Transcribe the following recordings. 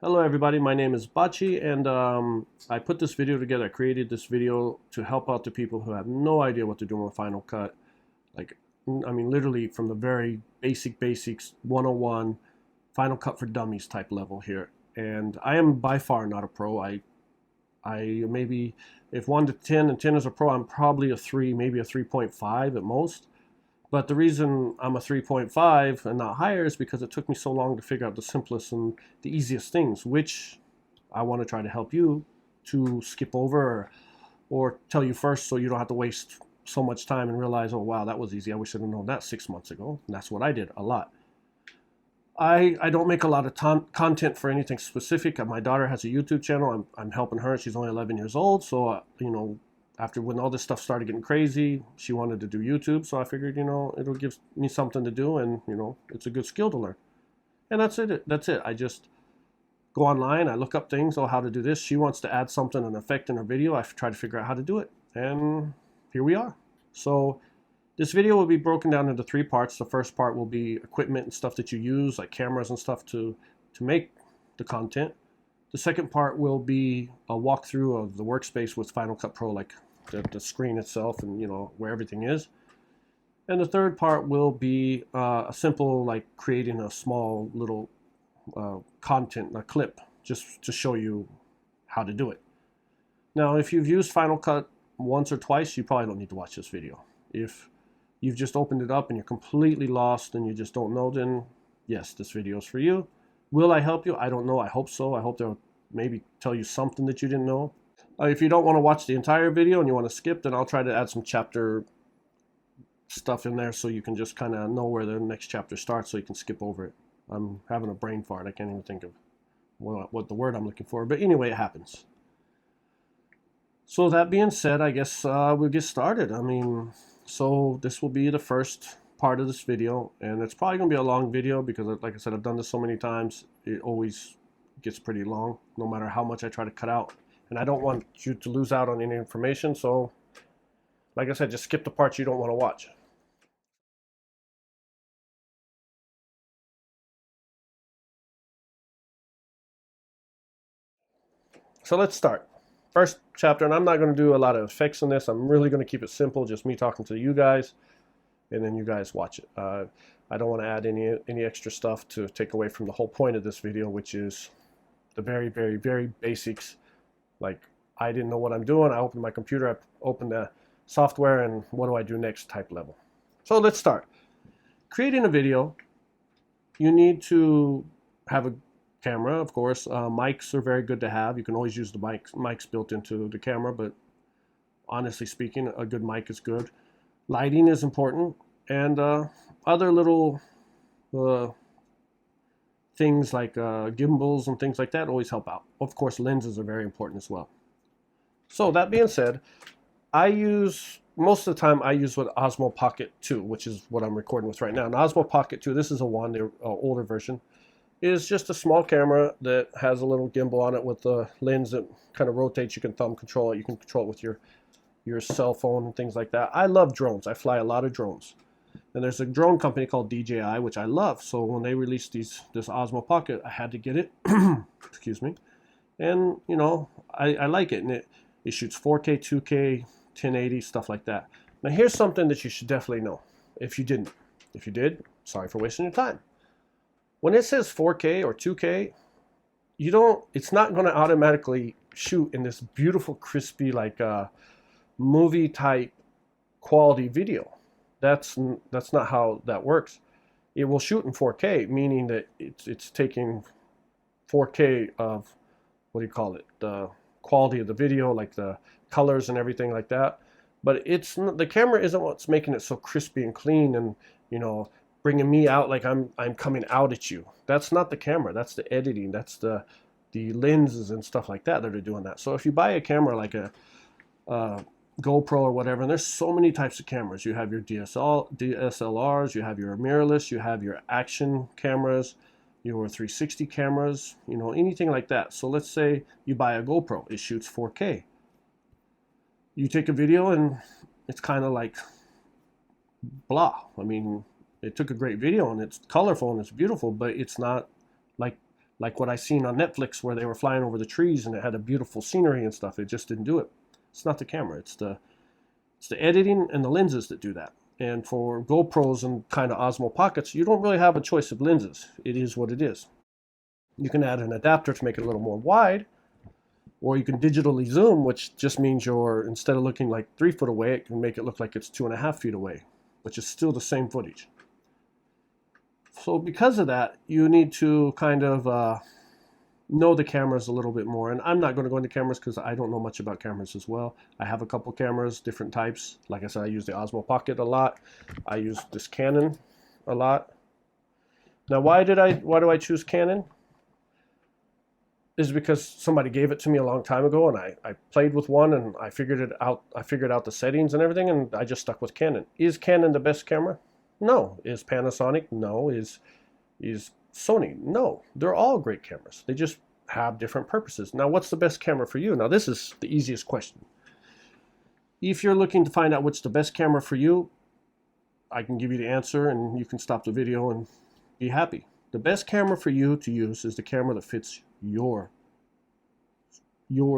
Hello everybody, my name is Bachi and I put this video together. I created this video to help out the people who have no idea what to do with Final Cut. Like, I mean literally from the very basics 101 Final Cut for Dummies type level here. And I am by far not a pro. I maybe, if 1 to 10 and 10 is a pro, I'm probably a 3, maybe a 3.5 at most. But the reason I'm a 3.5 and not higher is because it took me so long to figure out the simplest and the easiest things, which I want to try to help you to skip over or tell you first so you don't have to waste so much time and realize, oh wow, that was easy. I wish I'd have known that 6 months ago. And that's what I did a lot. I don't make a lot of content for anything specific. My daughter has a YouTube channel. I'm helping her. She's only 11 years old. So, after when all this stuff started getting crazy, she wanted to do YouTube. So I figured, it'll give me something to do and, it's a good skill to learn. And that's it. That's it. I just go online. I look up things. Oh, how to do this. She wants to add something, an effect in her video. I try to figure out how to do it. And here we are. So this video will be broken down into 3 parts. The first part will be equipment and stuff that you use, like cameras and stuff to make the content. The second part will be a walkthrough of the workspace with Final Cut Pro, like the screen itself and where everything is. And the third part will be a simple, like creating a small little content, a clip, just to show you how to do it. Now, if you've used Final Cut once or twice, you probably don't need to watch this video. If you've just opened it up and you're completely lost and you just don't know, then yes, this video is for you. Will I help you? I don't know. I hope so. I hope they'll maybe tell you something that you didn't know. If you don't want to watch the entire video and you want to skip, then I'll try to add some chapter stuff in there so you can just kind of know where the next chapter starts so you can skip over it. I'm having a brain fart. I can't even think of what the word I'm looking for. But anyway, it happens. So that being said, I guess we'll get started. So this will be the first part of this video, and it's probably going to be a long video because, like I said, I've done this so many times. It always gets pretty long, no matter how much I try to cut out. And I don't want you to lose out on any information, so like I said, just skip the parts you don't want to watch. So let's start. First chapter, and I'm not going to do a lot of effects in this. I'm really going to keep it simple, just me talking to you guys, and then you guys watch it. I don't want to add any extra stuff to take away from the whole point of this video, which is the very basics. Like, I didn't know what I'm doing. I opened my computer, I opened the software, and what do I do next type level. So let's start. Creating a video, you need to have a camera, of course. Mics are very good to have. You can always use the mics built into the camera, but honestly speaking, a good mic is good. Lighting is important, and other little things like gimbals and things like that always help out. Of course, lenses are very important as well. So that being said, most of the time I use with Osmo Pocket 2, which is what I'm recording with right now. An Osmo Pocket 2, this is the older version, is just a small camera that has a little gimbal on it with a lens that kind of rotates. You can thumb control it. You can control it with your cell phone and things like that. I love drones. I fly a lot of drones. And there's a drone company called DJI, which I love. So when they released this Osmo Pocket, I had to get it. Excuse me. And, I like it. And it shoots 4K, 2K, 1080, stuff like that. Now here's something that you should definitely know. If you didn't. If you did, sorry for wasting your time. When it says 4K or 2K, it's not going to automatically shoot in this beautiful, crispy, like movie type quality video. That's not how that works. It will shoot in 4K, meaning that it's taking 4K of, what do you call it, the quality of the video, like the colors and everything like that. But the camera isn't what's making it so crispy and clean and bringing me out like I'm coming out at you. That's not the camera. That's the editing. That's the lenses and stuff like that are doing that. So if you buy a camera like a GoPro or whatever, and there's so many types of cameras. You have your DSLRs, you have your mirrorless, you have your action cameras, your 360 cameras, anything like that. So let's say you buy a GoPro, it shoots 4K. You take a video and it's kind of like blah. It took a great video and it's colorful and it's beautiful, but it's not like Like what I seen on Netflix where they were flying over the trees and it had a beautiful scenery and stuff. It just didn't do it. It's not the camera. It's the editing and the lenses that do that. And for GoPros and kind of Osmo Pockets, you don't really have a choice of lenses. It is what it is. You can add an adapter to make it a little more wide, or you can digitally zoom, which just means instead of looking like 3 foot away, it can make it look like it's 2.5 feet away, which is still the same footage. So because of that, you need to kind of know the cameras a little bit more. And I'm not going to go into cameras because I don't know much about cameras as well. I have a couple cameras, different types. Like I said, I use the Osmo Pocket a lot. I use this Canon a lot. Now, why do I choose Canon? Is because somebody gave it to me a long time ago, and I played with one and I figured it out. I figured out the settings and everything, and I just stuck with Canon. Is Canon the best camera? No. Is Panasonic? No. Is Sony? No. They're all great cameras. They just have different purposes. Now, what's the best camera for you? Now, this is the easiest question. If you're looking to find out what's the best camera for you, I can give you the answer, and you can stop the video and be happy. The best camera for you to use is the camera that fits your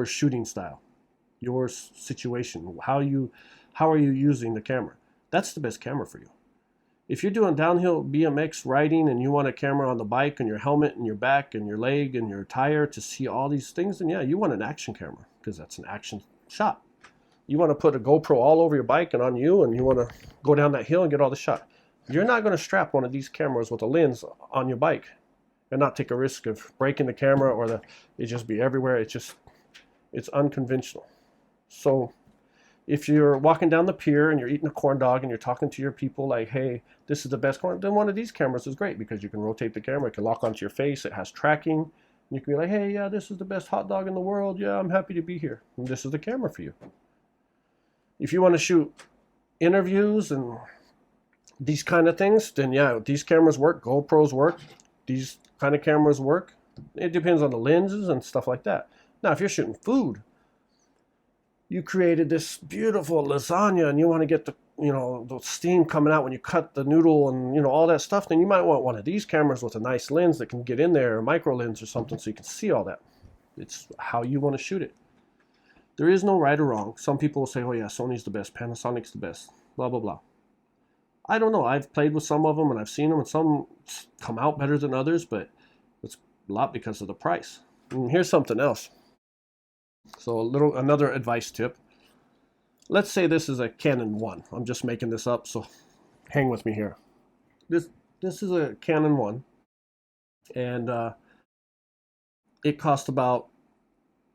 shooting style, your situation. How are you using the camera? That's the best camera for you. If you're doing downhill BMX riding and you want a camera on the bike and your helmet and your back and your leg and your tire to see all these things, then yeah, you want an action camera because that's an action shot. You want to put a GoPro all over your bike and on you, and you want to go down that hill and get all the shot. You're not going to strap one of these cameras with a lens on your bike and not take a risk of breaking the camera or it just be everywhere. It's unconventional. So if you're walking down the pier and you're eating a corn dog and you're talking to your people like, hey, this is the best corn, then one of these cameras is great because you can rotate the camera, it can lock onto your face, it has tracking. And you can be like, hey, yeah, this is the best hot dog in the world. Yeah, I'm happy to be here. And this is the camera for you. If you want to shoot interviews and these kind of things, then yeah, these cameras work, GoPros work, these kind of cameras work. It depends on the lenses and stuff like that. Now, if you're shooting food, you created this beautiful lasagna and you want to get the steam coming out when you cut the noodle and all that stuff, then you might want one of these cameras with a nice lens that can get in there, a micro lens or something, so you can see all that. It's how you want to shoot it. There is no right or wrong. Some people will say, oh yeah, Sony's the best, Panasonic's the best, blah, blah, blah. I don't know. I've played with some of them and I've seen them, and some come out better than others, but it's a lot because of the price. And here's something else. So another advice tip. Let's say this is a Canon 1. I'm just making this up, so hang with me here. This is a Canon 1, and it cost about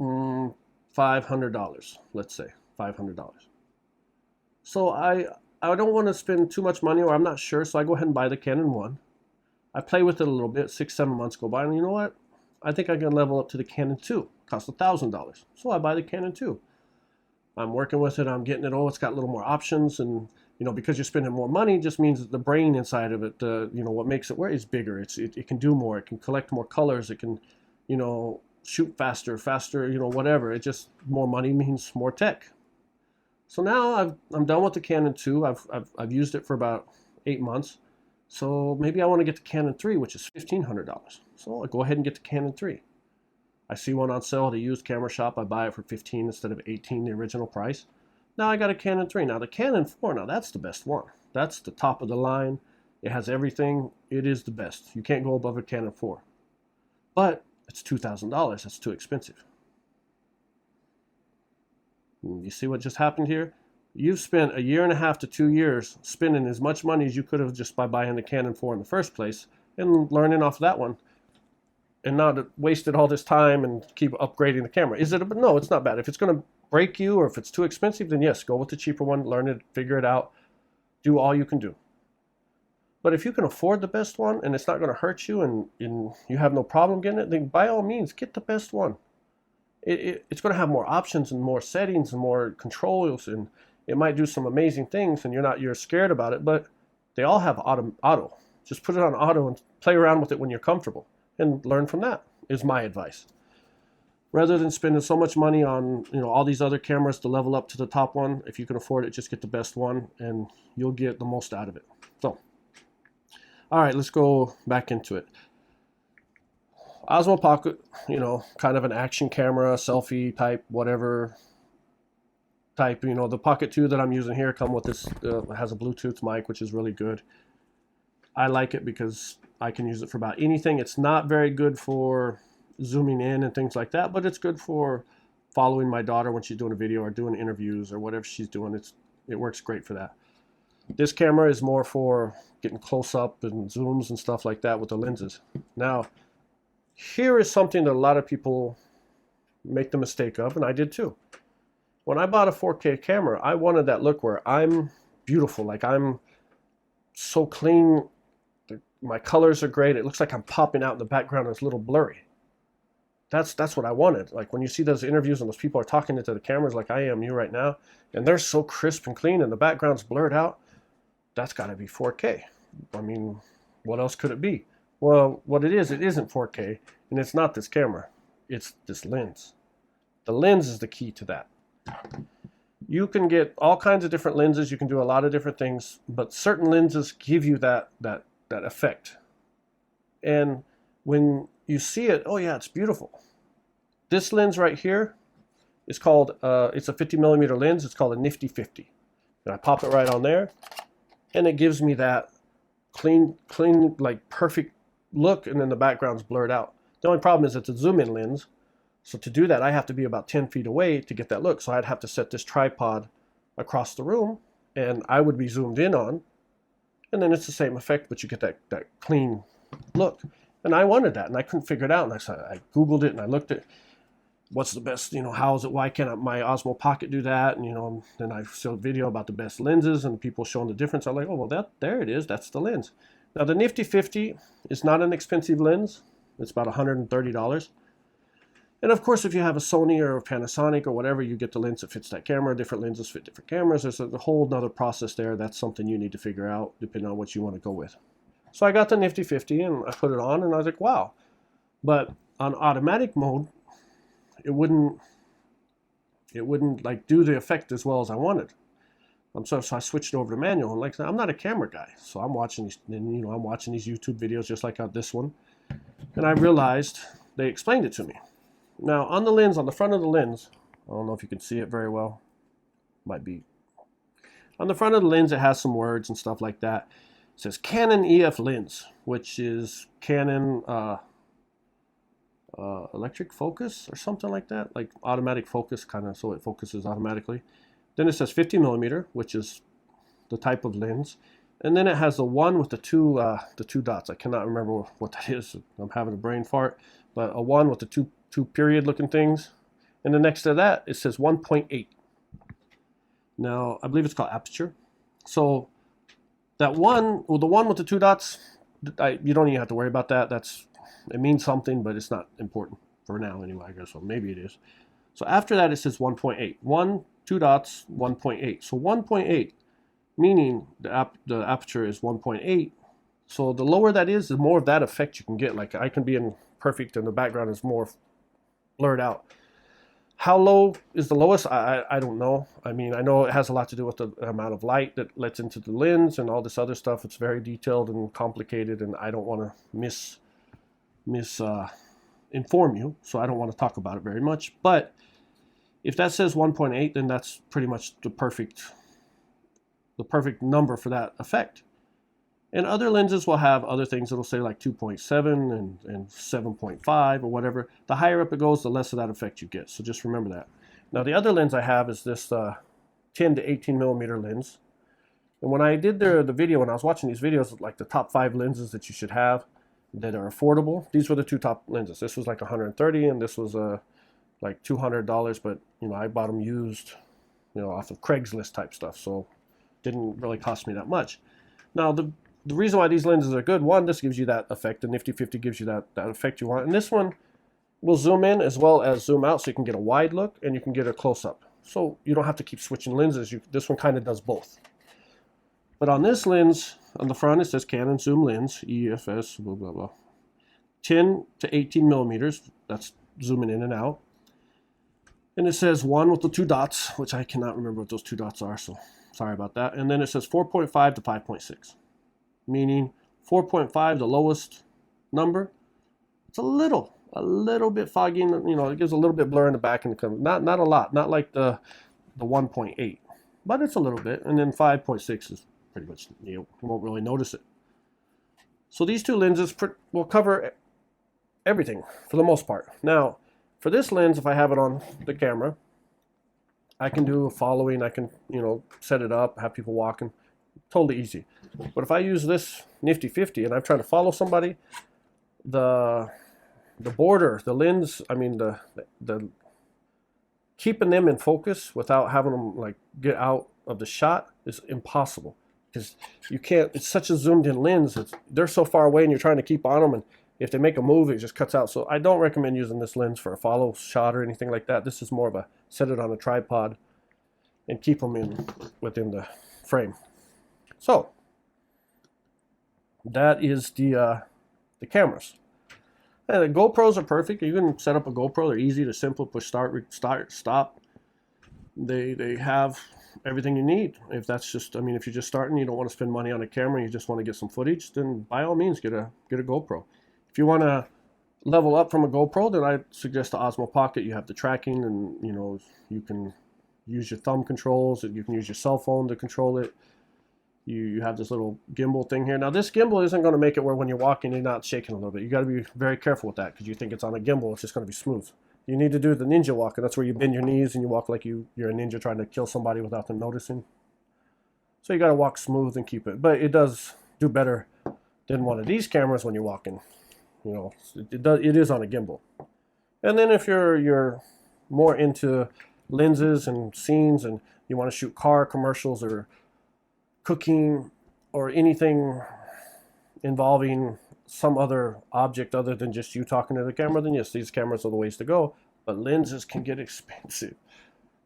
$500. Let's say $500. So I don't want to spend too much money, or I'm not sure, so I go ahead and buy the Canon 1. I play with it a little bit. 6-7 months go by, and you know what? I think I can level up to the Canon 2. Costs $1,000. So I buy the Canon 2. I'm working with it. I'm getting it. It's got a little more options, and because you're spending more money, it just means that the brain inside of it, what makes it work is bigger. It can do more. It can collect more colors. It can, shoot faster, whatever. It just, more money means more tech. So now I'm done with the Canon 2. I've used it for about 8 months. So maybe I want to get the Canon 3, which is $1,500. So I go ahead and get the Canon 3. I see one on sale at a used camera shop. I buy it for $15 instead of $18, the original price. Now I got a Canon 3. Now the Canon 4, now that's the best one. That's the top of the line. It has everything. It is the best. You can't go above a Canon 4. But it's $2,000. That's too expensive. You see what just happened here? You've spent 1.5 to 2 years spending as much money as you could have just by buying the Canon 4 in the first place and learning off that one, and not wasted all this time and keep upgrading the camera. No, it's not bad. If it's going to break you or if it's too expensive, then yes, go with the cheaper one, learn it, figure it out, do all you can do. But if you can afford the best one and it's not going to hurt you and you have no problem getting it, then by all means, get the best one. It's going to have more options and more settings and more controls, and it might do some amazing things, and you're scared about it, but they all have auto. Just put it on auto and play around with it when you're comfortable and learn from that, is my advice. Rather than spending so much money on all these other cameras to level up to the top one, if you can afford it, just get the best one and you'll get the most out of it. So, all right, let's go back into it. Osmo Pocket, you know, kind of an action camera, selfie type, whatever type. You know, the Pocket 2 that I'm using here come with this, has a Bluetooth mic, which is really good. I like it because I can use it for about anything. It's not very good for zooming in and things like that, but it's good for following my daughter when she's doing a video or doing interviews or whatever she's doing. It works great for that. This camera is more for getting close up and zooms and stuff like that with the lenses. Now, here is something that a lot of people make the mistake of, and I did too. When I bought a 4K camera, I wanted that look where I'm beautiful, like I'm so clean, my colors are great, it looks like I'm popping out in the background, it's a little blurry. That's what I wanted. Like when you see those interviews and those people are talking into the cameras like I am you right now, and they're so crisp and clean and the background's blurred out, that's got to be 4K. I mean, what else could it be? Well, what it isn't 4K, and it's not this camera. It's this lens. The lens is the key to that. You can get all kinds of different lenses. You can do a lot of different things, but certain lenses give you that effect. And when you see it, oh yeah, it's beautiful. This lens right here is called, it's a 50 millimeter lens. It's called a Nifty 50. And I pop it right on there, and it gives me that clean, like perfect look, and then the background's blurred out. The only problem is it's a zoom-in lens, so to do that I have to be about 10 feet away to get that look. So I'd have to set this tripod across the room, and I would be zoomed in on, and then it's the same effect, but you get that clean look. And I wanted that, and I couldn't figure it out, and I Googled it, and I looked at what's the best, you know, how is it, why can't my Osmo Pocket do that? And, you know, then I saw a video about the best lenses and people showing the difference. I'm like, oh, well, there it is. That's the lens. Now, the Nifty 50 is not an expensive lens. It's about $130. And, of course, if you have a Sony or a Panasonic or whatever, you get the lens that fits that camera. Different lenses fit different cameras. There's a whole other process there. That's something you need to figure out depending on what you want to go with. So I got the Nifty 50, and I put it on, and I was like, wow. But on automatic mode, it wouldn't like do the effect as well as I wanted. So I switched over to manual, and like I'm not a camera guy, so I'm watching these, and you know, I'm watching these YouTube videos just like this one, and I realized they explained it to me. Now on the lens, on the front of the lens, I don't know if you can see it very well, might be on the front of the lens, it has some words and stuff like that. It says Canon EF lens, which is Canon electric focus or something like that, like automatic focus, kind of, so it focuses automatically. Then it says 50 millimeter, which is the type of lens, and then it has the one with the two dots. I cannot remember what that is. I'm having a brain fart, but a one with the two period looking things, and then next to that it says 1.8. Now I believe it's called aperture. So that one, well, the one with the two dots, you don't even have to worry about that. It means something, but it's not important for now anyway, I guess. So maybe it is. So after that, it says 1.8. 1, 2 dots, 1.8. So 1.8, meaning the aperture is 1.8. So the lower that is, the more of that effect you can get. Like I can be in perfect and the background is more blurred out. How low is the lowest? I don't know. I mean, I know it has a lot to do with the amount of light that lets into the lens and all this other stuff. It's very detailed and complicated, and I don't want to inform you, so I don't want to talk about it very much. But if that says 1.8, then that's pretty much the perfect number for that effect. And other lenses will have other things that'll say like 2.7 and 7.5 or whatever. The higher up it goes, the less of that effect you get. So just remember that. Now the other lens I have is this 10 to 18 millimeter lens. And when I did the video, when I was watching these videos, like the top 5 lenses that you should have that are affordable, these were the 2 top lenses. This was like 130, and this was like $200. But you know, I bought them used, you know, off of Craigslist type stuff, so it didn't really cost me that much. Now the reason why these lenses are good, one, this gives you that effect. The Nifty 50 gives you that effect you want. And this one will zoom in as well as zoom out, so you can get a wide look and you can get a close-up. So you don't have to keep switching lenses. This one kind of does both. But on this lens, on the front, it says Canon Zoom Lens, EFS, blah, blah, blah. 10 to 18 millimeters. That's zooming in and out. And it says 1 with the 2 dots, which I cannot remember what those 2 dots are, so sorry about that. And then it says 4.5 to 5.6. Meaning 4.5, the lowest number, it's a little a little bit foggy, you know, it gives a little bit blur in the back, and not a lot, not like the 1.8, but it's a little bit. And then 5.6 is pretty much, you won't really notice it. So these two lenses will cover everything for the most part. Now, for this lens, if I have it on the camera, I can do following, I can, you know, set it up, have people walking, totally easy. But if I use this nifty 50 and I'm trying to follow somebody, the border, the lens, I mean the keeping them in focus without having them like get out of the shot is impossible, because you can't, it's such a zoomed in lens, they're so far away and you're trying to keep on them, and if they make a move, it just cuts out. So I don't recommend using this lens for a follow shot or anything like that. This is more of a set it on a tripod and keep them within the frame. So that is the cameras. And the GoPros are perfect. You can set up a GoPro. They're easy to simple, push start, stop. They have everything you need. If that's just, I mean, if you're just starting, you don't want to spend money on a camera, you just want to get some footage, then by all means get a GoPro. If you want to level up from a GoPro, then I suggest the Osmo Pocket. You have the tracking, and you know, you can use your thumb controls, and you can use your cell phone to control it. You have this little gimbal thing here. Now this gimbal isn't going to make it where when you're walking you're not shaking a little bit. You got to be very careful with that, because you think it's on a gimbal, it's just going to be smooth. You need to do the ninja walk, and that's where you bend your knees and you walk like you're a ninja trying to kill somebody without them noticing. So you got to walk smooth and keep it. But it does do better than one of these cameras when you're walking. You know, it is on a gimbal. And then if you're more into lenses and scenes, and you want to shoot car commercials or cooking or anything involving some other object other than just you talking to the camera, then yes, these cameras are the ways to go. But lenses can get expensive.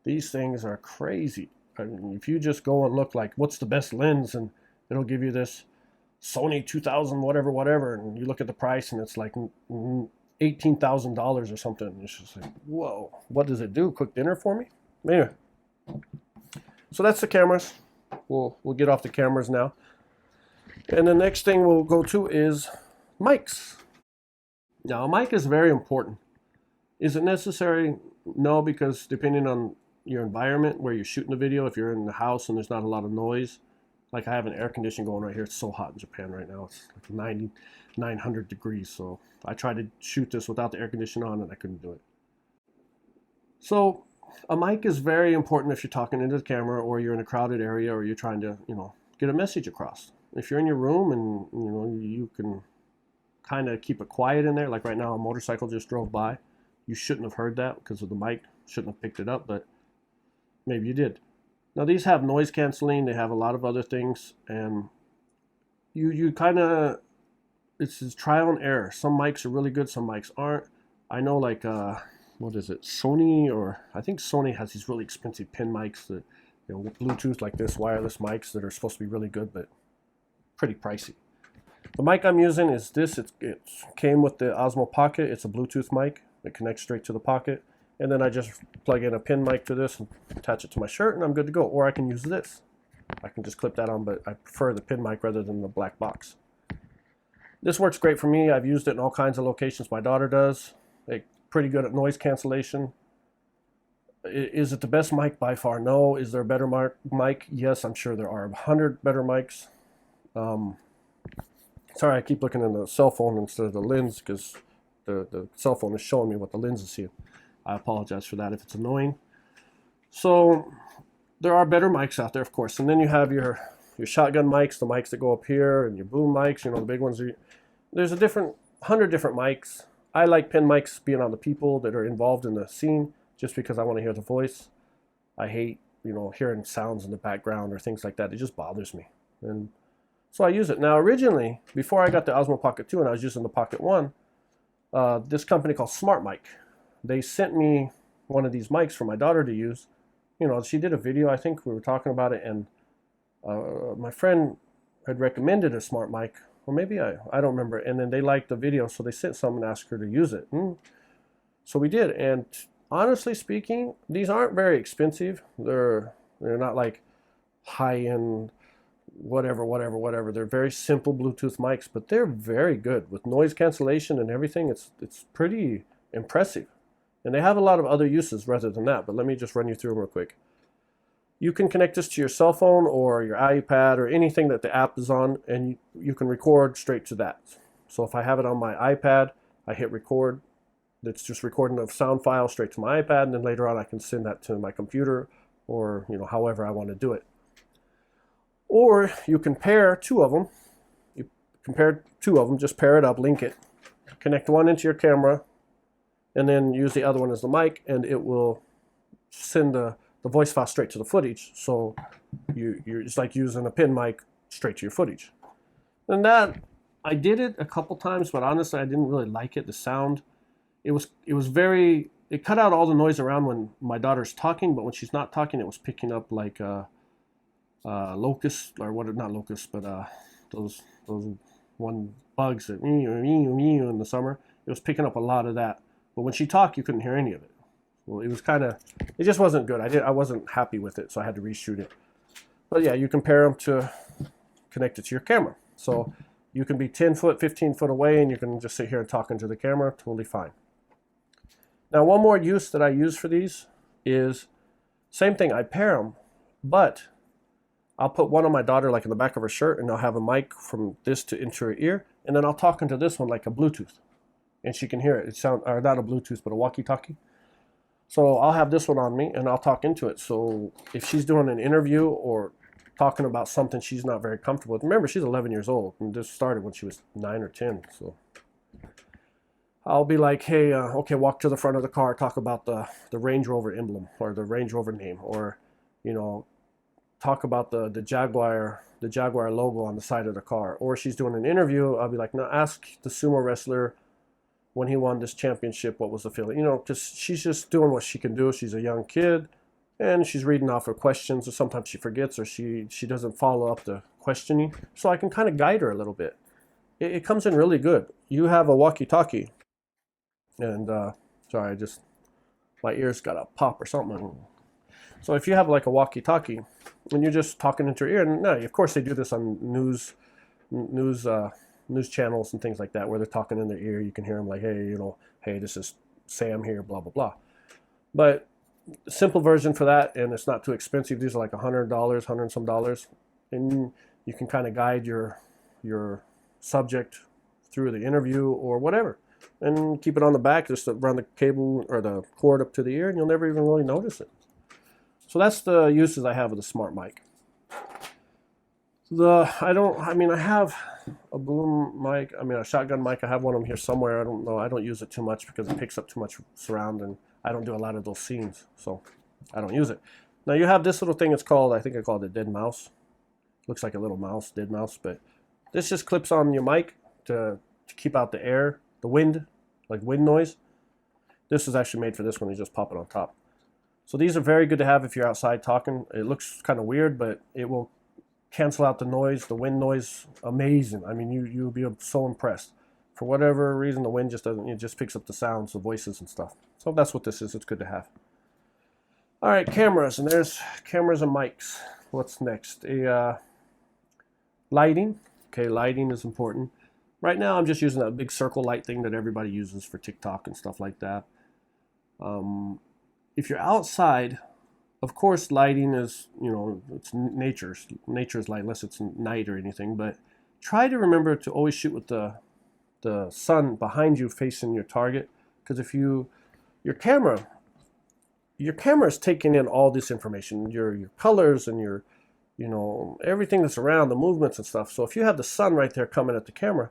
These things are crazy. I mean, if you just go and look like what's the best lens, and it'll give you this Sony 2000 whatever, and you look at the price and it's like $18,000 or something. It's just like, whoa, what does it do? Cook dinner for me? Anyway, so that's the cameras. We'll get off the cameras now. And the next thing we'll go to is mics. Now, a mic is very important. Is it necessary? No, because depending on your environment where you're shooting the video, if you're in the house and there's not a lot of noise, like I have an air conditioner going right here. It's so hot in Japan right now. It's like 900 degrees. So I tried to shoot this without the air conditioner on and I couldn't do it. So a mic is very important if you're talking into the camera, or you're in a crowded area, or you're trying to, you know, get a message across. If you're in your room and, you know, you can kind of keep it quiet in there, like right now a motorcycle just drove by. You shouldn't have heard that because of the mic. Shouldn't have picked it up, but maybe you did. Now these have noise canceling, they have a lot of other things, and you kind of, it's trial and error. Some mics are really good, some mics aren't. I know, like what is it, Sony, or I think Sony has these really expensive pin mics that, you know, Bluetooth like this, wireless mics that are supposed to be really good, but pretty pricey. The mic I'm using is this. It came with the Osmo Pocket. It's a Bluetooth mic that connects straight to the pocket. And then I just plug in a pin mic to this and attach it to my shirt, and I'm good to go. Or I can use this. I can just clip that on, but I prefer the pin mic rather than the black box. This works great for me. I've used it in all kinds of locations. My daughter does. It's pretty good at noise cancellation. Is it the best mic? By far, no. Is there a better mic? Yes, I'm sure there are 100 better mics. Sorry, I keep looking in the cell phone instead of the lens, because the cell phone is showing me what the lens is seeing. I apologize for that if it's annoying. So there are better mics out there, of course. And then you have your shotgun mics, the mics that go up here, and your boom mics, you know, the big ones. There's a 100 different mics. I like pin mics being on the people that are involved in the scene, just because I want to hear the voice. I hate, you know, hearing sounds in the background or things like that. It just bothers me. And so I use it. Now, originally, before I got the Osmo Pocket 2 and I was using the Pocket 1, this company called Smart Mic, they sent me one of these mics for my daughter to use. You know, she did a video, I think we were talking about it, and my friend had recommended a Smart Mic, or maybe I don't remember, and then they liked the video, so they sent some and asked her to use it. So we did, and honestly speaking, these aren't very expensive. They're not like high-end whatever. They're very simple Bluetooth mics, but they're very good with noise cancellation and everything. It's pretty impressive. And they have a lot of other uses rather than that, but let me just run you through them real quick. You can connect this to your cell phone or your iPad or anything that the app is on, and you can record straight to that. So if I have it on my iPad, I hit record. It's just recording a sound file straight to my iPad, and then later on I can send that to my computer or however I want to do it. Or you can pair two of them. You compare two of them, just pair it up, link it, connect one into your camera, and then use the other one as the mic, and it will send the voice file straight to the footage. So it's like using a pin mic straight to your footage. And that, I did it a couple times, but honestly I didn't really like it. The sound, it cut out all the noise around when my daughter's talking, but when she's not talking, it was picking up like locusts, or what, not locusts, but those one bugs that in the summer. It was picking up a lot of that. But when she talked, you couldn't hear any of it. Well, it was it just wasn't good. I wasn't happy with it, so I had to reshoot it. But yeah, you compare them to connect it to your camera. So you can be 10 foot, 15 foot away, and you can just sit here and talk into the camera, totally fine. Now, one more use that I use for these is, same thing, I pair them, but I'll put one on my daughter like in the back of her shirt, and I'll have a mic from this to into her ear, and then I'll talk into this one like a Bluetooth. And she can hear it. Or not a Bluetooth, but a walkie-talkie. So I'll have this one on me, and I'll talk into it. So if she's doing an interview or talking about something she's not very comfortable with, remember, she's 11 years old, and this started when she was 9 or 10. So I'll be like, hey, okay, walk to the front of the car, talk about the Range Rover emblem or the Range Rover name, or, talk about the Jaguar logo on the side of the car. Or she's doing an interview, I'll be like, no, ask the sumo wrestler, when he won this championship, what was the feeling? Because she's just doing what she can do. She's a young kid, and she's reading off her questions, or sometimes she forgets, or she doesn't follow up the questioning. So I can kind of guide her a little bit. It comes in really good. You have a walkie-talkie, and sorry, my ears got a pop or something. So if you have like a walkie-talkie, and you're just talking into your ear, and no, of course they do this on news channels and things like that, where they're talking in their ear. You can hear them like, hey, hey, this is Sam here, blah, blah, blah. But simple version for that, and it's not too expensive. These are like $100, $100 and some dollars. And you can kind of guide your subject through the interview or whatever. And keep it on the back, just to run the cable or the cord up to the ear, and you'll never even really notice it. So that's the uses I have of the smart mic. I have a boom mic, a shotgun mic. I have one of them here somewhere. I don't know. I don't use it too much because it picks up too much surround, and I don't do a lot of those scenes, so I don't use it. Now you have this little thing. It's called, I think I called it dead mouse. Looks like a little mouse, dead mouse, but this just clips on your mic to keep out the air, the wind, like wind noise. This is actually made for this one. You just pop it on top. So these are very good to have if you're outside talking. It looks kind of weird, but it will cancel out the noise, the wind noise. Amazing. You'll be so impressed. For whatever reason, the wind just doesn't, it just picks up the sounds, the voices and stuff. So that's what this is. It's good to have. All right, cameras, and there's cameras and mics. What's next? Lighting. Okay, lighting is important. Right now, I'm just using that big circle light thing that everybody uses for TikTok and stuff like that. If you're outside, of course, lighting is, it's nature's light, unless it's night or anything. But try to remember to always shoot with the sun behind you, facing your target. Because if your camera is taking in all this information, your colors and your, everything that's around, the movements and stuff. So if you have the sun right there coming at the camera,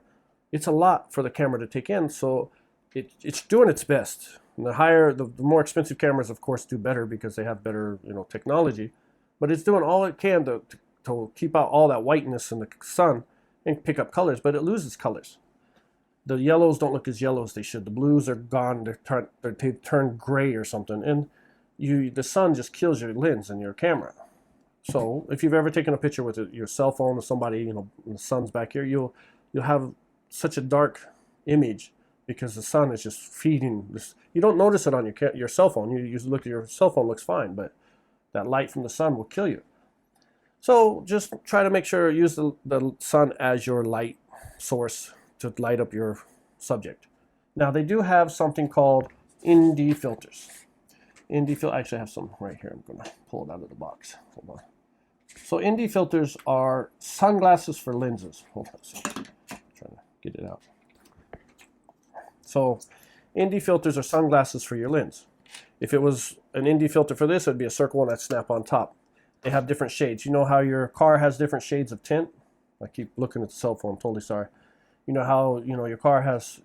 it's a lot for the camera to take in. So it's doing its best. And the more expensive cameras, of course, do better because they have better, technology. But it's doing all it can to keep out all that whiteness in the sun and pick up colors. But it loses colors. The yellows don't look as yellow as they should. The blues are gone. They've turned gray or something. And the sun just kills your lens and your camera. So if you've ever taken a picture with your cell phone or somebody, and the sun's back here, you'll have such a dark image because the sun is just feeding this. You don't notice it on your cell phone. You look at your cell phone, looks fine, but that light from the sun will kill you. So just try to make sure use the sun as your light source to light up your subject. Now they do have something called ND filters. ND filter, I actually have some right here. I'm gonna pull it out of the box. Hold on. So ND filters are sunglasses for lenses. Hold on a second. I'm trying to get it out. So ND filters are sunglasses for your lens. If it was an ND filter for this, it would be a circle one that snap on top. They have different shades. You know how your car has different shades of tint? I keep looking at the cell phone, I'm totally sorry. You know how your car has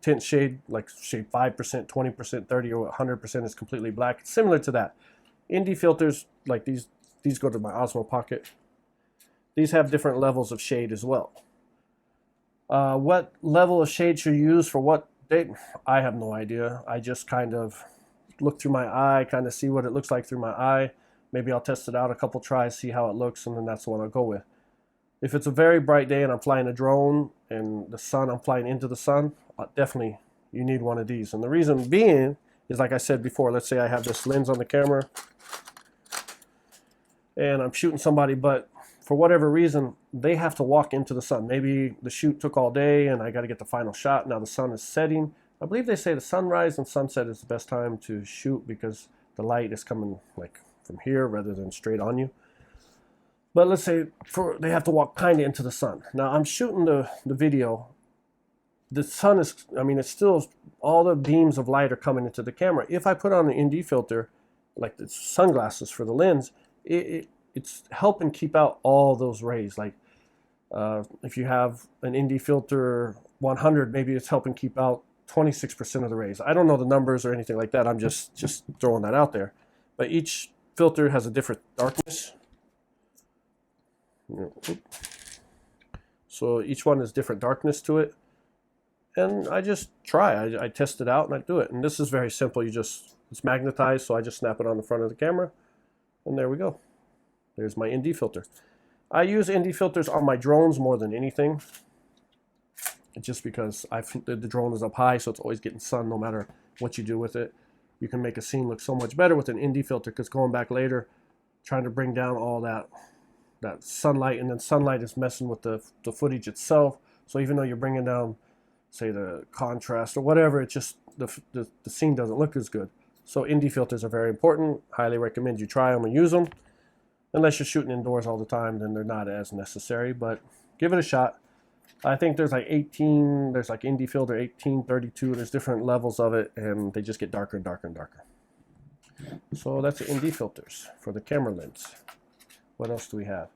tint shade, like shade 5%, 20%, 30, or 100% is completely black. It's similar to that. ND filters, like these go to my Osmo Pocket. These have different levels of shade as well. What level of shade should you use for what date? I have no idea. I just kind of look through my eye, kind of see what it looks like through my eye. Maybe I'll test it out a couple tries, see how it looks, and then that's the one I'll go with. If it's a very bright day and I'm flying a drone and I'm flying into the sun, definitely you need one of these. And the reason being is, like I said before, let's say I have this lens on the camera and I'm shooting somebody, but for whatever reason, they have to walk into the sun. Maybe the shoot took all day and I got to get the final shot. Now the sun is setting. I believe they say the sunrise and sunset is the best time to shoot because the light is coming like from here rather than straight on you. But let's say they have to walk kind of into the sun. Now I'm shooting the video. The sun is, it's still, all the beams of light are coming into the camera. If I put on an ND filter, like the sunglasses for the lens, it's helping keep out all those rays. Like if you have an ND filter 100, maybe it's helping keep out 26% of the rays. I don't know the numbers or anything like that. I'm just throwing that out there. But each filter has a different darkness. So each one has different darkness to it. And I just try. I test it out and I do it. And this is very simple. It's magnetized, so I just snap it on the front of the camera. And there we go. There's my ND filter. I use ND filters on my drones more than anything. Just because the drone is up high, so it's always getting sun no matter what you do with it. You can make a scene look so much better with an ND filter, because going back later, trying to bring down all that sunlight, and then sunlight is messing with the footage itself. So even though you're bringing down, say, the contrast or whatever, it just the scene doesn't look as good. So ND filters are very important. Highly recommend you try them and use them. Unless you're shooting indoors all the time, then they're not as necessary, but give it a shot. I think there's like 18, there's like ND filter 18, 32, there's different levels of it, and they just get darker and darker and darker. So that's the ND filters for the camera lens. What else do we have?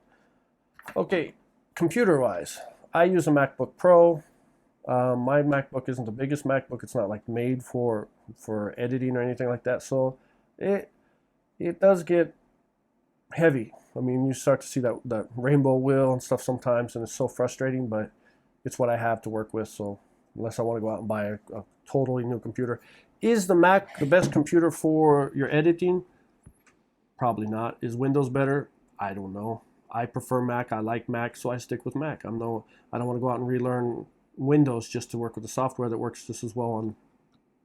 Okay, computer-wise, I use a MacBook Pro. My MacBook isn't the biggest MacBook. It's not like made for editing or anything like that. So it does get heavy. You start to see that rainbow wheel and stuff sometimes, and it's so frustrating, but it's what I have to work with. So unless I want to go out and buy a totally new computer. Is the Mac the best computer for your editing? Probably not. Is Windows better? I don't know. I prefer Mac. I like Mac, so I stick with Mac. I don't want to go out and relearn Windows just to work with the software that works just as well on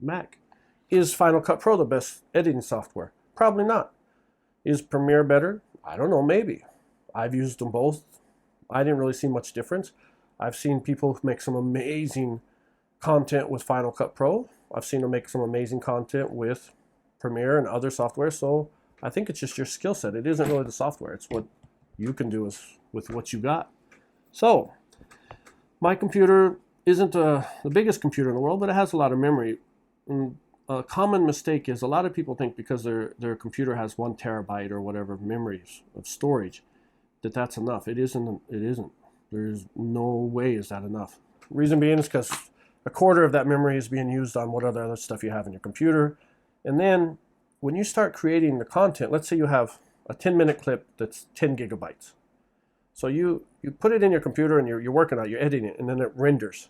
Mac. Is Final Cut Pro the best editing software? Probably not. Is Premiere better? I don't know, maybe. I've used them both. I didn't really see much difference. I've seen people make some amazing content with Final Cut Pro. I've seen them make some amazing content with Premiere and other software. So I think it's just your skill set. It isn't really the software. It's what you can do with what you got. So my computer isn't the biggest computer in the world, but it has a lot of memory. And a common mistake is a lot of people think because their computer has 1 terabyte or whatever memories of storage, that's enough. It isn't. There's no way is that enough. Reason being is because a quarter of that memory is being used on what other stuff you have in your computer. And then when you start creating the content, let's say you have a 10-minute clip that's 10 gigabytes. So you put it in your computer and you're working on it, you're editing it, and then it renders.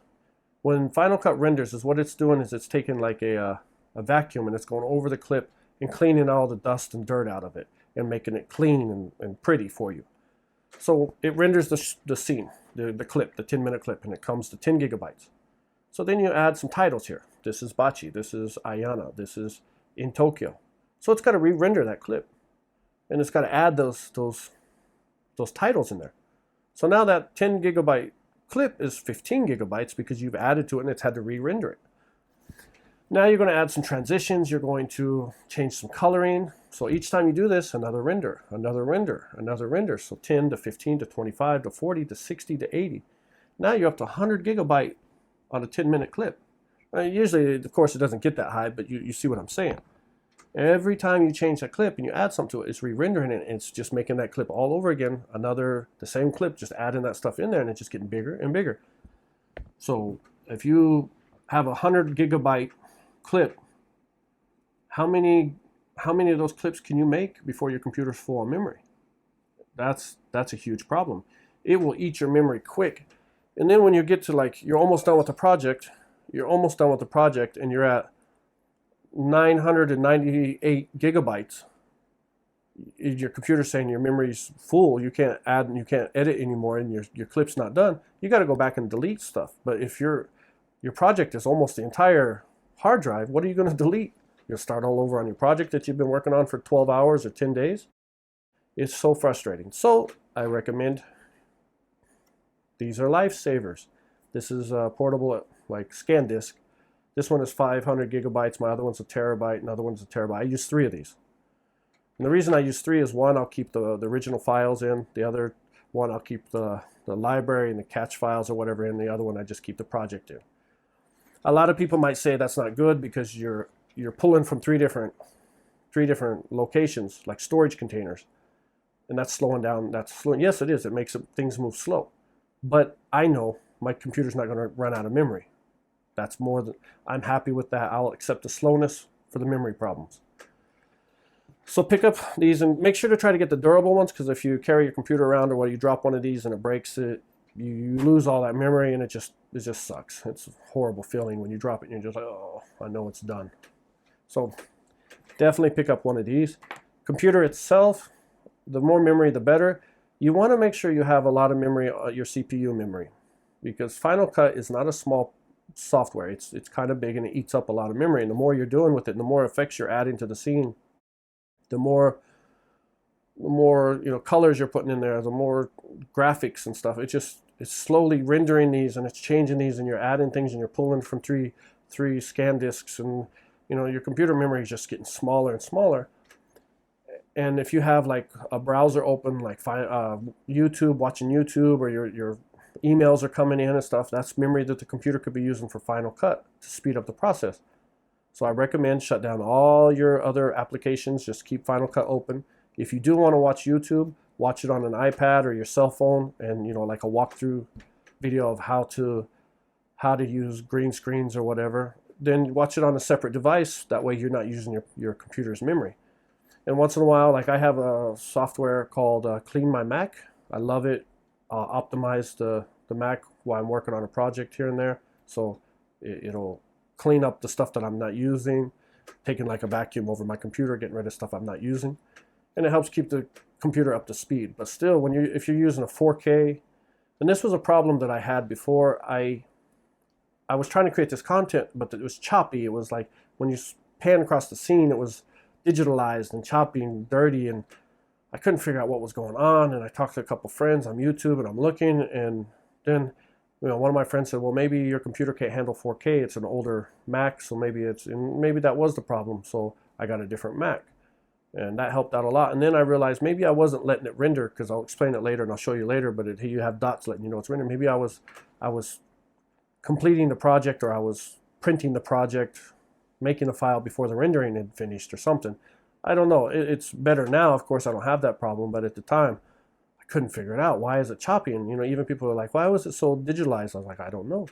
When Final Cut renders, is what it's doing is it's taking like a vacuum and it's going over the clip and cleaning all the dust and dirt out of it and making it clean and pretty for you. So it renders the scene, the clip, the 10-minute clip, and it comes to 10 gigabytes. So then you add some titles here. This is Bachi, this is Ayana, this is in Tokyo. So it's got to re-render that clip. And it's got to add those those titles in there. So now that 10 gigabyte clip is 15 gigabytes because you've added to it and it's had to re-render it. Now you're going to add some transitions. You're going to change some coloring. So each time you do this, another render, another render, another render. So 10 to 15 to 25 to 40 to 60 to 80. Now you're up to 100 gigabyte on a 10-minute clip. Usually, of course, it doesn't get that high, but you see what I'm saying. Every time you change that clip and you add something to it, it's re-rendering it, and it's just making that clip all over again. The same clip, just adding that stuff in there, and it's just getting bigger and bigger. So if you have a 100 gigabyte clip, how many of those clips can you make before your computer's full on memory? That's a huge problem. It will eat your memory quick. And then when you get to like, you're almost done with the project, and you're at 998 gigabytes, your computer's saying your memory's full, you can't add and you can't edit anymore, and your clip's not done, you got to go back and delete stuff. But if your project is almost the entire hard drive, what are you going to delete? You'll start all over on your project that you've been working on for 12 hours or 10 days. It's so frustrating. So I recommend, these are lifesavers. This is portable, like ScanDisk. This one is 500 gigabytes. My other one's a terabyte. Another one's a terabyte. I use 3 of these. And the reason I use 3 is, one, I'll keep the original files in. The other one, I'll keep the library and the catch files or whatever in. The other one, I just keep the project in. A lot of people might say that's not good because you're pulling from three different locations, like storage containers, and that's slowing down. Yes, it is. It makes things move slow. But I know my computer's not going to run out of memory. That's more than, I'm happy with that. I'll accept the slowness for the memory problems. So pick up these and make sure to try to get the durable ones, because if you carry your computer around or you drop one of these and it breaks it, you lose all that memory, and it just sucks. It's a horrible feeling when you drop it and you're just like, oh, I know it's done. So definitely pick up one of these. Computer itself, the more memory the better. You want to make sure you have a lot of memory, your CPU memory, because Final Cut is not a small software. It's kind of big, and it eats up a lot of memory. And the more you're doing with it, and the more effects you're adding to the scene, the more colors you're putting in there, the more graphics and stuff. It's slowly rendering these, and it's changing these, and you're adding things, and you're pulling from three ScanDisks, and your computer memory is just getting smaller and smaller. And if you have like a browser open, like YouTube, watching YouTube, or your emails are coming in and stuff, that's memory that the computer could be using for Final Cut to speed up the process. So I recommend shut down all your other applications, just keep Final Cut open. If you do want to watch YouTube, watch it on an iPad or your cell phone, and like a walkthrough video of how to use green screens or whatever. Then watch it on a separate device. That way you're not using your computer's memory. And once in a while, like I have a software called Clean My Mac. I love it. Optimize the Mac while I'm working on a project here and there. So it'll clean up the stuff that I'm not using, taking like a vacuum over my computer, getting rid of stuff I'm not using. And it helps keep the computer up to speed. But still, if you're using a 4K, and this was a problem that I had before, I was trying to create this content, but it was choppy. It was like when you pan across the scene, it was digitalized and choppy and dirty, and I couldn't figure out what was going on. And I talked to a couple friends on YouTube, and I'm looking, and then one of my friends said, well, maybe your computer can't handle 4K. It's an older Mac, so maybe that was the problem. So I got a different Mac, and that helped out a lot. And then I realized maybe I wasn't letting it render, because I'll explain it later and I'll show you later, but you have dots letting you know it's rendering. Maybe I was completing the project, or I was printing the project, making the file before the rendering had finished or something. I don't know. It's better now. Of course, I don't have that problem, but at the time, I couldn't figure it out. Why is it choppy? And even people are like, why was it so digitalized? I was like, I don't know.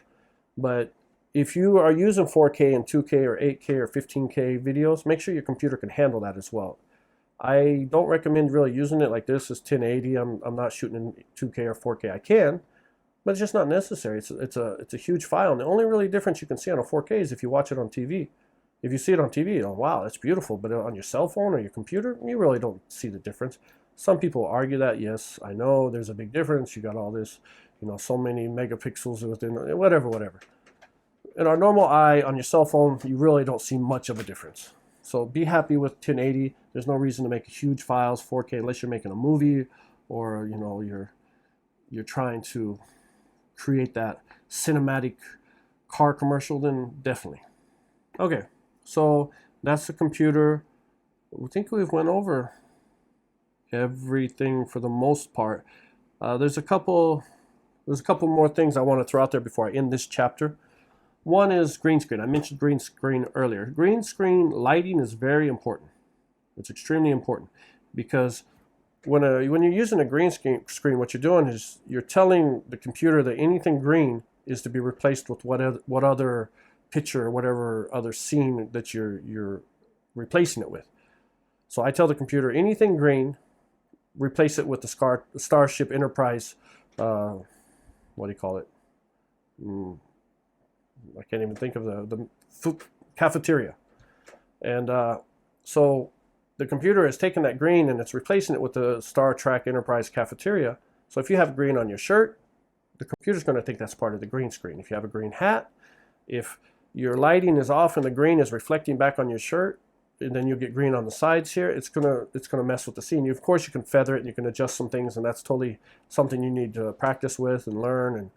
But if you are using 4K and 2K or 8K or 15K videos, make sure your computer can handle that as well. I don't recommend really using it like this is 1080. I'm not shooting in 2K or 4K. I can, but it's just not necessary. It's a huge file, and the only really difference you can see on a 4K is if you watch it on TV. If you see it on TV, oh wow, it's beautiful, but on your cell phone or your computer, you really don't see the difference. Some people argue that, yes, I know there's a big difference. You got all this, so many megapixels within, whatever. In our normal eye, on your cell phone, you really don't see much of a difference. So be happy with 1080. There's no reason to make huge files, 4K, unless you're making a movie or you know you're trying to create that cinematic car commercial, then definitely. Okay, so that's the computer. I think we've went over everything for the most part. There's a couple more things I want to throw out there before I end this chapter. One is green screen. I mentioned green screen earlier. Green screen lighting is very important. It's extremely important because when you're using a green screen, what you're doing is you're telling the computer that anything green is to be replaced with what other picture or whatever other scene that you're replacing it with. So I tell the computer anything green, replace it with the Starship Enterprise. What do you call it? I can't even think of the food cafeteria. And so the computer has taken that green and it's replacing it with the Star Trek Enterprise cafeteria. So if you have green on your shirt, the computer's going to think that's part of the green screen. If you have a green hat, if your lighting is off and the green is reflecting back on your shirt, and then you'll get green on the sides here, it's gonna mess with the scene. Of course, you can feather it and you can adjust some things, and that's totally something you need to practice with and learn and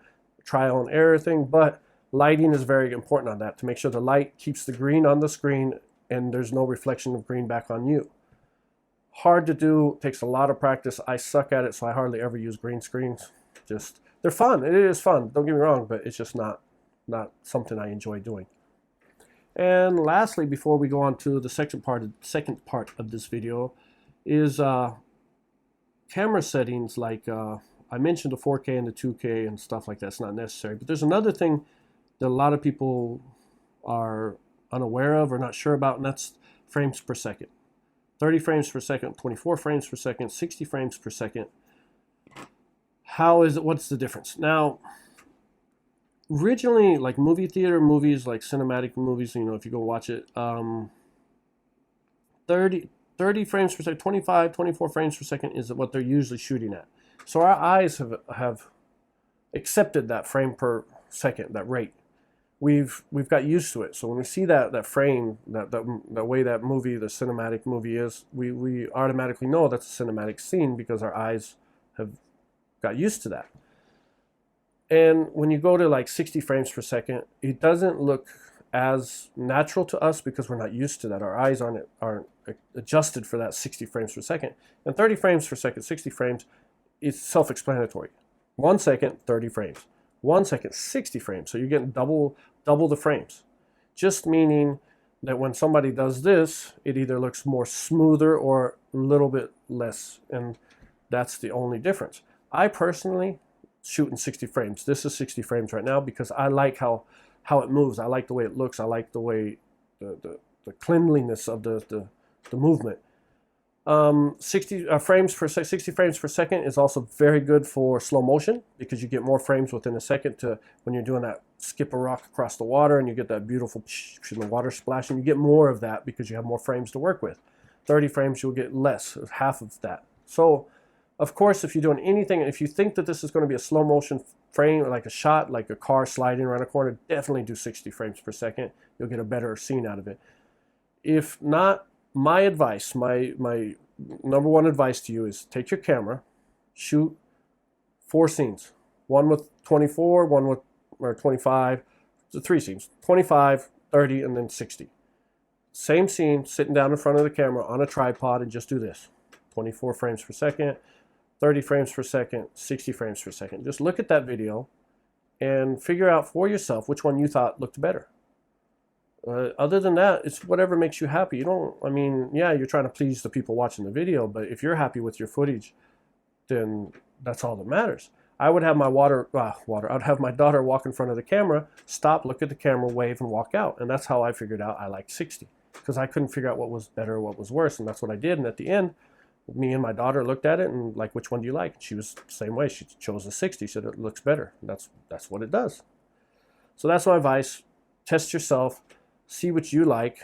trial and error thing. But lighting is very important on that to make sure the light keeps the green on the screen and there's no reflection of green back on you. Hard to do, takes a lot of practice. I suck at it, so I hardly ever use green screens. They're fun. It is fun. Don't get me wrong, but it's just not something I enjoy doing. And lastly, before we go on to the second part of this video, is camera settings. Like I mentioned, the 4K and the 2K and stuff like that's not necessary. But there's another thing that a lot of people are unaware of or not sure about, and that's frames per second. 30 frames per second, 24 frames per second, 60 frames per second. What's the difference? Now, originally, like movie theater movies, like cinematic movies, you know, if you go watch it, 30 frames per second, 25, 24 frames per second is what they're usually shooting at. So our eyes have accepted that frame per second, that rate. We've got used to it. So when we see that frame, that way that movie, the cinematic movie is, we automatically know that's a cinematic scene because our eyes have got used to that. And when you go to like 60 frames per second, it doesn't look as natural to us because we're not used to that. Our eyes aren't adjusted for that 60 frames per second. And 30 frames per second, 60 frames, is self-explanatory. 1 second, 30 frames. 1 second, 60 frames. So you're getting double the frames. Just meaning that when somebody does this, it either looks more smoother or a little bit less. And that's the only difference. I personally shoot in 60 frames. This is 60 frames right now because I like how it moves. I like the way it looks. I like the way the cleanliness of the movement. 60 frames per second is also very good for slow motion because you get more frames within a second to when you're doing that skip a rock across the water and you get that beautiful the water splashing. You get more of that because you have more frames to work with. 30 frames you'll get less, half of that. So of course, if you're doing anything, if you think that this is going to be a slow motion frame, like a shot, like a car sliding around a corner, definitely do 60 frames per second. You'll get a better scene out of it. If not, my advice, my number one advice to you is take your camera, shoot 4 scenes. One with 24, one with 25, so 3 scenes, 25, 30, and then 60. Same scene, sitting down in front of the camera on a tripod and just do this. 24 frames per second. 30 frames per second, 60 frames per second. Just look at that video and figure out for yourself which one you thought looked better. Other than that, it's whatever makes you happy. Yeah, you're trying to please the people watching the video, but if you're happy with your footage, then that's all that matters. I would have my I'd have my daughter walk in front of the camera, stop, look at the camera, wave, and walk out. And that's how I figured out I liked 60 because I couldn't figure out what was better or what was worse. And that's what I did. And at the end, me and my daughter looked at it and like, which one do you like? She was the same way. She chose the 60. She said it looks better. That's what it does. So that's my advice. Test yourself, see what you like,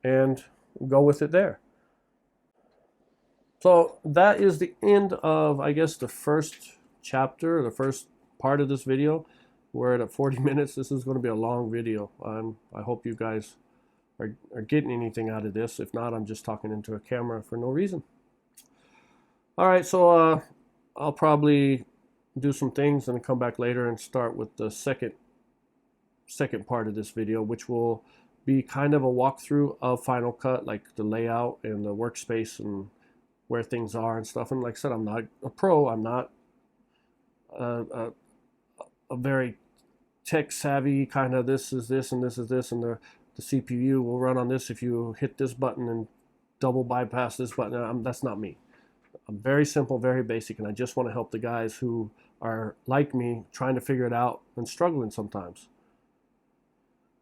and go with it there. So that is the end of, I guess, the first chapter, the first part of this video. We're at 40 minutes. This is going to be a long video. I hope you guys are getting anything out of this. If not, I'm just talking into a camera for no reason. All right, so I'll probably do some things and come back later and start with the second part of this video, which will be kind of a walkthrough of Final Cut, like the layout and the workspace and where things are and stuff. And like I said, I'm not a pro. I'm not a very tech savvy kind of this is this and this is this, and the CPU will run on this if you hit this button and double bypass this button. That's not me. I'm very simple, very basic, and I just want to help the guys who are like me, trying to figure it out and struggling sometimes.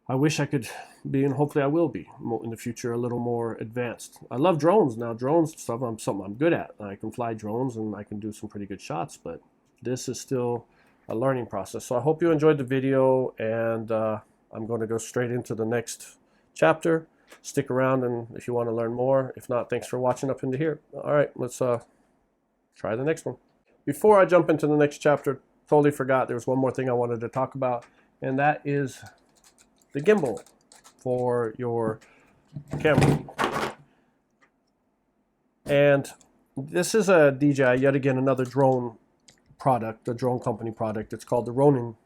I wish I could be, and hopefully I will be in the future, a little more advanced. I love drones now. Drones stuff, something I'm good at. I can fly drones and I can do some pretty good shots, but this is still a learning process. So I hope you enjoyed the video, and I'm going to go straight into the next chapter. Stick around, and if you want to learn more. If not, thanks for watching up into here. All right, let's try the next one. Before I jump into the next chapter, totally forgot there was one more thing I wanted to talk about, and that is the gimbal for your camera. And this is a DJI, yet again another drone product, a drone company product. It's called the Ronin,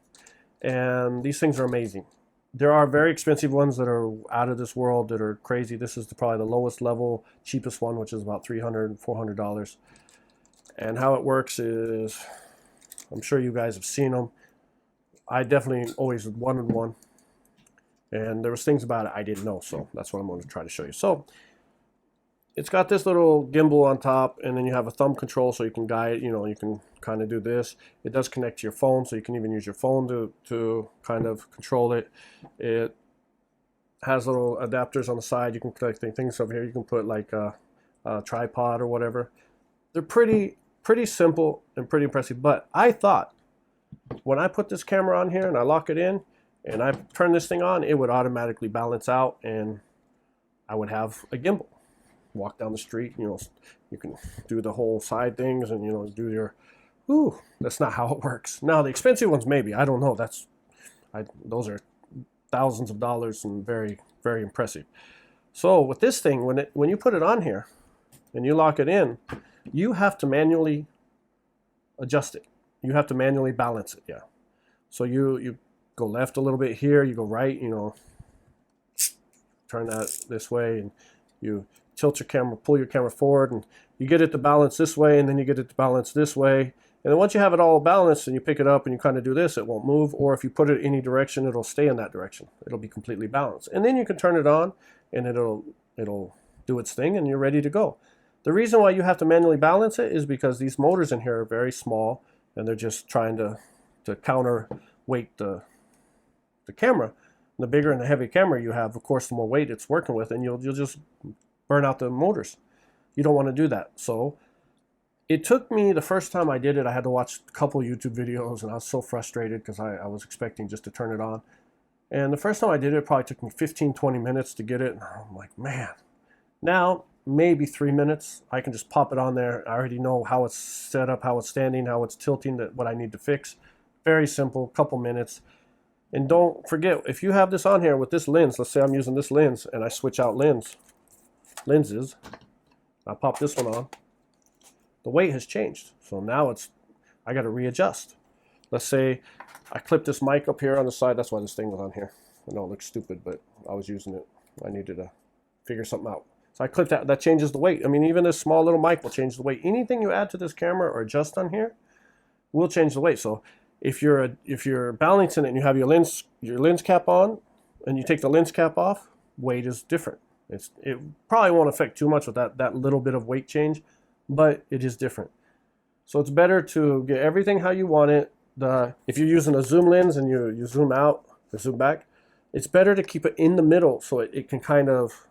and these things are amazing. There are very expensive ones that are out of this world, that are crazy. This is probably the lowest level, cheapest one, which is about $300, $400. And how it works is, I'm sure you guys have seen them. I definitely always wanted one, and there was things about it I didn't know, so that's what I'm going to try to show you. So it's got this little gimbal on top, and then you have a thumb control so you can guide, you can kind of do this. It does connect to your phone, so you can even use your phone to kind of control it. It has little adapters on the side. You can connect things over here. You can put like a tripod or whatever. They're pretty simple and pretty impressive, but I thought when I put this camera on here and I lock it in and I turn this thing on, it would automatically balance out and I would have a gimbal. Walk down the street, you can do the whole side things and do your, that's not how it works. Now the expensive ones maybe, I don't know, those are thousands of dollars and very, very impressive. So with this thing, when you put it on here and you lock it in, you have to manually adjust it. You have to manually balance it, yeah. So you go left a little bit here, you go right, turn that this way, and you tilt your camera, pull your camera forward, and you get it to balance this way, and then you get it to balance this way. And then once you have it all balanced and you pick it up and you kind of do this, it won't move. Or if you put it any direction, it'll stay in that direction. It'll be completely balanced. And then you can turn it on and it'll do its thing and you're ready to go. The reason why you have to manually balance it is because these motors in here are very small, and they're just trying to counterweight the camera. And the bigger and the heavy camera you have, of course, the more weight it's working with, and you'll just burn out the motors. You don't want to do that. So it took me, the first time I did it, I had to watch a couple YouTube videos, and I was so frustrated because I was expecting just to turn it on. And the first time I did it, it probably took me 15-20 minutes to get it. And I'm like, man. Now, maybe 3 minutes, I can just pop it on there. I already know how it's set up, how it's standing, how it's tilting, what I need to fix. Very simple, couple minutes. And don't forget, if you have this on here with this lens, let's say I'm using this lens and I switch out lenses, I pop this one on, the weight has changed. So now I got to readjust. Let's say I clip this mic up here on the side. That's why this thing was on here. I know it looks stupid, but I was using it. I needed to figure something out. So I clipped that. That changes the weight. I mean, even this small little mic will change the weight. Anything you add to this camera or adjust on here will change the weight. So if you're balancing it and you have your lens cap on and you take the lens cap off, weight is different. It probably won't affect too much with that little bit of weight change, but it is different. So it's better to get everything how you want it. If you're using a zoom lens and you zoom out or zoom back, it's better to keep it in the middle so it can kind of,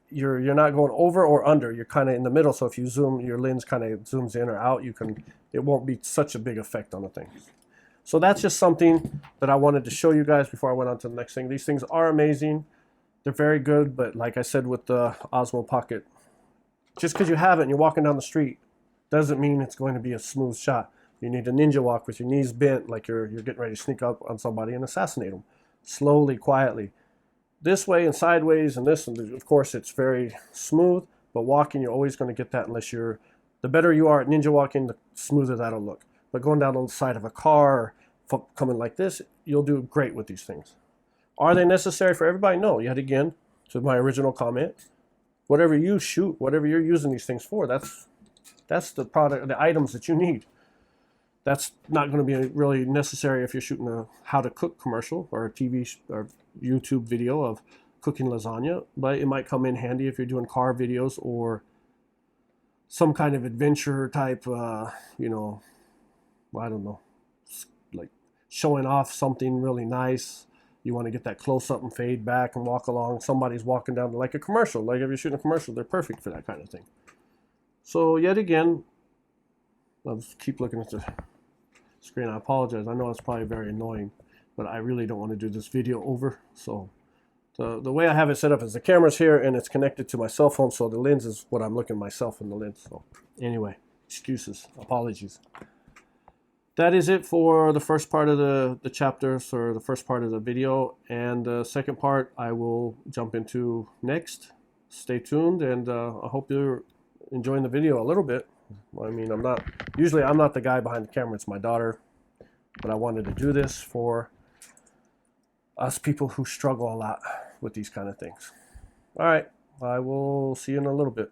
you're not going over or under. You're kind of in the middle. So if you zoom, your lens kind of zooms in or out, it won't be such a big effect on the thing. So that's just something that I wanted to show you guys before I went on to the next thing. These things are amazing. They're very good, but like I said with the Osmo Pocket, just because you have it and you're walking down the street doesn't mean it's going to be a smooth shot. You need a ninja walk with your knees bent, like you're getting ready to sneak up on somebody and assassinate them. Slowly, quietly. This way and sideways and this, and of course it's very smooth, but walking you're always going to get that unless the The better you are at ninja walking, the smoother that'll look. But going down on the side of a car or coming like this, you'll do great with these things. Are they necessary for everybody? No. Yet again, to my original comment, whatever you shoot, whatever you're using these things for, that's the product, the items that you need. That's not going to be really necessary if you're shooting a how to cook commercial or a TV or YouTube video of cooking lasagna, but it might come in handy if you're doing car videos or some kind of adventure type, you know, I don't know, like showing off something really nice. You want to get that close up and fade back and walk along. Somebody's walking down like a commercial. Like if you're shooting a commercial, they're perfect for that kind of thing. So yet again, I'll keep looking at the screen. I apologize. I know it's probably very annoying, but I really don't want to do this video over. So the way I have it set up is the camera's here and it's connected to my cell phone. So the lens is what I'm looking myself in the lens. So anyway, excuses, apologies. That is it for the first part of the chapters, or the first part of the video. And the second part I will jump into next. Stay tuned, and I hope you're enjoying the video a little bit. I mean, I'm not the guy behind the camera, it's my daughter. But I wanted to do this for us people who struggle a lot with these kind of things. All right, I will see you in a little bit.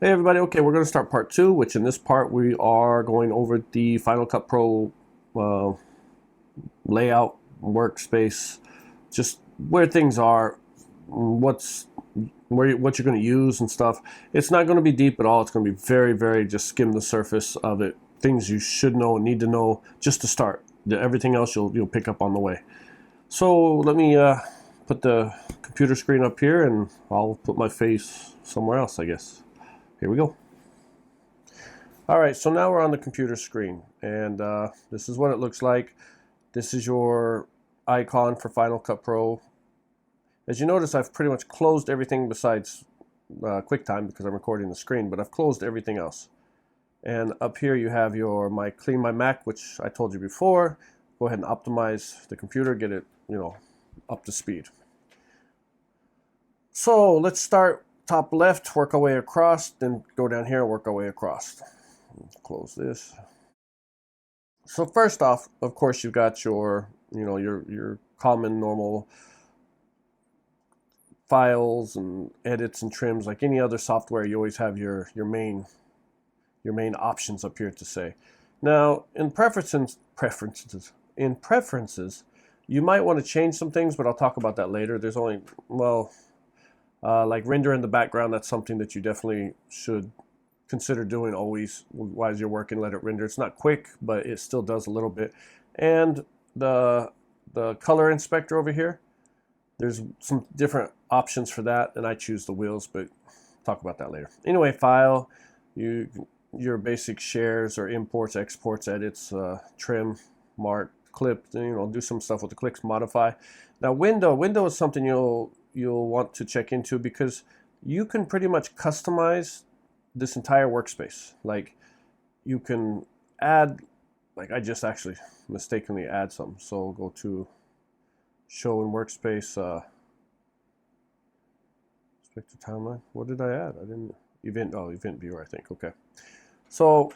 Hey everybody, okay, we're going to start part 2, which in this part we are going over the Final Cut Pro layout, workspace, just where things are, what you're going to use and stuff. It's not going to be deep at all. It's going to be very, very just skim the surface of it. Things you should know and need to know just to start. Everything else you'll pick up on the way. So let me put the computer screen up here, and I'll put my face somewhere else, I guess. Here we go. All right, so now we're on the computer screen, and this is what it looks like. This is your icon for Final Cut Pro. As you notice, I've pretty much closed everything besides QuickTime because I'm recording the screen, but I've closed everything else. And up here you have your Clean My Mac, which I told you before. Go ahead and optimize the computer, get it, up to speed. So let's start top left, work our way across, then go down here and work our way across. Close this. So first off, of course, you've got your, your common normal files and edits and trims like any other software. You always have your main options up here to say. Now, in preferences, you might want to change some things, but I'll talk about that later. There's only, like render in the background, that's something that you definitely should consider doing always while you're working. Let it render. It's not quick, but it still does a little bit. And the color inspector over here, there's some different options for that, and I choose the wheels, but talk about that later. Anyway, file, your basic shares or imports, exports, edits, trim, mark, clip, do some stuff with the clicks, modify. Now window is something you'll want to check into, because you can pretty much customize this entire workspace. Like you can add, like I just actually mistakenly add some. So we'll go to show in workspace, inspector timeline. What did I add? I didn't, event viewer, I think. Okay. So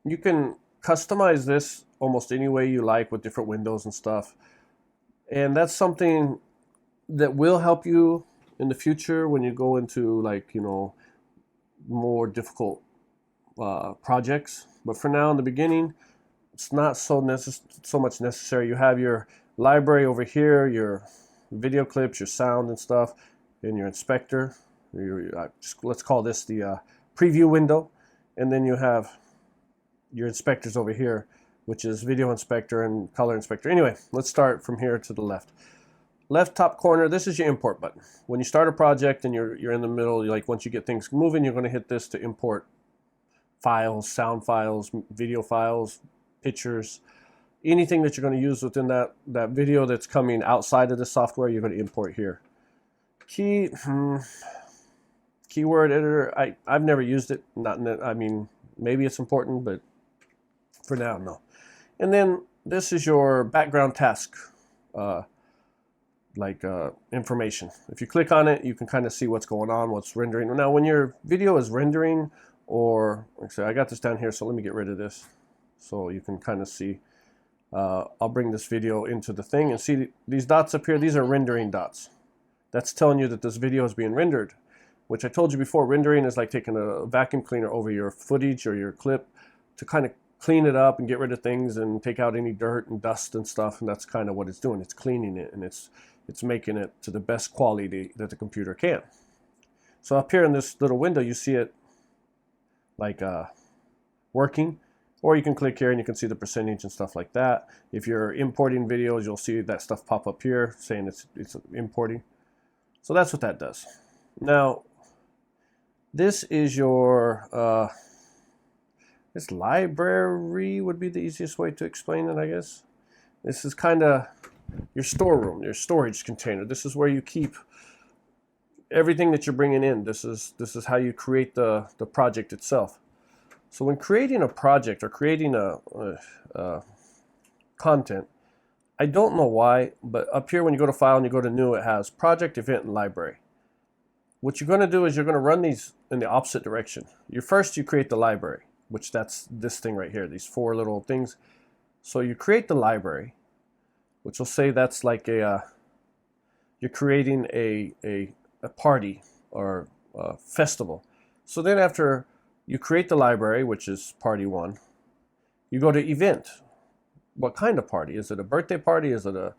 you can customize this almost any way you like with different windows and stuff. And that's something that will help you in the future when you go into, like, more difficult projects. But for now, in the beginning, it's not so much necessary. You have your library over here, your video clips, your sound and stuff, and your inspector. Let's call this the preview window. And then you have your inspectors over here, which is video inspector and color inspector. Anyway, let's start from here to the left. Left top corner, this is your import button. When you start a project and you're in the middle, like once you get things moving, you're going to hit this to import files, sound files, video files, pictures, anything that you're going to use within that video that's coming outside of the software, you're going to import here. Keyword editor, I've never used it. I mean, maybe it's important, but for now, no. And then this is your background task information. If you click on it, you can kind of see what's going on, what's rendering. Now, when your video is rendering, or like I say, I got this down here, so let me get rid of this so you can kind of see. I'll bring this video into the thing and see these dots up here. These are rendering dots. That's telling you that this video is being rendered, which I told you before, rendering is like taking a vacuum cleaner over your footage or your clip to kind of clean it up and get rid of things and take out any dirt and dust and stuff. And that's kind of what it's doing. It's cleaning it, and it's making it to the best quality that the computer can. So up here in this little window, you see it like working, or you can click here and you can see the percentage and stuff like that. If you're importing videos, you'll see that stuff pop up here saying it's importing. So that's what that does. Now, this is your this library would be the easiest way to explain it, I guess. This is kind of your storeroom, your storage container. This is where you keep everything that you're bringing in. This is how you create the project itself. So when creating a project or creating a content, I don't know why, but up here when you go to File and you go to New, it has Project, Event, and Library. What you're going to do is you're going to run these in the opposite direction. First you create the library, which that's this thing right here, these four little things. So you create the library, which will say that's like you're creating a party or a festival. So then after you create the library, which is party 1, you go to event. What kind of party? Is it a birthday party? Is it a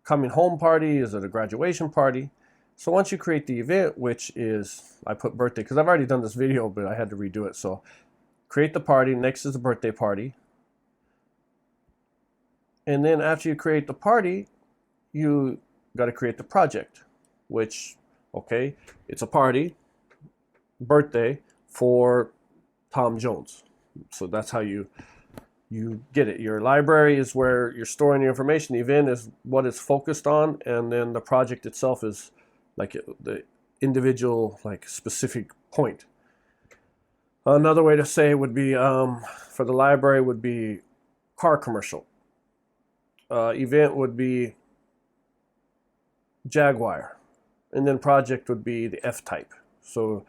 coming home party? Is it a graduation party? So once you create the event, which is, I put birthday because I've already done this video, but I had to redo it. So create the party. Next is the birthday party. And then after you create the party, you got to create the project, which, okay, it's a party, birthday for Tom Jones. So that's how you get it. Your library is where you're storing your information. The event is what it's focused on, and then the project itself is like the individual, like specific point. Another way to say would be for the library would be car commercial. Event would be Jaguar, and then project would be the F-type. So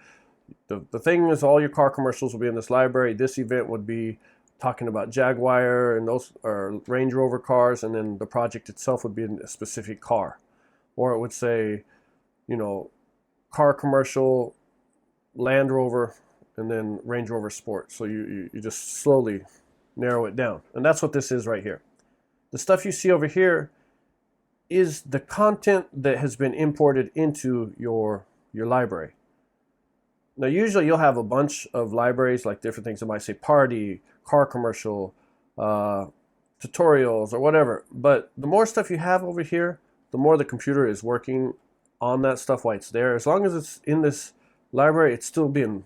the thing is, all your car commercials will be in this library. This event would be talking about Jaguar and those are Range Rover cars, and then the project itself would be in a specific car. Or it would say, you know, car commercial, Land Rover, and then Range Rover Sport. So you just slowly narrow it down. And that's what this is right here. The stuff you see over here is the content that has been imported into your library. Now, usually you'll have a bunch of libraries, like different things that might say party, car commercial, tutorials, or whatever. But the more stuff you have over here, the more the computer is working on that stuff while it's there. As long as it's in this library, it's still being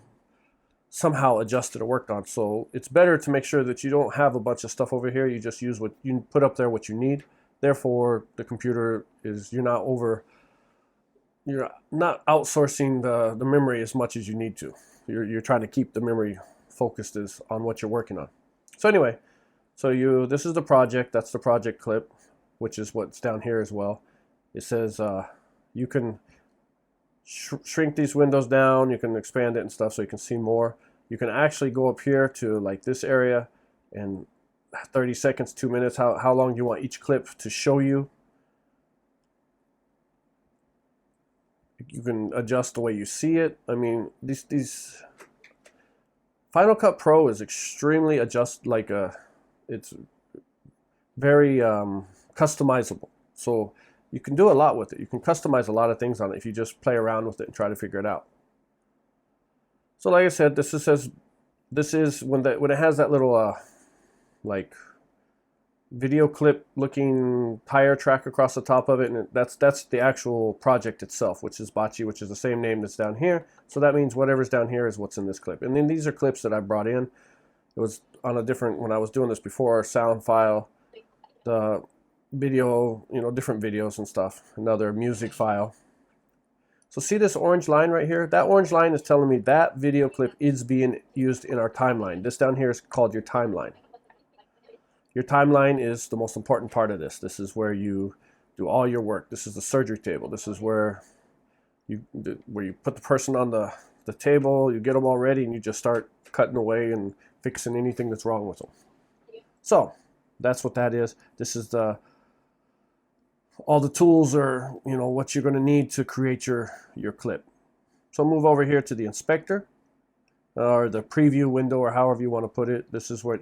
somehow adjusted or worked on. So it's better to make sure that you don't have a bunch of stuff over here. You just use what you put up there, what you need. Therefore, the computer is, you're not outsourcing the memory as much as you need to. You're trying to keep the memory focused on what you're working on. So anyway, this is the project. That's the project clip, which is what's down here as well. It says you can shrink these windows down. You can expand it and stuff so you can see more. You can actually go up here to like this area and 30 seconds, 2 minutes, how long you want each clip to show you. You can adjust the way you see it. I mean, these Final Cut Pro is extremely it's very customizable. So you can do a lot with it. You can customize a lot of things on it if you just play around with it and try to figure it out. So like I said, this is when it has that little like video clip looking tire track across the top of it, and that's the actual project itself, which is Bocce, which is the same name that's down here. So that means whatever's down here is what's in this clip. And then these are clips that I brought in. It was on a different, when I was doing this before, sound file, the video, different videos and stuff, another music file. So see this orange line right here? That orange line is telling me that video clip is being used in our timeline. This down here is called your timeline. Your timeline is the most important part of this. This is where you do all your work. This is the surgery table. This is where you put the person on the table, you get them all ready, and you just start cutting away and fixing anything that's wrong with them. So that's what that is. This is all the tools are, what you're going to need to create your clip. So move over here to the inspector or the preview window, or however you want to put it. This is where,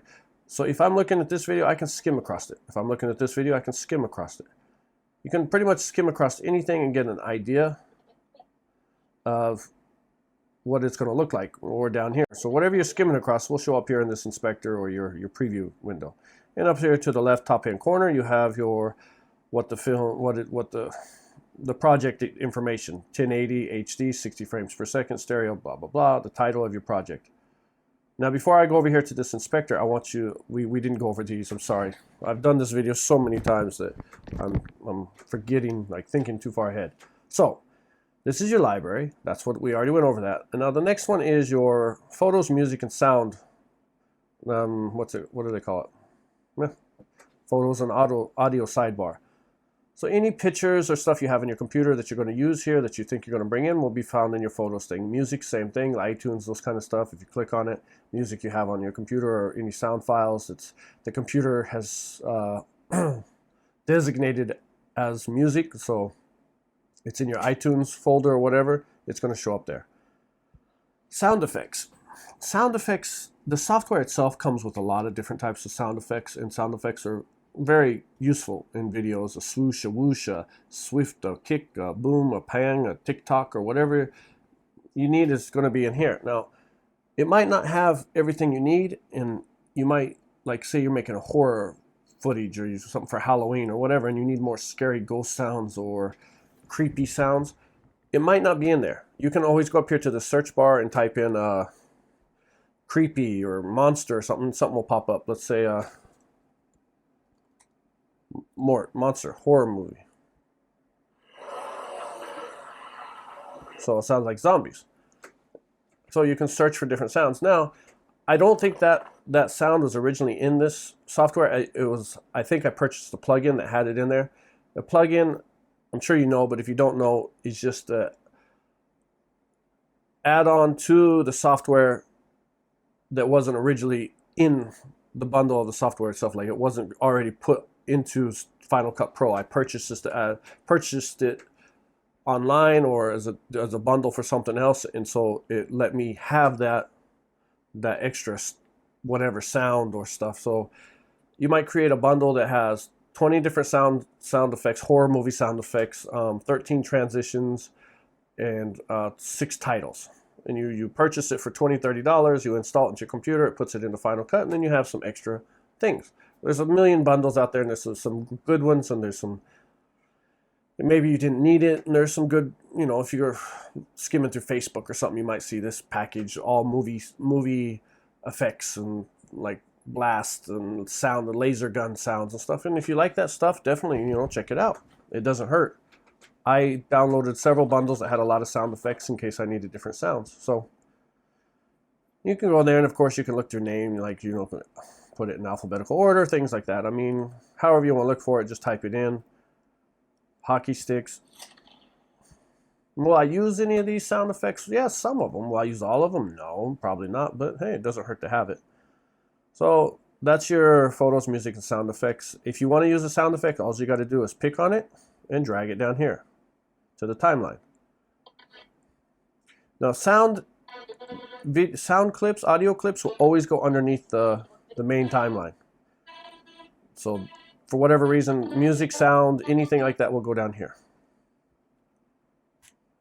so if I'm looking at this video, I can skim across it. If I'm looking at this video, I can skim across it. You can pretty much skim across anything and get an idea of what it's going to look like, or down here. So whatever you're skimming across will show up here in this inspector or your preview window. And up here to the left top hand corner, you have your the project information: 1080 HD, 60 frames per second, stereo, blah blah blah, the title of your project. Now before I go over here to this inspector, I want you, we didn't go over these, I'm sorry. I've done this video so many times that I'm forgetting, like thinking too far ahead. So this is your library. That's what we already went over that. And now the next one is your photos, music, and sound. What do they call it? Photos and audio sidebar. So any pictures or stuff you have in your computer that you're going to use here that you think you're going to bring in will be found in your photos thing. Music, same thing, iTunes, those kind of stuff. If you click on it, music you have on your computer or any sound files, the computer has designated as music, so it's in your iTunes folder or whatever, it's going to show up there. Sound effects. Sound effects, the software itself comes with a lot of different types of sound effects, and sound effects are very useful in videos. A swoosh, a whoosh, a swift, a kick, a boom, a pang, a tick-tock, or whatever you need is going to be in here. Now, it might not have everything you need, and you might, like say you're making a horror footage or something for Halloween or whatever, and you need more scary ghost sounds or creepy sounds. It might not be in there. You can always go up here to the search bar and type in creepy or monster or something. Something will pop up. Let's say monster horror movie. So it sounds like zombies. So you can search for different sounds. Now, I don't think that sound was originally in this software. I think I purchased the plugin that had it in there. The plugin, I'm sure you know, but if you don't know, is just an add-on to the software that wasn't originally in the bundle of the software itself. Like it wasn't already put into Final Cut Pro. I purchased it online or as a bundle for something else, and so it let me have that extra whatever sound or stuff. So you might create a bundle that has 20 different sound effects, horror movie sound effects, 13 transitions, and 6 titles. And you purchase it for $20, $30, you install it into your computer, it puts it into Final Cut, and then you have some extra things. There's a million bundles out there, and there's some good ones, and there's some, maybe you didn't need it, and there's some good, if you're skimming through Facebook or something, you might see this package, all movie effects and like blast and sound, the laser gun sounds and stuff. And if you like that stuff, definitely, check it out. It doesn't hurt. I downloaded several bundles that had a lot of sound effects in case I needed different sounds. So you can go there, and of course you can look through name, like, put it in alphabetical order, things like that. I mean, however you want to look for it, just type it in. Hockey sticks. Will I use any of these sound effects? Yeah, some of them. Will I use all of them? No, probably not, but hey, it doesn't hurt to have it. So that's your photos, music, and sound effects. If you want to use a sound effect, all you got to do is pick on it and drag it down here to the timeline. Now sound clips, audio clips will always go underneath the main timeline. So for whatever reason, music, sound, anything like that will go down here.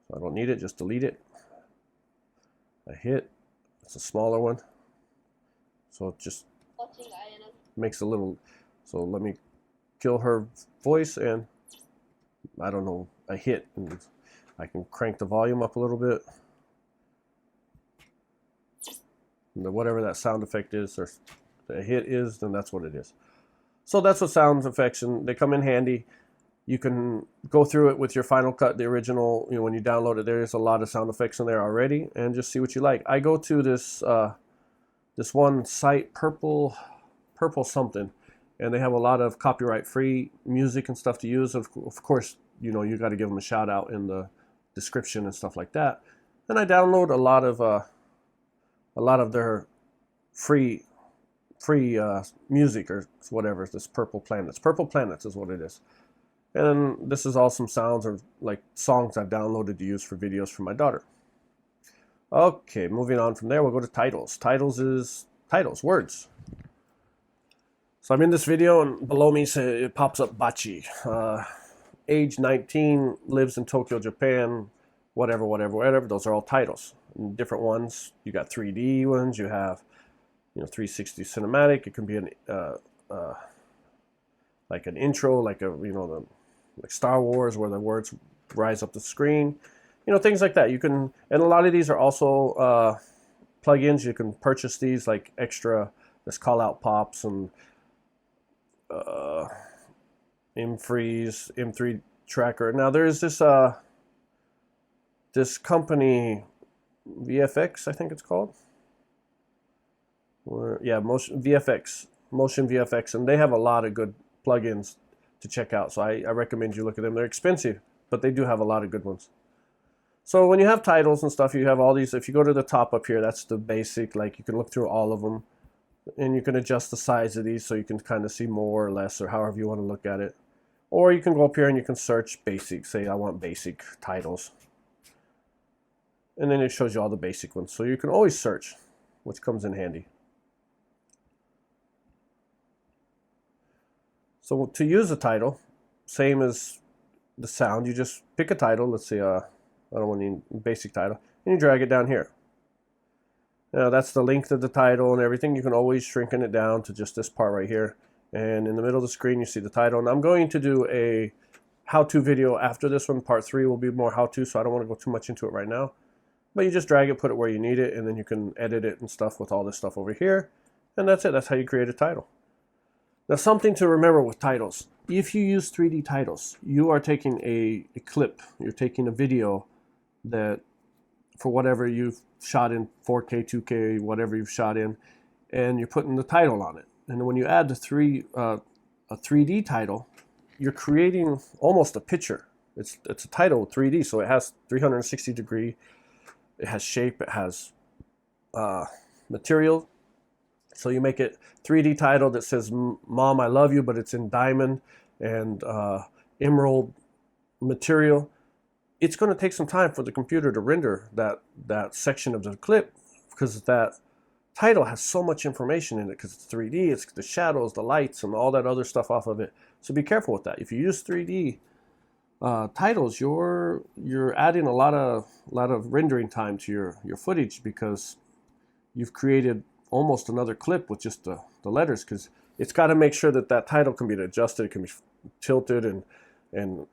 So I don't need it, just delete it. I hit, it's a smaller one. So it just makes a little, so let me kill her voice, and I don't know, I hit, and I can crank the volume up a little bit. And whatever that sound effect is, or the hit is, then that's what it is. So that's what sound effects, and they come in handy. You can go through it with your Final Cut, the original, when you download it, there's a lot of sound effects in there already, and just see what you like. I go to this this one site, purple something, and they have a lot of copyright free music and stuff to use. Of course, you know, you got to give them a shout out in the description and stuff like that. And I download a lot of their free music or whatever. This Purple Planets is what it is. And this is all some sounds or like songs I've downloaded to use for videos for my daughter. Okay, moving on from there, we'll go to titles. Titles is titles, words. So I'm in this video, and below me it pops up Bachi. Age 19, lives in Tokyo, Japan, whatever. Those are all titles. And different ones. You got 3D ones. You have, you know, 360 cinematic. It can be an like an intro, like a, you know, like Star Wars, where the words rise up the screen. You know, things like that. You can, and a lot of these are also plugins. You can purchase these like extra. This call out pops and M-Freeze, M3 tracker. Now there's this this company, VFX, I think it's called. Yeah, Motion VFX, and they have a lot of good plugins to check out. So I recommend you look at them. They're expensive, but they do have a lot of good ones. So when you have titles and stuff, you have all these. If you go to the top up here, that's the basic. Like, you can look through all of them, and you can adjust the size of these so you can kind of see more or less, or however you want to look at it. Or you can go up here and you can search basic. Say I want basic titles, and then it shows you all the basic ones. So you can always search, which comes in handy. So to use a title, same as the sound, you just pick a title. Let's see, I don't want any basic title, and you drag it down here. Now that's the length of the title and everything. You can always shrinken it down to just this part right here. And in the middle of the screen, you see the title. And I'm going to do a how-to video after this one. Part 3 will be more how-to, so I don't want to go too much into it right now. But you just drag it, put it where you need it, and then you can edit it and stuff with all this stuff over here. And that's it. That's how you create a title. Now, something to remember with titles. If you use 3D titles, you are taking a clip. You're taking a video that, for whatever you've shot in 4K, 2K, whatever you've shot in, and you're putting the title on it. And when you add the a 3D title, you're creating almost a picture. It's a title with 3D, so it has 360 degree, it has shape, it has material. So you make it 3D title that says "Mom, I love you," but it's in diamond and emerald material. It's going to take some time for the computer to render that section of the clip, because that title has so much information in it, because it's 3D, it's the shadows, the lights, and all that other stuff off of it. So be careful with that. If you use 3D titles, you're adding a lot of rendering time to your footage, because you've created almost another clip with just the letters, because it's got to make sure that title can be adjusted, it can be tilted and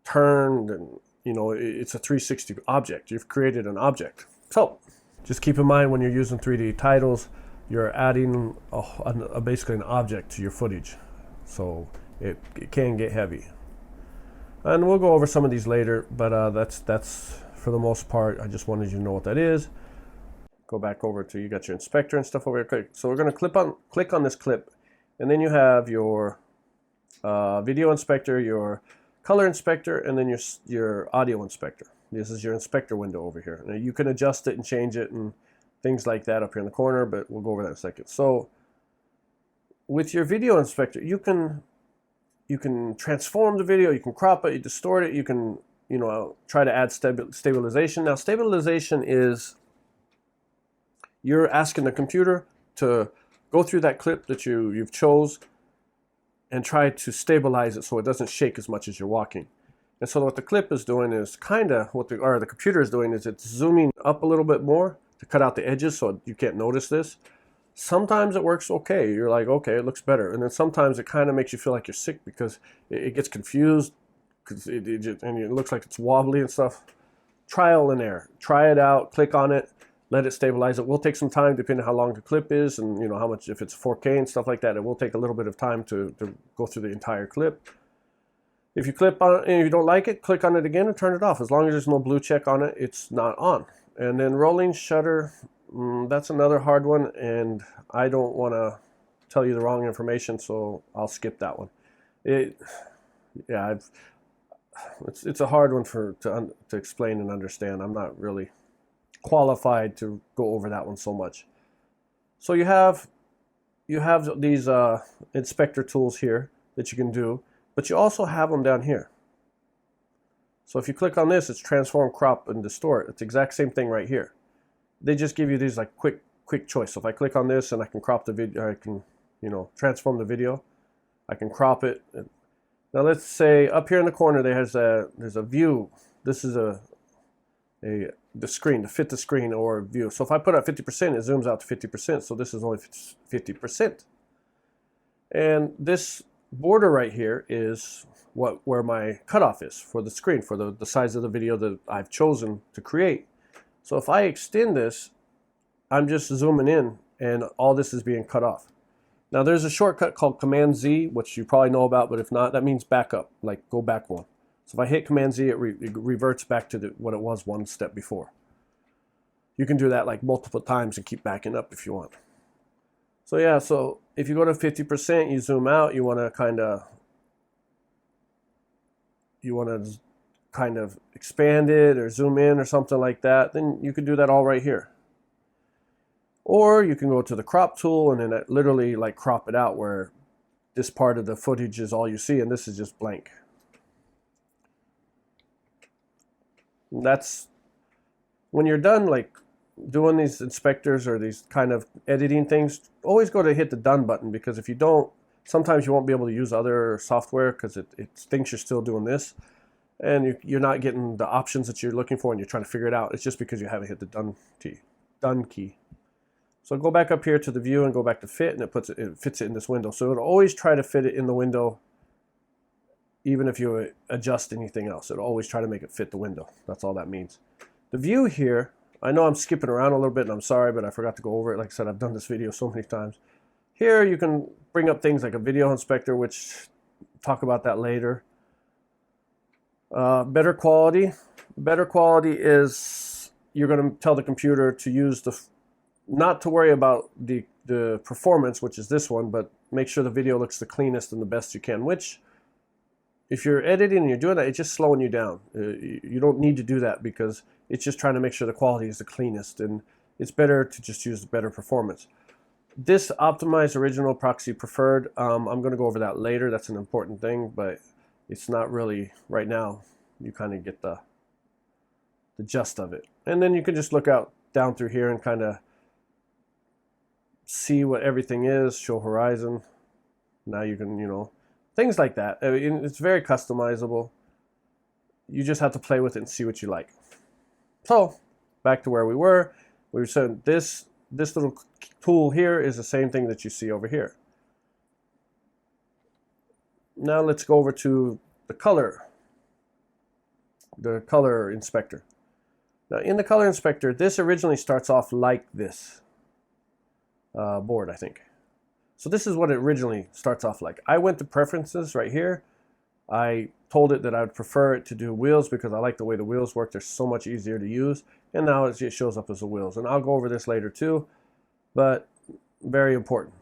turned, and you know, it's a 360 object. You've created an object. So just keep in mind, when you're using 3D titles, you're adding basically an object to your footage, so it can get heavy. And we'll go over some of these later, but that's for the most part. I just wanted you to know what that is. Go back over to, you got your inspector and stuff over here. So we're going to click on this clip, and then you have your video inspector, your color inspector, and then your audio inspector. This is your inspector window over here. Now you can adjust it and change it and things like that up here in the corner, but we'll go over that in a second. So with your video inspector, you can transform the video, you can crop it, you distort it, you can, you know, try to add stabilization. Now stabilization is, you're asking the computer to go through that clip that you've chose and try to stabilize it so it doesn't shake as much as you're walking. And so what the clip is doing is kind of the computer is doing is it's zooming up a little bit more to cut out the edges so you can't notice this. Sometimes it works okay. You're like, okay, it looks better. And then sometimes it kind of makes you feel like you're sick, because it gets confused, because and it looks like it's wobbly and stuff. Trial and error. Try it out, click on it, let it stabilize. It will take some time depending on how long the clip is, and you know how much, if it's 4K and stuff like that, it will take a little bit of time to go through the entire clip. If you clip on it and you don't like it, click on it again and turn it off. As long as there's no blue check on it, it's not on. And then rolling shutter, that's another hard one, and I don't want to tell you the wrong information, so I'll skip that one. Yeah, it's a hard one to explain and understand. I'm not really qualified to go over that one so much. So you have these inspector tools here that you can do, but you also have them down here. So if you click on this, it's transform, crop, and distort. It's the exact same thing right here. They just give you these like quick choice. So if I click on this and I can crop the video, I can, you know, transform the video. I can crop it. Now let's say up here in the corner there's a view. This is the screen, to fit the screen or view. So if I put out 50%, it zooms out to 50%. So this is only 50%. And this border right here is where my cutoff is for the screen, for the size of the video that I've chosen to create. So if I extend this, I'm just zooming in and all this is being cut off. Now there's a shortcut called Command Z, which you probably know about, but if not, that means back up, like go back one. So if I hit Command Z, it reverts back to what it was one step before. You can do that like multiple times and keep backing up if you want. So yeah, so if you go to 50%, you zoom out, you want to kind of expand it or zoom in or something like that, then you can do that all right here. Or you can go to the crop tool and then literally like crop it out where this part of the footage is all you see and this is just blank. And that's when you're done like doing these inspectors or these kind of editing things, always go to hit the done button, because if you don't, sometimes you won't be able to use other software because it thinks you're still doing this and you're not getting the options that you're looking for and you're trying to figure it out. It's just because you haven't hit the done key. So go back up here to the view and go back to fit, and it fits it in this window. So it'll always try to fit it in the window, even if you adjust anything else. It'll always try to make it fit the window. That's all that means. The view here, I know I'm skipping around a little bit and I'm sorry, but I forgot to go over it. Like I said, I've done this video so many times. Here you can bring up things like a video inspector, which talk about that later. Better quality. Better quality is you're going to tell the computer to use not to worry about the performance, which is this one, but make sure the video looks the cleanest and the best you can, which if you're editing and you're doing that, it's just slowing you down. You don't need to do that because it's just trying to make sure the quality is the cleanest, and it's better to just use the better performance. This optimized original proxy preferred, I'm going to go over that later. That's an important thing, but it's not really right now. You kind of get the gist of it. And then you can just look out down through here and kind of see what everything is, show horizon. Now you can, you know, things like that. I mean, it's very customizable. You just have to play with it and see what you like. So back to where we were. We were saying this little tool here is the same thing that you see over here. Now let's go over to the color inspector. Now in the color inspector, this originally starts off like this board, I think. So this is what it originally starts off like. I went to preferences right here. I told it that I would prefer it to do wheels because I like the way the wheels work. They're so much easier to use. And now it shows up as the wheels. And I'll go over this later too, but very important.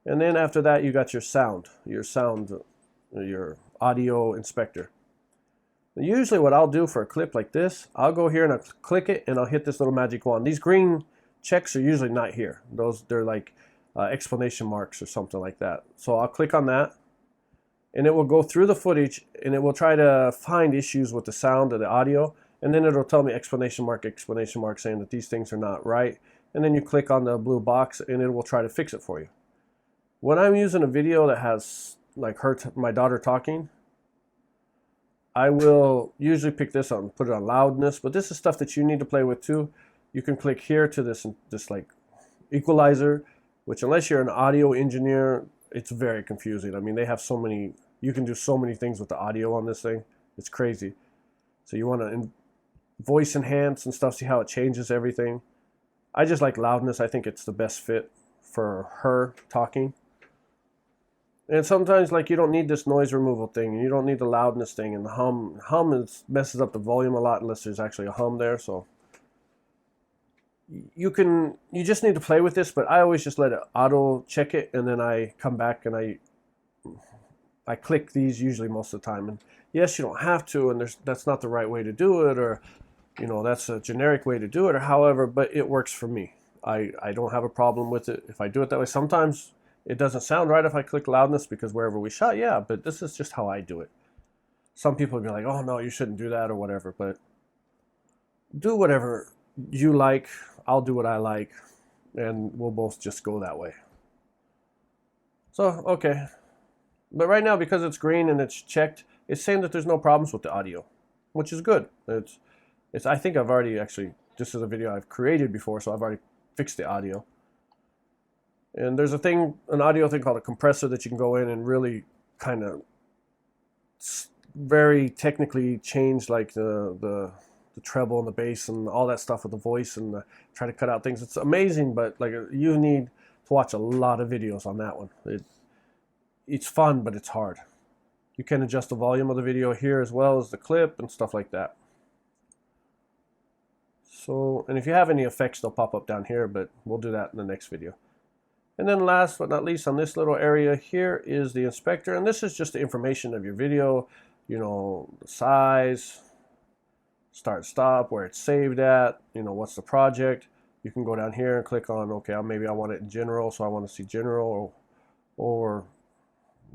And then after that, you got your audio inspector. Usually what I'll do for a clip like this, I'll go here and I'll click it and I'll hit this little magic wand. These green checks are usually not here. They're like exclamation marks or something like that. So I'll click on that and it will go through the footage and it will try to find issues with the sound or the audio, and then it'll tell me exclamation mark saying that these things are not right, and then you click on the blue box and it will try to fix it for you. When I'm using a video that has like my daughter talking, I will usually pick this up and put it on loudness, but this is stuff that you need to play with too. You can click here to this like equalizer, which unless you're an audio engineer, it's very confusing. I mean, they have so many, you can do so many things with the audio on this thing. It's crazy. So you want to voice enhance and stuff, see how it changes everything. I just like loudness. I think it's the best fit for her talking. And sometimes like you don't need this noise removal thing, and you don't need the loudness thing, and the hum messes up the volume a lot unless there's actually a hum there. So you just need to play with this, but I always just let it auto check it, and then I come back and I click these usually most of the time. And yes, you don't have to, and that's not the right way to do it, or that's a generic way to do it, or however, but it works for me. I don't have a problem with it if I do it that way. Sometimes it doesn't sound right if I click loudness because wherever we shot, yeah, but this is just how I do it. Some people will be like, oh no, you shouldn't do that or whatever, but do whatever you like. I'll do what I like, and we'll both just go that way. So, okay. But right now, because it's green and it's checked, it's saying that there's no problems with the audio, which is good. I think I've already actually, this is a video I've created before, so I've already fixed the audio. And there's an audio thing called a compressor that you can go in and really kind of very technically change like the treble and the bass and all that stuff with the voice and try to cut out things. It's amazing, but like you need to watch a lot of videos on that one. It's fun, but it's hard. You can adjust the volume of the video here as well as the clip and stuff like that. So, and if you have any effects, they'll pop up down here, but we'll do that in the next video. And then last but not least, on this little area here is the inspector, and this is just the information of your video, the size, start, stop, where it's saved at, what's the project. You can go down here and click on, okay, maybe I want it in general, so I want to see general or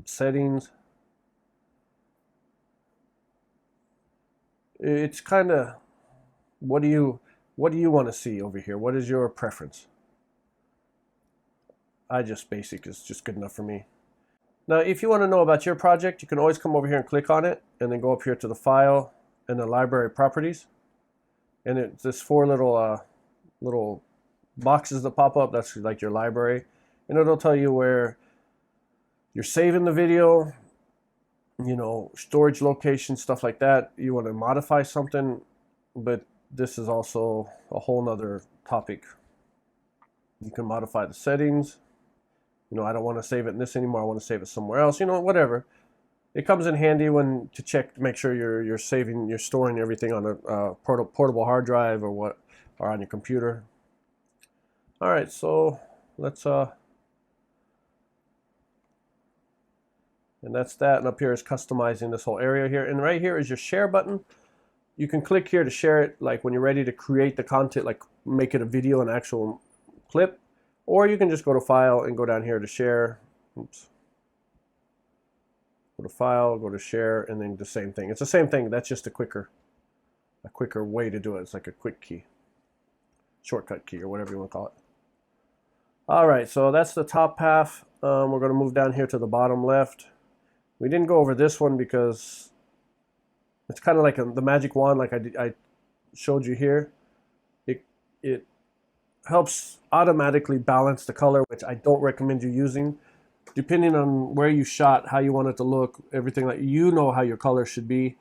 settings. It's kind of, what do you want to see over here? What is your preference? Basic is just good enough for me. Now, if you want to know about your project, you can always come over here and click on it, and then go up here to the file and the library properties. And it's this 4 little boxes that pop up. That's like your library, and it'll tell you where you're saving the video, storage location, stuff like that. You want to modify something, but this is also a whole nother topic. You can modify the settings. I don't want to save it in this anymore. I want to save it somewhere else. Whatever. It comes in handy to check to make sure you're storing everything on a portable hard drive or on your computer. All right, so let's and that's that. And up here is customizing this whole area here. And right here is your share button. You can click here to share it, like when you're ready to create the content, like make it a video, an actual clip. Or you can just go to File and go down here to Share. Oops. Go to File, go to Share, and then the same thing. It's the same thing. That's just a quicker way to do it. It's like a quick key, shortcut key, or whatever you want to call it. All right, so that's the top half. We're going to move down here to the bottom left. We didn't go over this one because it's kind of like the magic wand, like I showed you here. It helps automatically balance the color, which I don't recommend you using. Depending on where you shot, how you want it to look, everything, like how your color should be.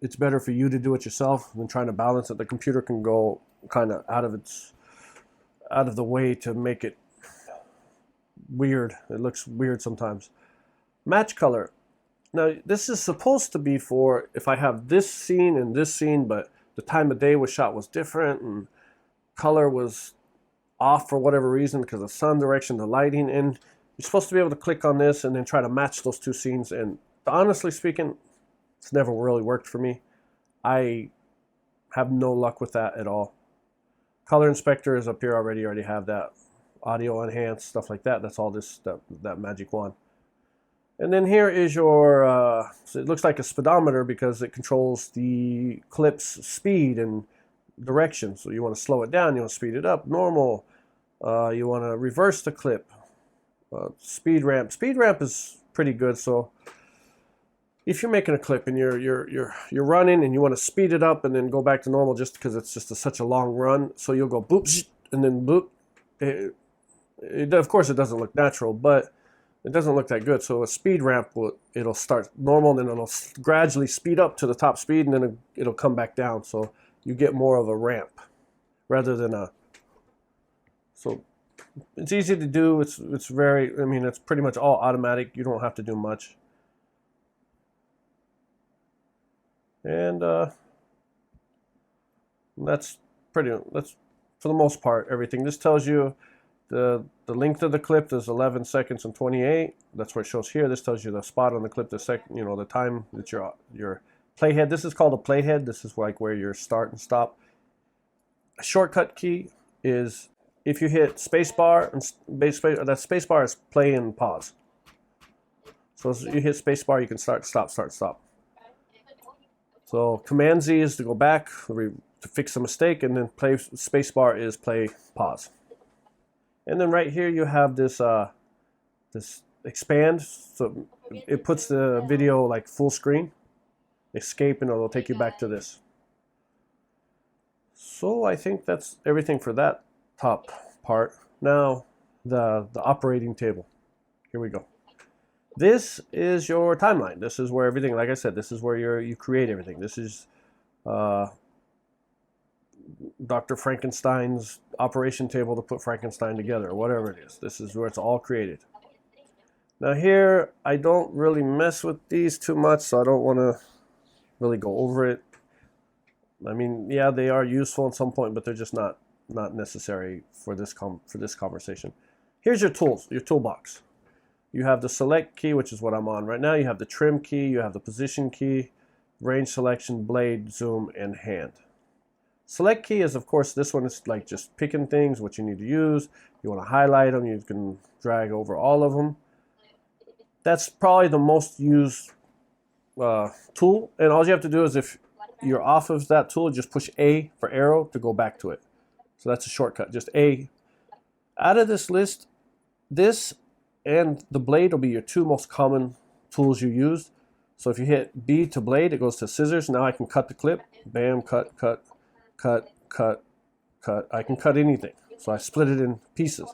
It's better for you to do it yourself than trying to balance it. The computer can go kind of out of the way to make it weird. It looks weird sometimes. Match color. Now this is supposed to be for if I have this scene and this scene, but the time of day was shot was different and color was off for whatever reason because of sun direction, the lighting, and you're supposed to be able to click on this and then try to match those two scenes. And honestly speaking, it's never really worked for me. I have no luck with that at all. Color inspector is up here already. Already have that. Audio enhance, stuff like that. That's all that magic wand. And then here is your, so it looks like a speedometer because it controls the clip's speed and direction. So you want to slow it down, you want to speed it up, normal. You want to reverse the clip. Speed ramp. Speed ramp is pretty good. So if you're making a clip and you're running and you want to speed it up and then go back to normal just because it's just such a long run, so you'll go boop and then boop. Of course, it doesn't look natural, but it doesn't look that good. So a speed ramp, it'll start normal and then it'll gradually speed up to the top speed and then it'll come back down. So you get more of a ramp rather than a. So it's easy to do. It's it's pretty much all automatic. You don't have to do much. And that's for the most part, everything. This tells you the length of the clip is 11 seconds and 28. That's what it shows here. This tells you the spot on the clip, the time that your playhead. This is called a playhead. This is like where your start and stop. A shortcut key is if you hit spacebar, and that spacebar is play and pause. So as you hit spacebar, you can start, stop, start, stop. So Command Z is to go back to fix a mistake, and then spacebar is play, pause. And then right here you have this this expand, so it puts the video like full screen. Escape, and it'll take you back to this. So I think that's everything for that top part. Now the operating table. Here we go. This is your timeline. This is where everything, like I said, this is where you create everything. This is Dr. Frankenstein's operation table to put Frankenstein together, or whatever it is. This is where it's all created. Now here, I don't really mess with these too much, so I don't want to really go over it. I mean, yeah, they are useful at some point, but they're just not necessary for this conversation. Here's your tools, your toolbox. You have the select key, which is what I'm on right now. You have the trim key, you have the position key, range selection, blade, zoom, and hand. Select key is, of course, this one is like just picking things, what you need to use. You want to highlight them, you can drag over all of them. That's probably the most used tool, and all you have to do is if you're off of that tool, just push A for arrow to go back to it. So that's a shortcut, just A. Out of this list, this and the blade will be your two most common tools you use. So if you hit B to blade, it goes to scissors. Now I can cut the clip. Bam, cut, cut, cut, cut, cut. I can cut anything. So I split it in pieces.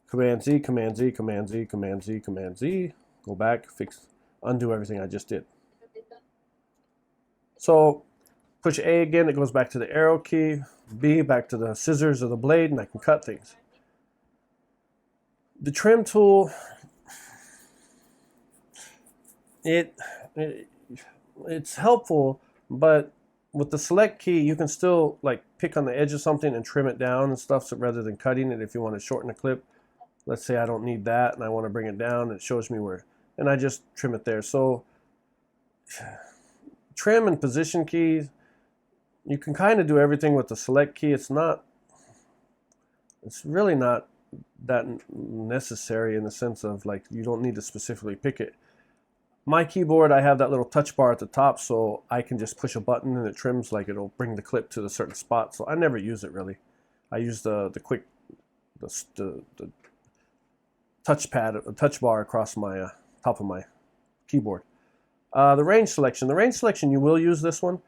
Command Z, Command Z, Command Z, Command Z, Command Z. Go back, fix, undo everything I just did. So push A again, it goes back to the arrow key. B, back to the scissors or the blade, and I can cut things. The trim tool, it's helpful, but with the select key, you can still like pick on the edge of something and trim it down and stuff, so rather than cutting it. If you want to shorten a clip, let's say I don't need that and I want to bring it down, it shows me where, and I just trim it there. So trim and position keys, you can kind of do everything with the select key. It's really not that necessary in the sense of like you don't need to specifically pick it. My keyboard, I have that little touch bar at the top, so I can just push a button and it trims, like it'll bring the clip to a certain spot. So I never use it really. I use the touch bar across my top of my keyboard. The range selection. The range selection, you will use this one.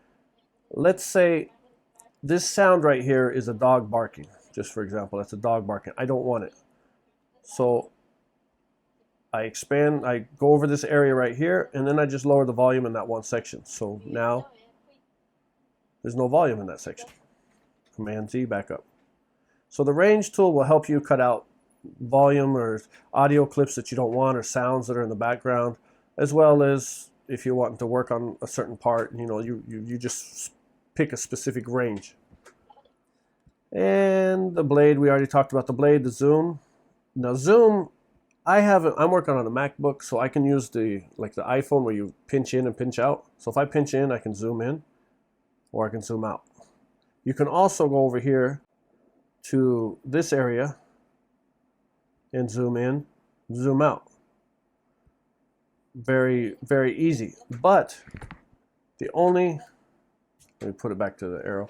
Let's say this sound right here is a dog barking. Just for example, that's a dog barking. I don't want it. So I expand, I go over this area right here, and then I just lower the volume in that one section. So now there's no volume in that section. Command Z, back up. So the range tool will help you cut out volume or audio clips that you don't want, or sounds that are in the background, as well as if you're wanting to work on a certain part, you just pick a specific range. And the blade, we already talked about the blade. The zoom. Now zoom, I'm working on a MacBook, so I can use the iPhone where you pinch in and pinch out. So if I pinch in, I can zoom in, or I can zoom out. You can also go over here to this area and zoom in, zoom out. Very, very easy. But let me put it back to the arrow.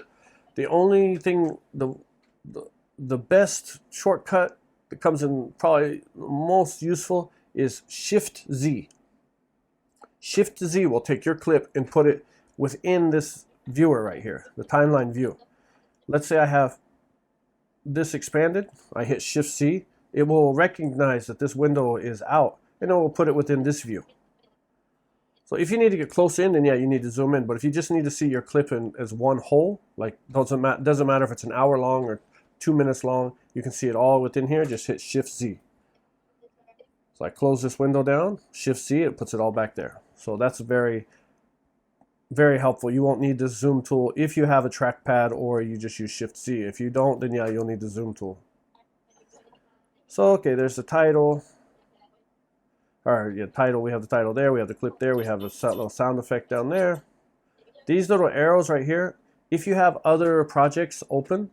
The only thing, the best shortcut that comes in probably most useful is Shift Z. Shift Z will take your clip and put it within this viewer right here, the timeline view. Let's say I have this expanded. I hit Shift C. It will recognize that this window is out, and it will put it within this view. So if you need to get close in, then yeah, you need to zoom in. But if you just need to see your clip as one whole, like doesn't matter if it's an hour long or 2 minutes long, you can see it all within here. Just hit Shift Z. So I close this window down, Shift Z, it puts it all back there. So that's very very helpful. You won't need the zoom tool if you have a trackpad or you just use Shift Z. If you don't, then yeah, you'll need the zoom tool. So okay, there's the title. Or yeah, title. We have the title there. We have the clip there. We have a little sound effect down there. These little arrows right here. If you have other projects open,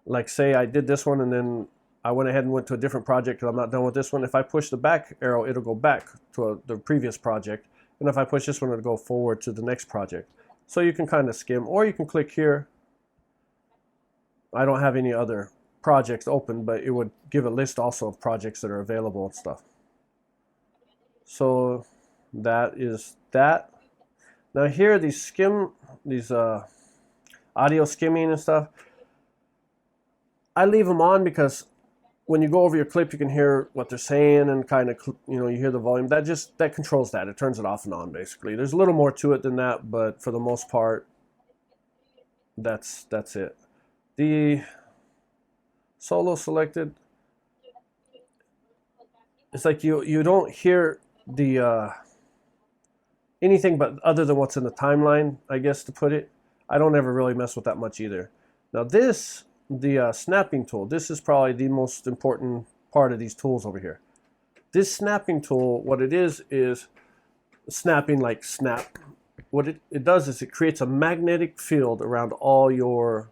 like say I did this one and then I went ahead and went to a different project because I'm not done with this one. If I push the back arrow, it'll go back to the previous project. And if I push this one, it'll go forward to the next project. So you can kind of skim, or you can click here. I don't have any other projects open, but it would give a list also of projects that are available and stuff. So that is that. Now here, these audio skimming and stuff, I leave them on because when you go over your clip, you can hear what they're saying and kind of, you hear the volume. That controls that. It turns it off and on, basically. There's a little more to it than that, but for the most part, that's it. The solo selected, it's like you don't hear the anything but other than what's in the timeline, I guess, to put it. I don't ever really mess with that much either. Now this, the snapping tool, this is probably the most important part of these tools over here. This snapping tool, what it is snapping like snap. What it does is it creates a magnetic field around all your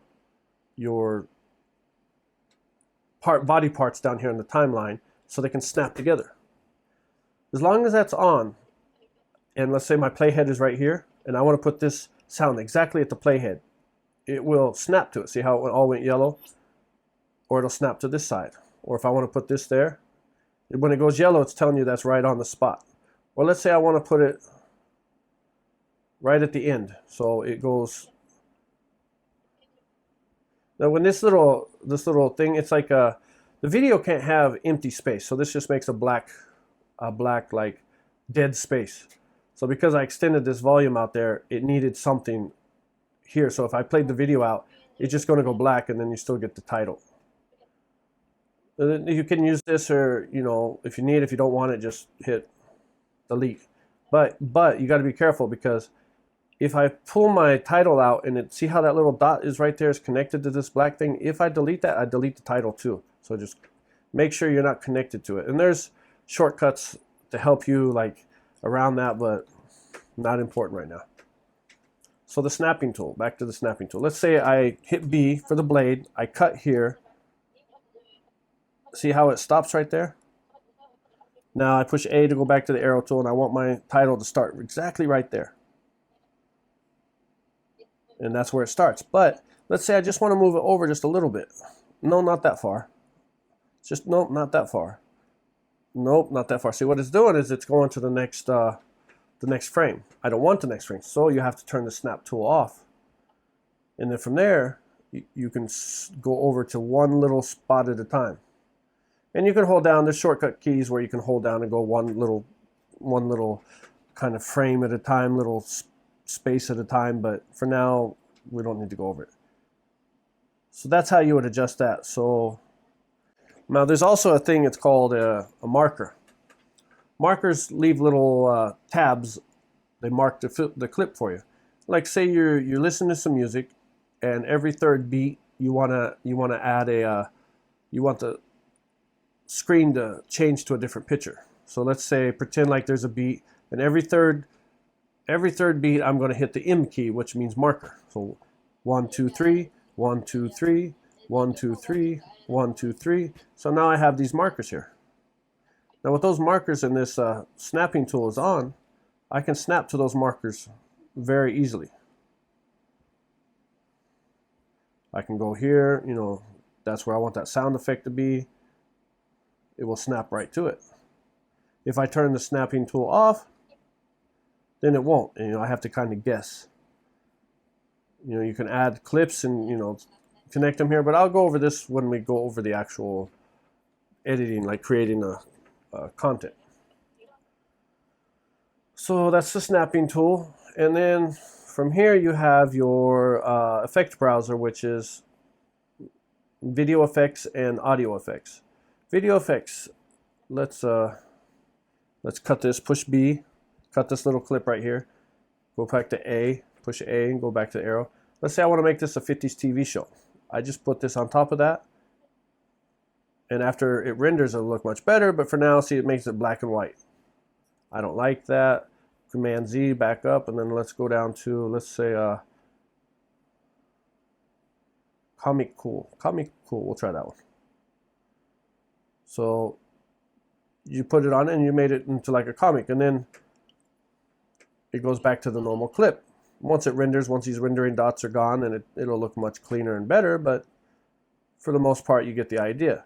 body parts down here in the timeline so they can snap together. As long as that's on, and let's say my playhead is right here, and I want to put this sound exactly at the playhead, it will snap to it. See how it all went yellow? Or it'll snap to this side. Or if I want to put this there, when it goes yellow, it's telling you that's right on the spot. Or let's say I want to put it right at the end, so it goes. Now when this little thing, it's like the video can't have empty space, so this just makes a black like dead space. So because I extended this volume out there, it needed something here. So if I played the video out, it's just going to go black, and then you still get the title. You can use this, or if you need, if you don't want it, just hit delete. But you got to be careful, because if I pull my title out and see how that little dot is right there is connected to this black thing. If I delete that, I delete the title too. So just make sure you're not connected to it. And there's shortcuts to help you like around that, but not important right now. So the snapping tool, back to the snapping tool. Let's say I hit B for the blade. I cut here. See how it stops right there? Now I push A to go back to the arrow tool, and I want my title to start exactly right there. And that's where it starts. But let's say I just want to move it over just a little bit. No, not that far. Just, nope, not that far. Nope, not that far. See, what it's doing is it's going to the next frame. I don't want the next frame, so you have to turn the snap tool off. And then from there, you can go over to one little spot at a time. And you can hold down the shortcut keys where you can hold down and go one little kind of frame at a time, little space at a time. But for now, we don't need to go over it. So that's how you would adjust that. So now there's also a thing, it's called a marker. Markers leave little tabs. They mark the clip for you. Like say you're listening to some music, and every third beat you wanna add you want the screen to change to a different picture. So let's say pretend like there's a beat, and every third beat I'm going to hit the M key, which means marker. So 1 2 3 1 2 3 1 2 3 1 2 3. So now I have these markers here. Now with those markers and this snapping tool is on, I can snap to those markers very easily. I can go here, that's where I want that sound effect to be. It will snap right to it. If I turn the snapping tool off, then it won't. And I have to kind of guess. You can add clips and connect them here, but I'll go over this when we go over the actual editing, like creating a content. So that's the snapping tool. And then from here you have your effect browser, which is video effects and audio effects. Video effects, let's cut this, push B, cut this little clip right here. Go back to A, push A and go back to the arrow. Let's say I want to make this a 50s TV show. I just put this on top of that. And after it renders, it'll look much better. But for now, see, it makes it black and white. I don't like that. Command Z, back up. And then let's go down to, let's say, Comic Cool. Comic Cool, we'll try that one. So you put it on and you made it into like a comic. And then it goes back to the normal clip. Once it renders, once these rendering dots are gone, and it'll look much cleaner and better, but for the most part, you get the idea.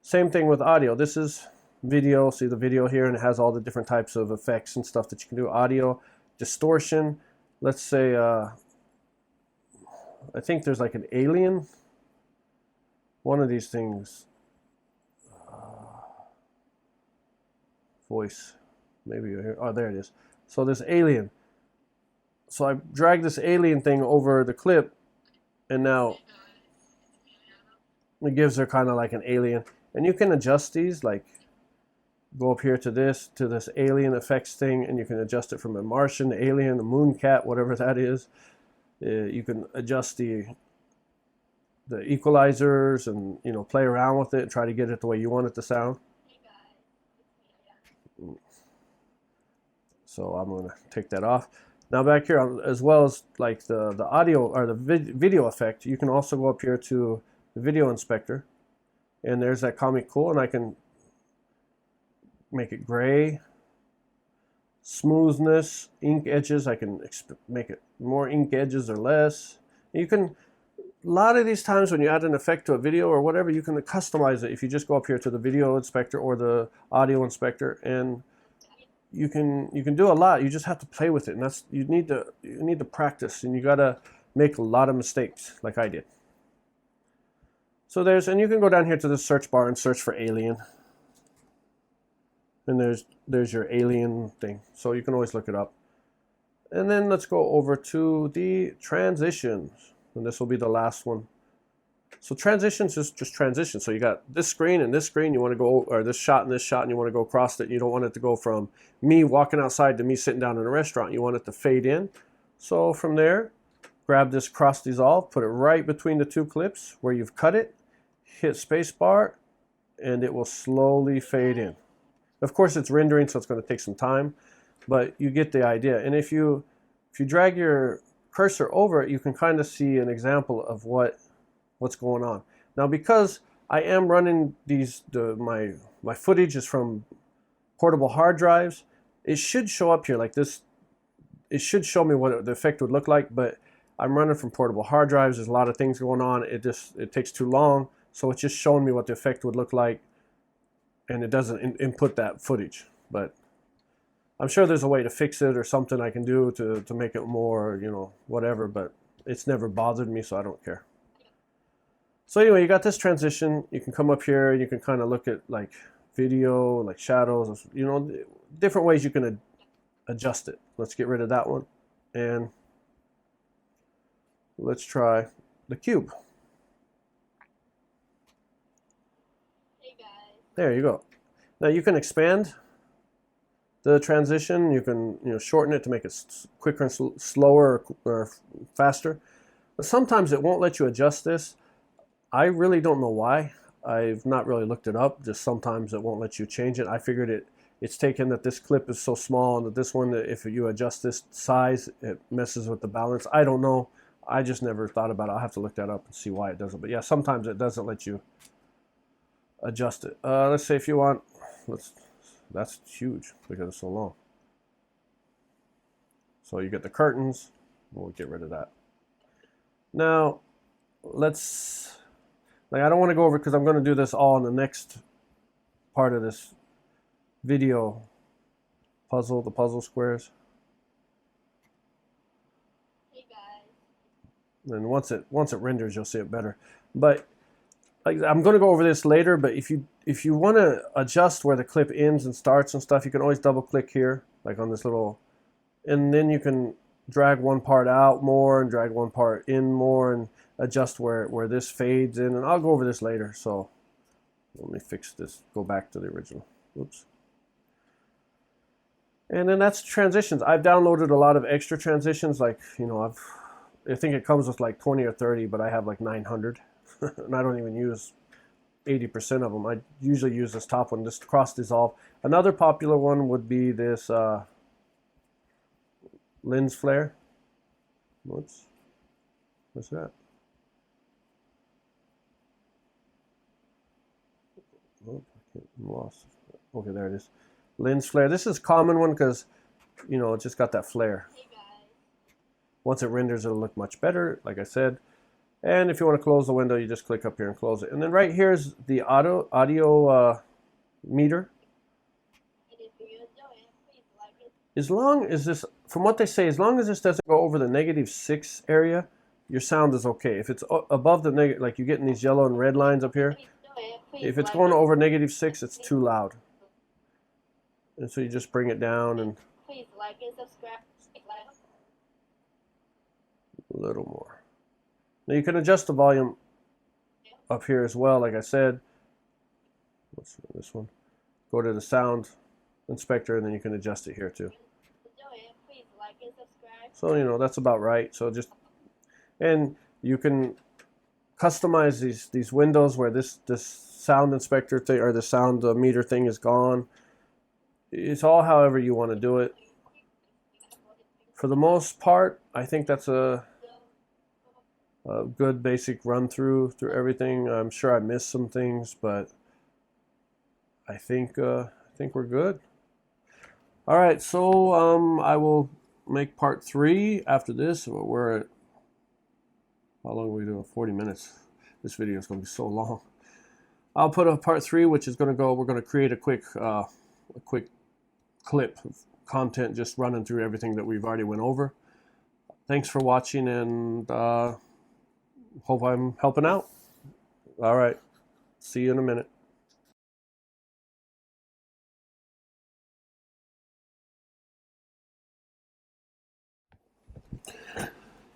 Same thing with audio. This is video. See the video here, and it has all the different types of effects and stuff that you can do. Audio, distortion. Let's say, I think there's like an alien. One of these things. Voice. Maybe you're here. Oh, there it is. So this alien. So I drag this alien thing over the clip, and now it gives her kind of like an alien. And you can adjust these, like go up here to this alien effects thing, and you can adjust it from a Martian, alien, a moon cat, whatever that is. You can adjust the equalizers and, you know, play around with it and try to get it the way you want it to sound. So I'm going to take that off. Now back here, as well as like the audio or the video effect, you can also go up here to the video inspector, and there's that Comic Cool, and I can make it gray, smoothness, ink edges. I can make it more ink edges or less. You can, a lot of these times when you add an effect to a video or whatever, you can customize it if you just go up here to the video inspector or the audio inspector, and you can do a lot. You just have to play with it, and that's you need to practice, and you gotta make a lot of mistakes like I did. So and you can go down here to the search bar and search for alien, and there's your alien thing, so you can always look it up. And then let's go over to the transitions, and this will be the last one. So transitions is just transition. So you got this screen and this screen, you want to go, or this shot and this shot, and you want to go across it. You don't want it to go from me walking outside to me sitting down in a restaurant. You want it to fade in. So from there, grab this cross dissolve, put it right between the two clips where you've cut it, hit spacebar, and it will slowly fade in. Of course, it's rendering, so it's going to take some time, but you get the idea. And if you drag your cursor over it, you can kind of see an example of what's going on. Now, because I am running my footage is from portable hard drives, it should show up here like this. It should show me what the effect would look like, but I'm running from portable hard drives. There's a lot of things going on. It takes too long, so it's just showing me what the effect would look like, and it doesn't input that footage. But I'm sure there's a way to fix it or something I can do to make it more, you know, whatever, but it's never bothered me, so I don't care. So anyway, you got this transition. You can come up here and you can kind of look at like video, like shadows, you know, different ways you can adjust it. Let's get rid of that one, and let's try the cube. Hey guys. There you go. Now you can expand the transition. You can, you know, shorten it to make it quicker and slower or faster. But sometimes it won't let you adjust this. I really don't know why. I've not really looked it up. Just sometimes it won't let you change it. I figured it's taken that this clip is so small, and that this one, if you adjust this size, it messes with the balance. I don't know. I just never thought about it. I'll have to look that up and see why it doesn't. But yeah, sometimes it doesn't let you adjust it. Let's say if you want, that's huge because it's so long. So you get the curtains. We'll get rid of that. Now, I don't want to go over because I'm going to do this all in the next part of this video puzzle, the puzzle squares. Hey guys. And once it renders, you'll see it better. But I'm going to go over this later. But if you want to adjust where the clip ends and starts and stuff, you can always double click here, like on this little, and then you can drag one part out more and drag one part in more and adjust where this fades in, and I'll go over this later. So let me fix this, go back to the original. Oops. And then that's transitions. I've downloaded a lot of extra transitions, like, you know, I think it comes with like 20 or 30, but I have like 900 and I don't even use 80% of them. I usually use this top one, this cross dissolve. Another popular one would be this lens flare. What's that? Oh, I'm lost. Okay, there it is. Lens flare. This is a common one because, you know, it just got that flare. Hey guys. Once it renders, it'll look much better, like I said. And if you want to close the window, you just click up here and close it. And then right here is the audio meter. And if you enjoy it, please like it. As long as this, from what they say, as long as this doesn't go over the -6 area, your sound is okay. If it's above the negative, like you're getting these yellow and red lines up here, If you enjoy it, please if it's like going it. over -6, it's too loud. And so you just bring it down and Please like and subscribe. a little more. Now you can adjust the volume up here as well, like I said. What's this one? Go to the sound inspector and then you can adjust it here too. Enjoy it, please like and subscribe. So, you know, that's about right. So just, and you can customize these windows where this sound inspector thing or the sound meter thing is gone. It's all however you want to do it. For the most part, I think that's a good basic run through everything. I'm sure I missed some things, but I think we're good. All right, so I will make part 3 after this. We're at, how long are we doing? 40 minutes. This video is going to be so long. I'll put a part 3, which is going to go. We're going to create a quick clip of content, just running through everything that we've already went over. Thanks for watching, and hope I'm helping out. All right, see you in a minute.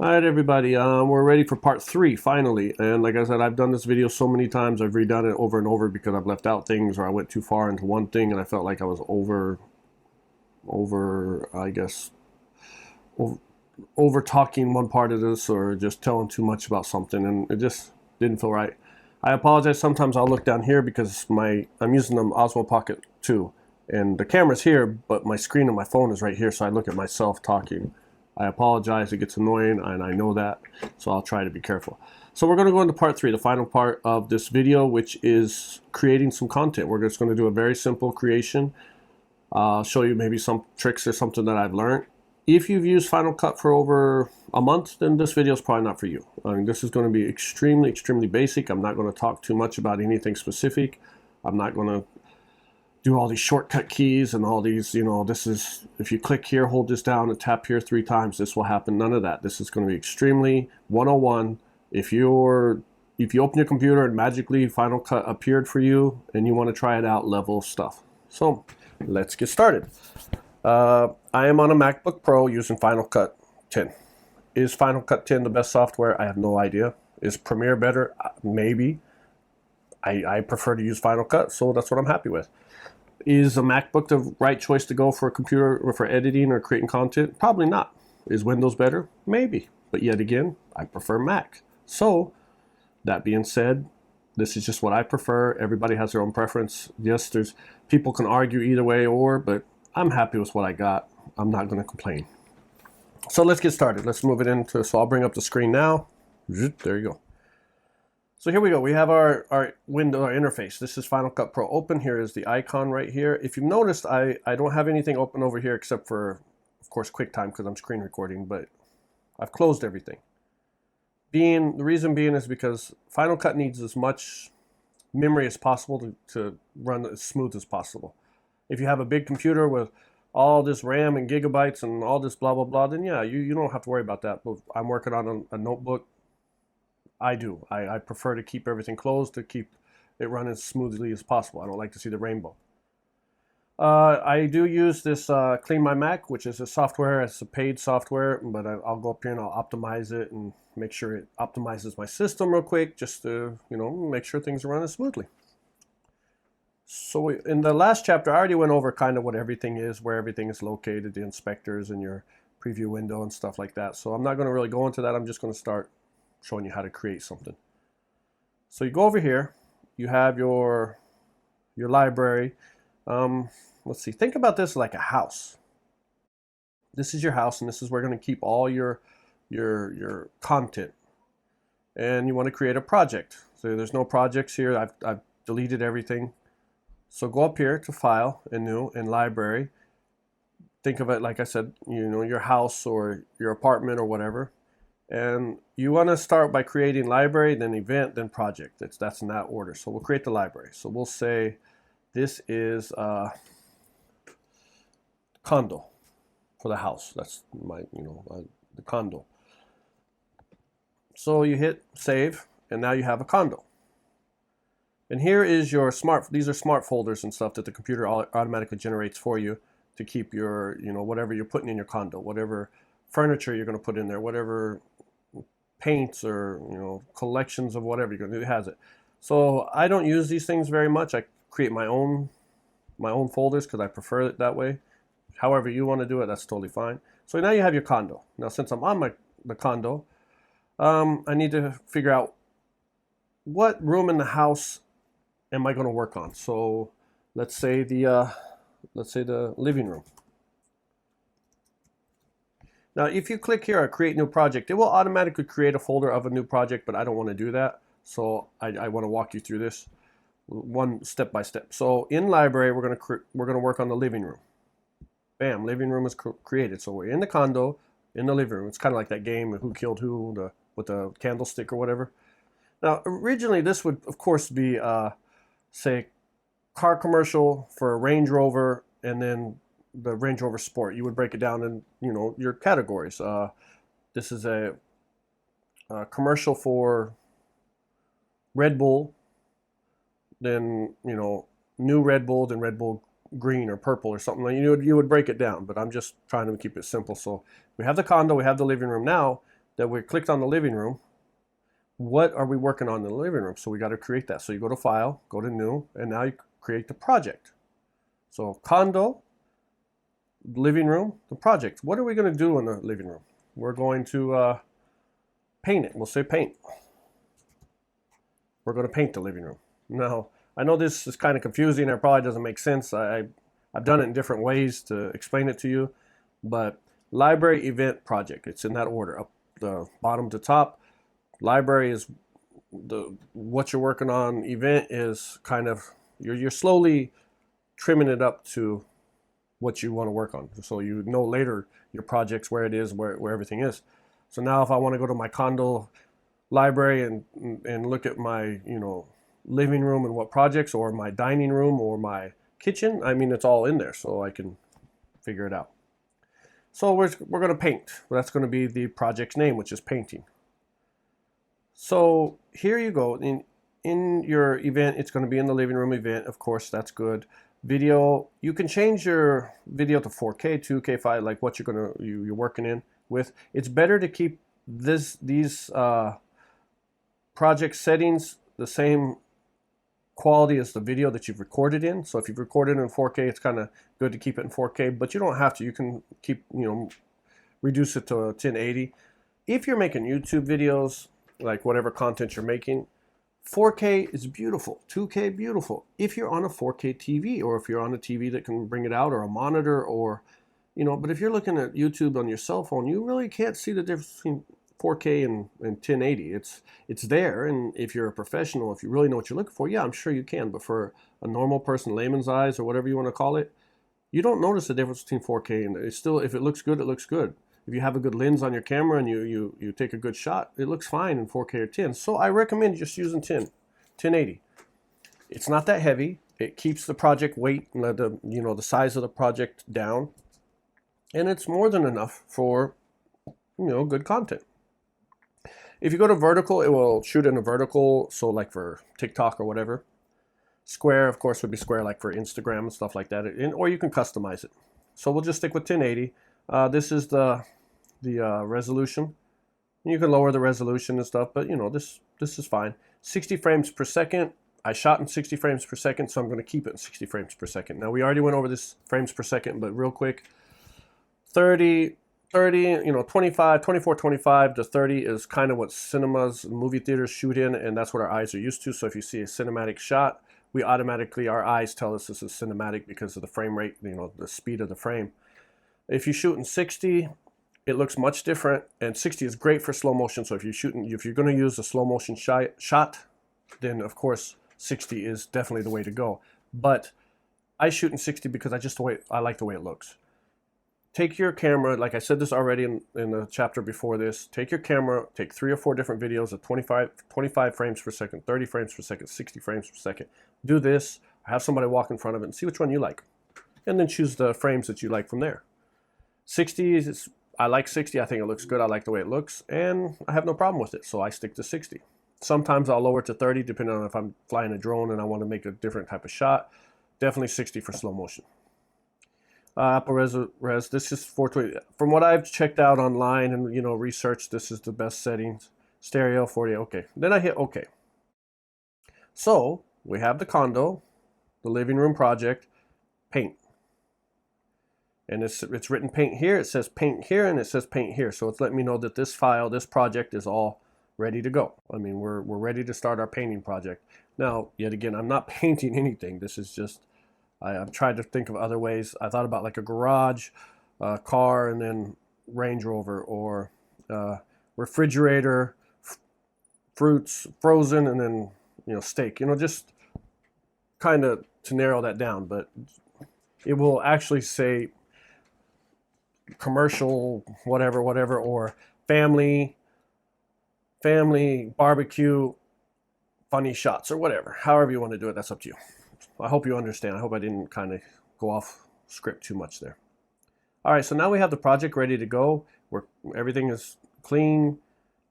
All right, everybody, we're ready for part 3 finally. And like I said, I've done this video so many times. I've redone it over and over because I've left out things, or I went too far into one thing and I felt like I was over talking one part of this, or just telling too much about something, and it just didn't feel right. I apologize. Sometimes I'll look down here because I'm using the Osmo Pocket 2 and the camera's here, but my screen on my phone is right here, so I look at myself talking. I apologize, it gets annoying, and I know that, so I'll try to be careful. So we're going to go into part 3, the final part of this video, which is creating some content. We're just going to do a very simple creation. I'll show you maybe some tricks or something that I've learned. If you've used Final Cut for over a month, then this video is probably not for you. I mean, this is going to be extremely, extremely basic. I'm not going to talk too much about anything specific. I'm not going to do all these shortcut keys and all these, you know, this is, if you click here, hold this down and tap here 3 times, this will happen. None of that. This is going to be extremely 101. If you open your computer and magically Final Cut appeared for you and you want to try it out, level stuff. So let's get started. I am on a MacBook Pro using Final Cut 10. Is Final Cut 10 the best software? I have no idea. Is Premiere better? Maybe. I prefer to use Final Cut, so that's what I'm happy with. Is a MacBook the right choice to go for a computer or for editing or creating content? Probably not. Is Windows better? Maybe. But yet again, I prefer Mac. So, that being said, this is just what I prefer. Everybody has their own preference. Yes, people can argue either way, but I'm happy with what I got. I'm not going to complain. So let's get started. Let's move it into, so I'll bring up the screen now. There you go. So here we go. We have our window, our interface. This is Final Cut Pro open. Here is the icon right here. If you've noticed, I don't have anything open over here except for, of course, QuickTime because I'm screen recording, but I've closed everything. The reason being is because Final Cut needs as much memory as possible to run as smooth as possible. If you have a big computer with all this RAM and gigabytes and all this blah, blah, blah, then yeah, you don't have to worry about that. But I'm working on a notebook. I do. I prefer to keep everything closed, to keep it running as smoothly as possible. I don't like to see the rainbow. I do use this Clean My Mac, which is a software. It's a paid software, but I'll go up here and I'll optimize it and make sure it optimizes my system real quick, just to, you know, make sure things are running smoothly. So in the last chapter, I already went over kind of what everything is, where everything is located, the inspectors and your preview window and stuff like that. So I'm not going to really go into that. I'm just going to start showing you how to create something. So you go over here, you have your library. Let's see, think about this like a house. This is your house, and this is where you're going to keep all your content. And you want to create a project. So there's no projects here. I've deleted everything. So go up here to File and New and Library. Think of it like I said, your house or your apartment or whatever. And you want to start by creating library, then event, then project. That's in that order. So we'll create the library. So we'll say this is condo for the house. That's my, the condo. So you hit save, and now you have a condo. And here is your these are smart folders and stuff that the computer automatically generates for you to keep your, whatever you're putting in your condo, whatever furniture you're going to put in there, whatever paints or, collections of whatever you're going to do, it has it. So I don't use these things very much. I create my own folders because I prefer it that way. However you want to do it, that's totally fine. So now you have your condo. Now since I'm on the condo, I need to figure out what room in the house am I going to work on. So let's say the living room. Now if you click here, create new project, it will automatically create a folder of a new project, but I don't want to do that. So I want to walk you through this one step by step. So in library, we're going to work on the living room. Bam, living room is created. So we're in the condo, in the living room. It's kind of like that game of who killed who, with the candlestick or whatever. Now originally this would of course be say car commercial for a Range Rover, and then the Range Rover Sport. You would break it down in your categories. This is a commercial for Red Bull, then new Red Bull, then Red Bull green or purple or something. You would break it down, but I'm just trying to keep it simple. So we have the condo, we have the living room. Now that we clicked on the living room, what are we working on in the living room? So we got to create that. So you go to File, go to New, and now you create the project. So condo, living room, the project. What are we going to do in the living room? We're going to paint it. We'll say paint. We're going to paint the living room. Now, I know this is kind of confusing. It probably doesn't make sense. I've done it in different ways to explain it to you. But library, event, project. It's in that order, up the bottom to top. Library is what you're working on. Event is kind of you're slowly trimming it up to what you want to work on, so you know later your projects where it is, where everything is. So now if I want to go to my condo library and look at my living room and what projects, or my dining room or my kitchen, it's all in there, so I can figure it out. So we're going to paint. Well, that's going to be the project's name, which is painting. So here you go. In your event, it's going to be in the living room event. Of course, that's good. Video, you can change your video to 4K, 2K, 5, like what you're working in with. It's better to keep these project settings the same quality as the video that you've recorded in. So if you've recorded in 4K, it's kind of good to keep it in 4K, but you don't have to. You can keep, reduce it to 1080. If you're making YouTube videos, like whatever content you're making, 4K is beautiful, 2K beautiful. If you're on a 4K TV, or if you're on a TV that can bring it out, or a monitor, or but if you're looking at YouTube on your cell phone, you really can't see the difference between 4K and 1080. It's there, and if you're a professional, if you really know what you're looking for, yeah, I'm sure you can. But for a normal person, layman's eyes, or whatever you want to call it, you don't notice the difference between 4K and it's still, if it looks good, it looks good. If you have a good lens on your camera and you take a good shot, it looks fine in 4K or 10. So I recommend just using 1080. It's not that heavy. It keeps the project weight, the size of the project down, and it's more than enough for good content. If you go to vertical, it will shoot in a vertical. So like for TikTok or whatever. Square, of course, would be square like for Instagram and stuff like that. Or you can customize it. So we'll just stick with 1080. This is the resolution. You can lower the resolution and stuff, but this is fine. 60 frames per second. I shot in 60 frames per second, so I'm going to keep it in 60 frames per second. Now we already went over this frames per second, but real quick, 30, 25, 24, 25 to 30 is kind of what cinemas and movie theaters shoot in, and that's what our eyes are used to. So if you see a cinematic shot, we automatically, our eyes tell us this is cinematic because of the frame rate, the speed of the frame. If you shoot in 60, it looks much different, and 60 is great for slow motion. So if you're going to use a slow motion shot, then of course 60 is definitely the way to go. But I shoot in 60 because I like the way it looks. Take your camera, like I said this already in the chapter before this, take your camera, take 3 or 4 different videos of 25 frames per second, 30 frames per second, 60 frames per second. Do this, have somebody walk in front of it and see which one you like. And then choose the frames that you like from there. 60 I like 60, I think it looks good, I like the way it looks, and I have no problem with it, so I stick to 60. Sometimes I'll lower it to 30 depending on if I'm flying a drone and I want to make a different type of shot. Definitely 60 for slow motion. Apple res, this is 420. From what I've checked out online and researched, this is the best settings. Stereo 40, okay. Then I hit okay. So we have the condo, the living room project, paint. And it's written paint here, it says paint here, and it says paint here. So it's letting me know that this file, this project is all ready to go. I mean, we're ready to start our painting project. Now, yet again, I'm not painting anything. This is just, I've tried to think of other ways. I thought about like a garage, car, and then Range Rover, or refrigerator, fruits, frozen, and then, steak. Just kind of to narrow that down. But it will actually say commercial, whatever, or family barbecue, funny shots, or whatever. However you want to do it, that's up to you. I hope you understand. I hope I didn't kind of go off script too much there. All right, so now we have the project ready to go. Everything is clean.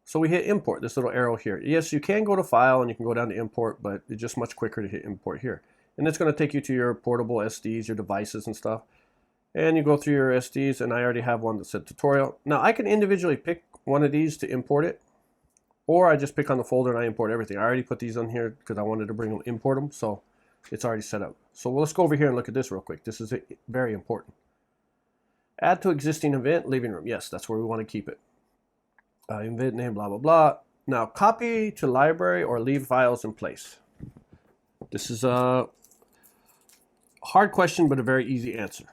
So we hit import, this little arrow here. Yes, you can go to file and you can go down to import, but it's just much quicker to hit import here. And it's going to take you to your portable SDs, your devices and stuff. And you go through your SDs, and I already have one that said tutorial. Now I can individually pick one of these to import it, or I just pick on the folder and I import everything. I already put these on here because I wanted to import them, so it's already set up. So let's go over here and look at this real quick. This is very important. Add to existing event, living room. Yes, that's where we want to keep it. Event name, blah, blah, blah. Now copy to library or leave files in place. This is a hard question, but a very easy answer.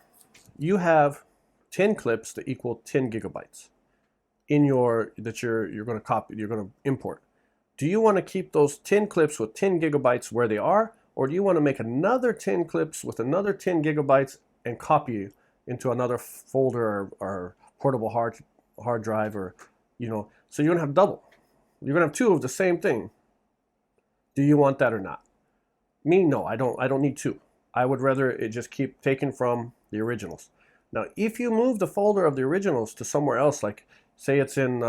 You have 10 clips that equal 10 gigabytes that you're going to copy, you're going to import. Do you want to keep those 10 clips with 10 gigabytes where they are, or do you want to make another 10 clips with another 10 gigabytes and copy into another folder or portable hard drive, or so you're going to have double. You're going to have 2 of the same thing. Do you want that or not? Me, no, I don't need 2. I would rather it just keep taken from the originals. Now, if you move the folder of the originals to somewhere else, like say it's in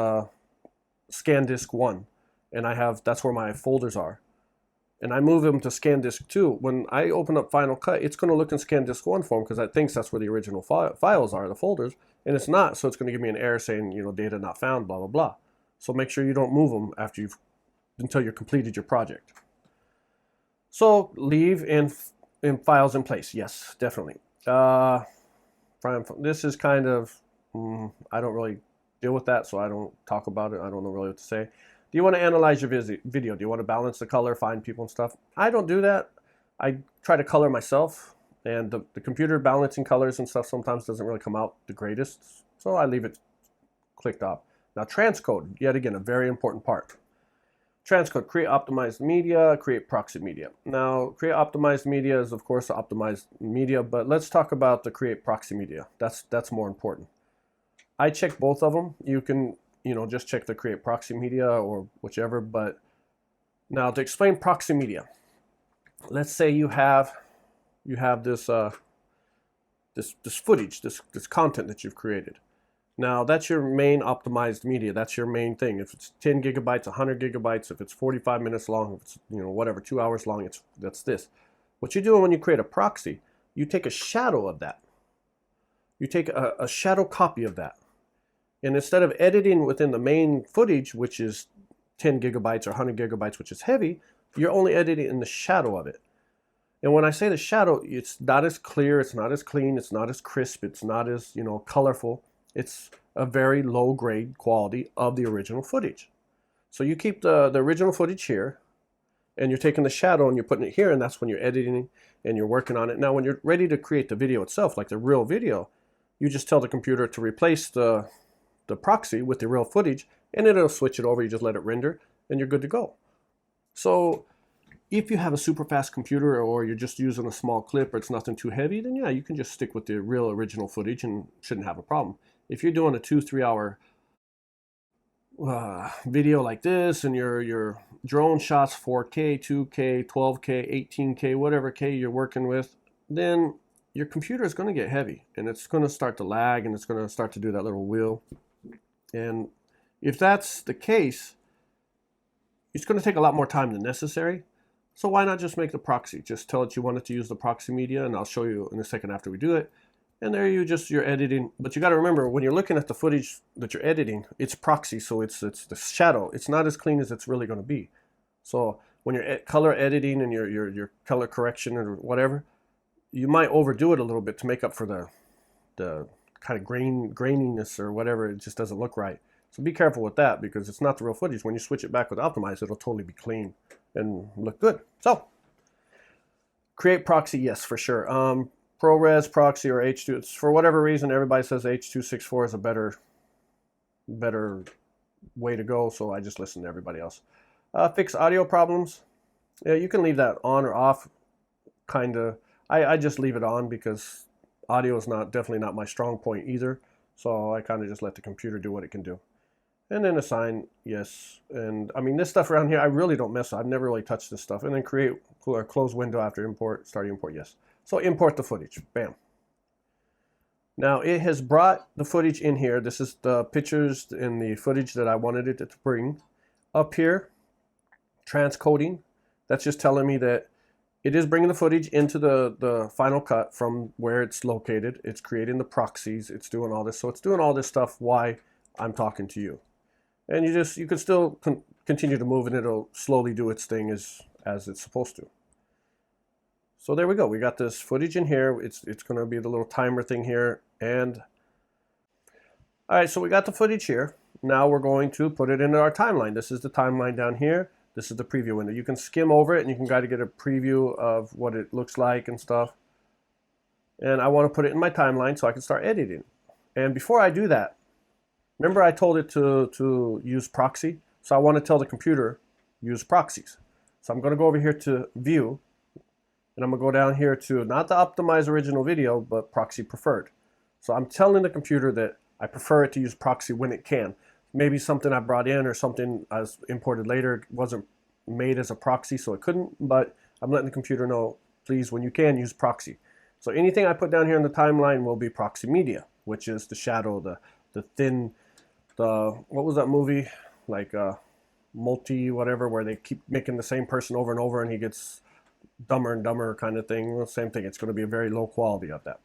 ScanDisk 1, and that's where my folders are, and I move them to ScanDisk 2, when I open up Final Cut, it's going to look in ScanDisk 1 form because it thinks that's where the original files are, the folders, and it's not, so it's going to give me an error saying, data not found, blah, blah, blah. So make sure you don't move them until you've completed your project. So leave in files in place. Yes, definitely. This is kind of, I don't really deal with that, so I don't talk about it. I don't know really what to say. Do you want to analyze your video? Do you want to balance the color, find people and stuff? I don't do that. I try to color myself, and the computer balancing colors and stuff sometimes doesn't really come out the greatest, so I leave it clicked off. Now transcode, yet again, a very important part. Transcode, create optimized media, create proxy media. Now, create optimized media is, of course, optimized media, but let's talk about the create proxy media. That's more important. I check both of them. You can, just check the create proxy media or whichever, but now to explain proxy media, let's say you have this this footage, this content that you've created. Now, that's your main optimized media. That's your main thing. If it's 10 gigabytes, 100 gigabytes, if it's 45 minutes long, if it's, whatever, 2 hours long, that's this. What you're doing when you create a proxy, you take a shadow of that. You take a shadow copy of that. And instead of editing within the main footage, which is 10 gigabytes or 100 gigabytes, which is heavy, you're only editing in the shadow of it. And when I say the shadow, it's not as clear, it's not as clean, it's not as crisp, it's not as, colorful. It's a very low grade quality of the original footage. So you keep the original footage here, and you're taking the shadow and you're putting it here, and that's when you're editing and you're working on it. Now, when you're ready to create the video itself, like the real video, you just tell the computer to replace the proxy with the real footage, and it'll switch it over. You just let it render, and you're good to go. So if you have a super fast computer, or you're just using a small clip, or it's nothing too heavy, then yeah, you can just stick with the real original footage and shouldn't have a problem. If you're doing a 2-3 hour video like this, and your drone shots 4K, 2K, 12K, 18K, whatever K you're working with, then your computer is going to get heavy, and it's going to start to lag, and it's going to start to do that little wheel. And if that's the case, it's going to take a lot more time than necessary. So why not just make the proxy? Just tell it you want it to use the proxy media, and I'll show you in a second after we do it. And there you're editing. But you got to remember, when you're looking at the footage that you're editing, it's proxy, so it's the shadow. It's not as clean as it's really going to be. So when you're color editing and your color correction or whatever, you might overdo it a little bit to make up for the kind of graininess or whatever. It just doesn't look right. So be careful with that, because it's not the real footage. When you switch it back with optimize, it'll totally be clean and look good. So create proxy, yes, for sure. ProRes proxy or H2. It's, for whatever reason, everybody says H.264 is a better way to go, so I just listen to everybody else. Fix audio problems. Yeah, you can leave that on or off, kind of. I just leave it on because audio is definitely not my strong point either, so I kind of just let the computer do what it can do. And then assign, yes. And I mean, this stuff around here, I really don't mess with. I've never really touched this stuff. And then create or close window after import, start import, yes. So import the footage, bam. Now it has brought the footage in here. This is the pictures and the footage that I wanted it to bring. Up here, transcoding, that's just telling me that it is bringing the footage into the Final Cut from where it's located. It's creating the proxies, it's doing all this. So it's doing all this stuff while I'm talking to you. And you can still continue to move, and it'll slowly do its thing as it's supposed to. So there we go. We got this footage in here. It's going to be the little timer thing here. And all right, so we got the footage here. Now we're going to put it into our timeline. This is the timeline down here. This is the preview window. You can skim over it, and you can kind of get a preview of what it looks like and stuff. And I want to put it in my timeline so I can start editing. And before I do that, remember I told it to use proxy? So I want to tell the computer, use proxies. So I'm going to go over here to View, and I'm going to go down here to not the Optimize Original Video, but Proxy Preferred. So I'm telling the computer that I prefer it to use proxy when it can. Maybe something I brought in or something I imported later wasn't made as a proxy, so it couldn't, but I'm letting the computer know, please, when you can, use proxy. So anything I put down here in the timeline will be proxy media, which is the shadow, the thin, what was that movie? Like Multi whatever, where they keep making the same person over and over and he gets dumber and dumber kind of thing. Well, same thing. It's going to be a very low quality of that.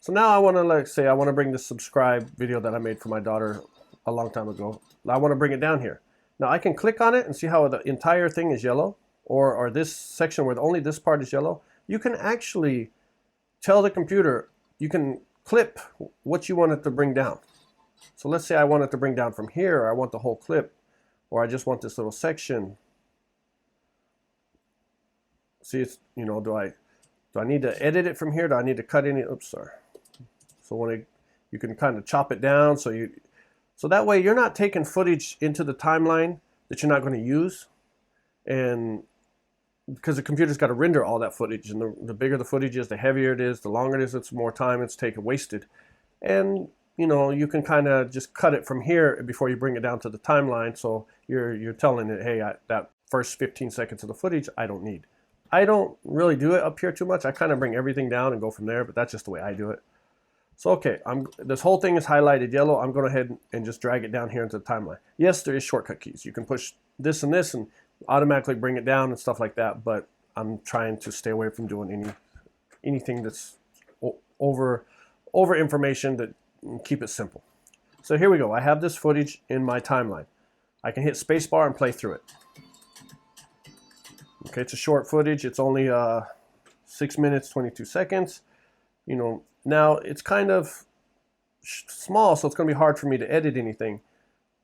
So now I want to I want to bring this subscribe video that I made for my daughter a long time ago. I want to bring it down here. Now I can click on it and see how the entire thing is yellow, or this section where only this part is yellow. You can actually tell the computer, you can clip what you want it to bring down. So let's say I want it to bring down from here, or I want the whole clip, or I just want this little section. See, it's, do I need to edit it from here? Do I need to cut any? Oops, sorry. So you can kind of chop it down, so that way you're not taking footage into the timeline that you're not going to use, and because the computer's got to render all that footage, and the bigger the footage is, the heavier it is, the longer it is, it's more time it's wasted. And you can kind of just cut it from here before you bring it down to the timeline, so you're telling it, hey, that first 15 seconds of the footage I don't need. I don't really do it up here too much. I kind of bring everything down and go from there, but that's just the way I do it. So okay, this whole thing is highlighted yellow. I'm going ahead and just drag it down here into the timeline. Yes, there is shortcut keys. You can push this and automatically bring it down and stuff like that, but I'm trying to stay away from doing anything that's over information, that keep it simple. So here we go. I have this footage in my timeline. I can hit spacebar and play through it. Okay, it's a short footage. It's only 6 minutes, 22 seconds. You know, now it's kind of small, so it's going to be hard for me to edit anything.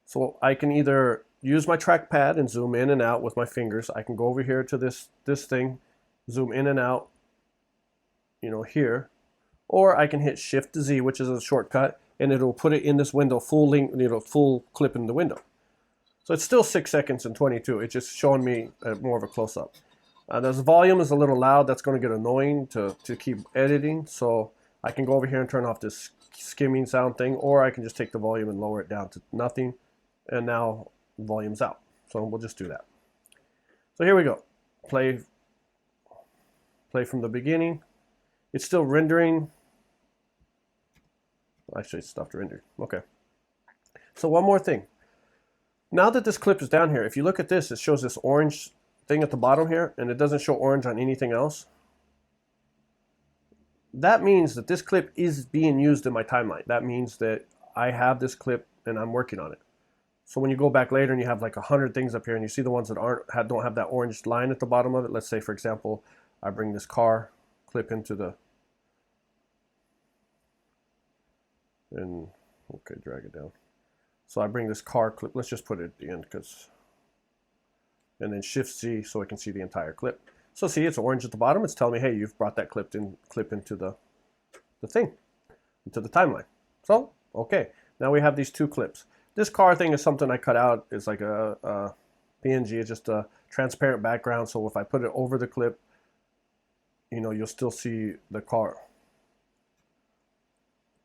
So I can either use my trackpad and zoom in and out with my fingers. I can go over here to this thing, zoom in and out, you know, here. Or I can hit Shift Z, which is a shortcut, and it'll put it in this window, full length, you know, full clip in the window. So it's still 6 seconds and 22. It's just showing me more of a close-up. This volume is a little loud. That's going to get annoying to keep editing. So I can go over here and turn off this skimming sound thing, or I can just take the volume and lower it down to nothing. And now volume's out. So we'll just do that. So here we go. Play from the beginning. It's still rendering. Actually, it stopped rendering. Okay. So one more thing. Now that this clip is down here, if you look at this, it shows this orange thing at the bottom here, and it doesn't show orange on anything else. That means that this clip is being used in my timeline. That means that I have this clip and I'm working on it. So when you go back later and you have like 100 things up here, and you see the ones that don't have that orange line at the bottom of it. Let's say, for example, I bring this car clip into the, and okay, drag it down. So I bring this car clip, let's just put it at the end, and then Shift Z so I can see the entire clip. So see, it's orange at the bottom. It's telling me, hey, you've brought that clip into the thing, into the timeline. So, okay, now we have these two clips. This car thing is something I cut out. It's like a PNG. It's just a transparent background. So if I put it over the clip, you know, you'll still see the car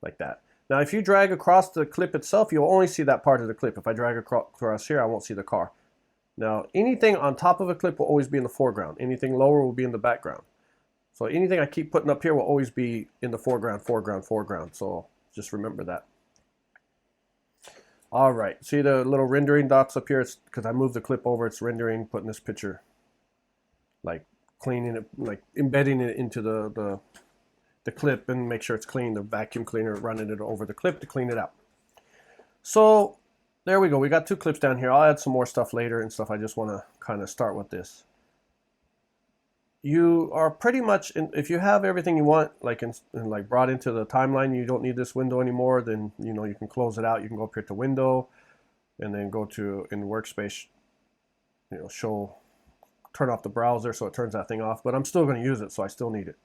like that. Now, if you drag across the clip itself, you'll only see that part of the clip. If I drag across here, I won't see the car. Now, anything on top of a clip will always be in the foreground. Anything lower will be in the background. So anything I keep putting up here will always be in the foreground, foreground, foreground. So just remember that. All right, see the little rendering dots up here? It's because I moved the clip over, it's rendering, putting this picture, like cleaning it, like embedding it into the clip, and make sure it's clean. The vacuum cleaner running it over the clip to clean it out. So there we go. We got two clips down here. I'll add some more stuff later and stuff. I just want to kind of start with this. You are pretty much, if you have everything you want, like like brought into the timeline, you don't need this window anymore, then you know you can close it out. You can go up here to Window, and then go to in Workspace, you know, turn off the browser so it turns that thing off. But I'm still going to use it, so I still need it.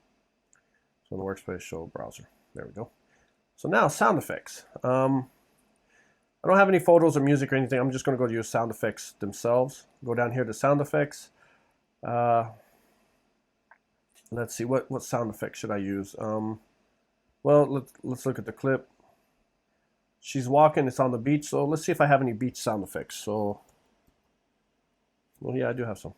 So in the Workspace, show browser. There we go. So now sound effects. I don't have any photos or music or anything. I'm just going to go to use sound effects themselves. Go down here to sound effects. Let's see, what sound effect should I use? Well, let's look at the clip. She's walking, it's on the beach, so let's see if I have any beach sound effects. So, well, yeah, I do have some.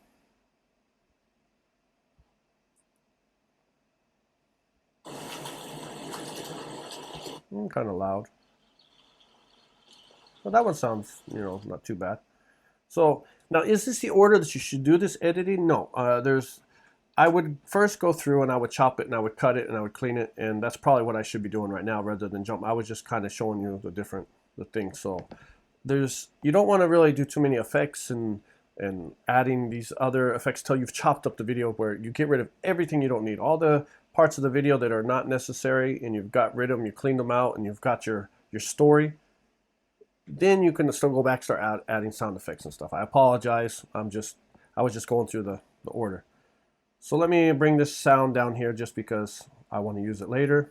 Kind of loud. Well, that one sounds, you know, not too bad. So, now, is this the order that you should do this editing? No, I would first go through and I would chop it and I would cut it and I would clean it, and that's probably what I should be doing right now rather than jump. I was just kind of showing you the things. So you don't want to really do too many effects and adding these other effects till you've chopped up the video, where you get rid of everything you don't need, all the parts of the video that are not necessary, and you've got rid of them, you cleaned them out, and you've got your story. Then you can still go back, start adding sound effects and stuff. I apologize. I was just going through the order. So let me bring this sound down here just because I want to use it later.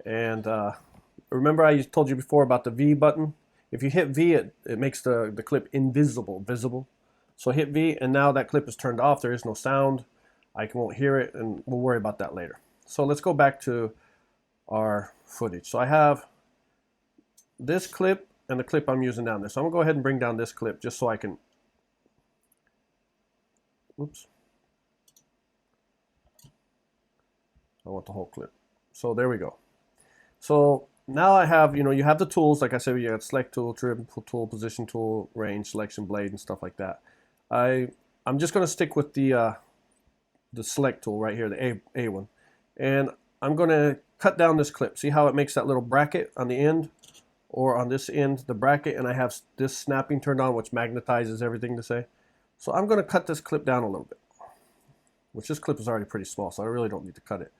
And remember I told you before about the V button? If you hit V, it makes the clip visible. So hit V, and now that clip is turned off. There is no sound. I won't hear it, and we'll worry about that later. So let's go back to our footage. So I have this clip and the clip I'm using down there. So I'm going to go ahead and bring down this clip just so I can... Oops. I want the whole clip. So there we go. So now I have, you have the tools. Like I said, you got select tool, trim tool, position tool, range, selection, blade, and stuff like that. I'm just going to stick with the the select tool right here, the A one. And I'm going to cut down this clip. See how it makes that little bracket on the end, or on this end, the bracket, and I have this snapping turned on, which magnetizes everything to say. So I'm going to cut this clip down a little bit, which this clip is already pretty small, so I really don't need to cut it.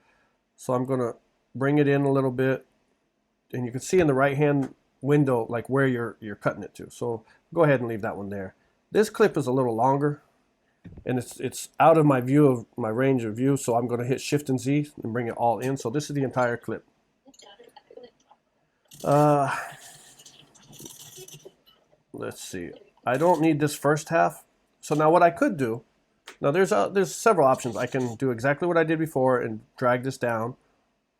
So I'm going to bring it in a little bit, and you can see in the right hand window like where you're cutting it to. So go ahead and leave that one there. This clip is a little longer, and it's out of my view of my range of view, so I'm going to hit Shift and Z and bring it all in. So this is the entire clip. Let's see. I don't need this first half. So now what I could do, now there's several options. I can do exactly what I did before and drag this down,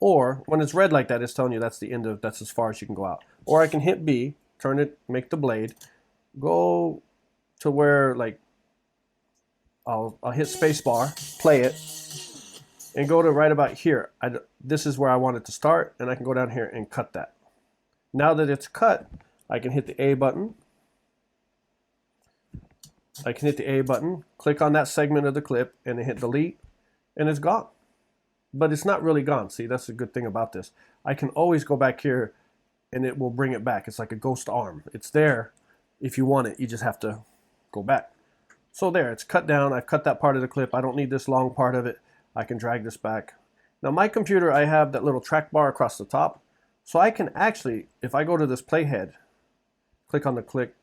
or when it's red like that, it's telling you that's the end of, that's as far as you can go out. Or I can hit B, turn it, make the blade, go to where like I'll hit spacebar, play it, and go to right about here. This is where I want it to start, and I can go down here and cut that. Now that it's cut, I can hit the A button. I can hit the A button, click on that segment of the clip, and then hit delete, and it's gone. But it's not really gone. See, that's a good thing about this. I can always go back here, and it will bring it back. It's like a ghost arm. It's there. If you want it, you just have to go back. So there, it's cut down. I've cut that part of the clip. I don't need this long part of it. I can drag this back. Now my computer, I have that little track bar across the top. So I can actually, if I go to this playhead, click on the clip,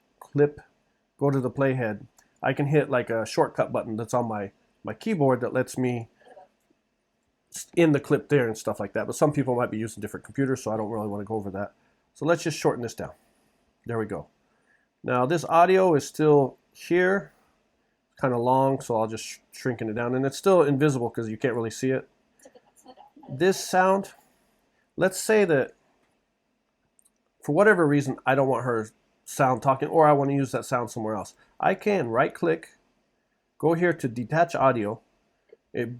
go to the playhead, I can hit like a shortcut button that's on my keyboard that lets me in the clip there and stuff like that. But some people might be using different computers, so I don't really want to go over that. So let's just shorten this down. There we go. Now this audio is still here, kind of long, so I'll just shrinking it down. And it's still invisible because you can't really see it. This sound, let's say that for whatever reason, I don't want her sound talking, or I want to use that sound somewhere else. I can right click, go here to detach audio. It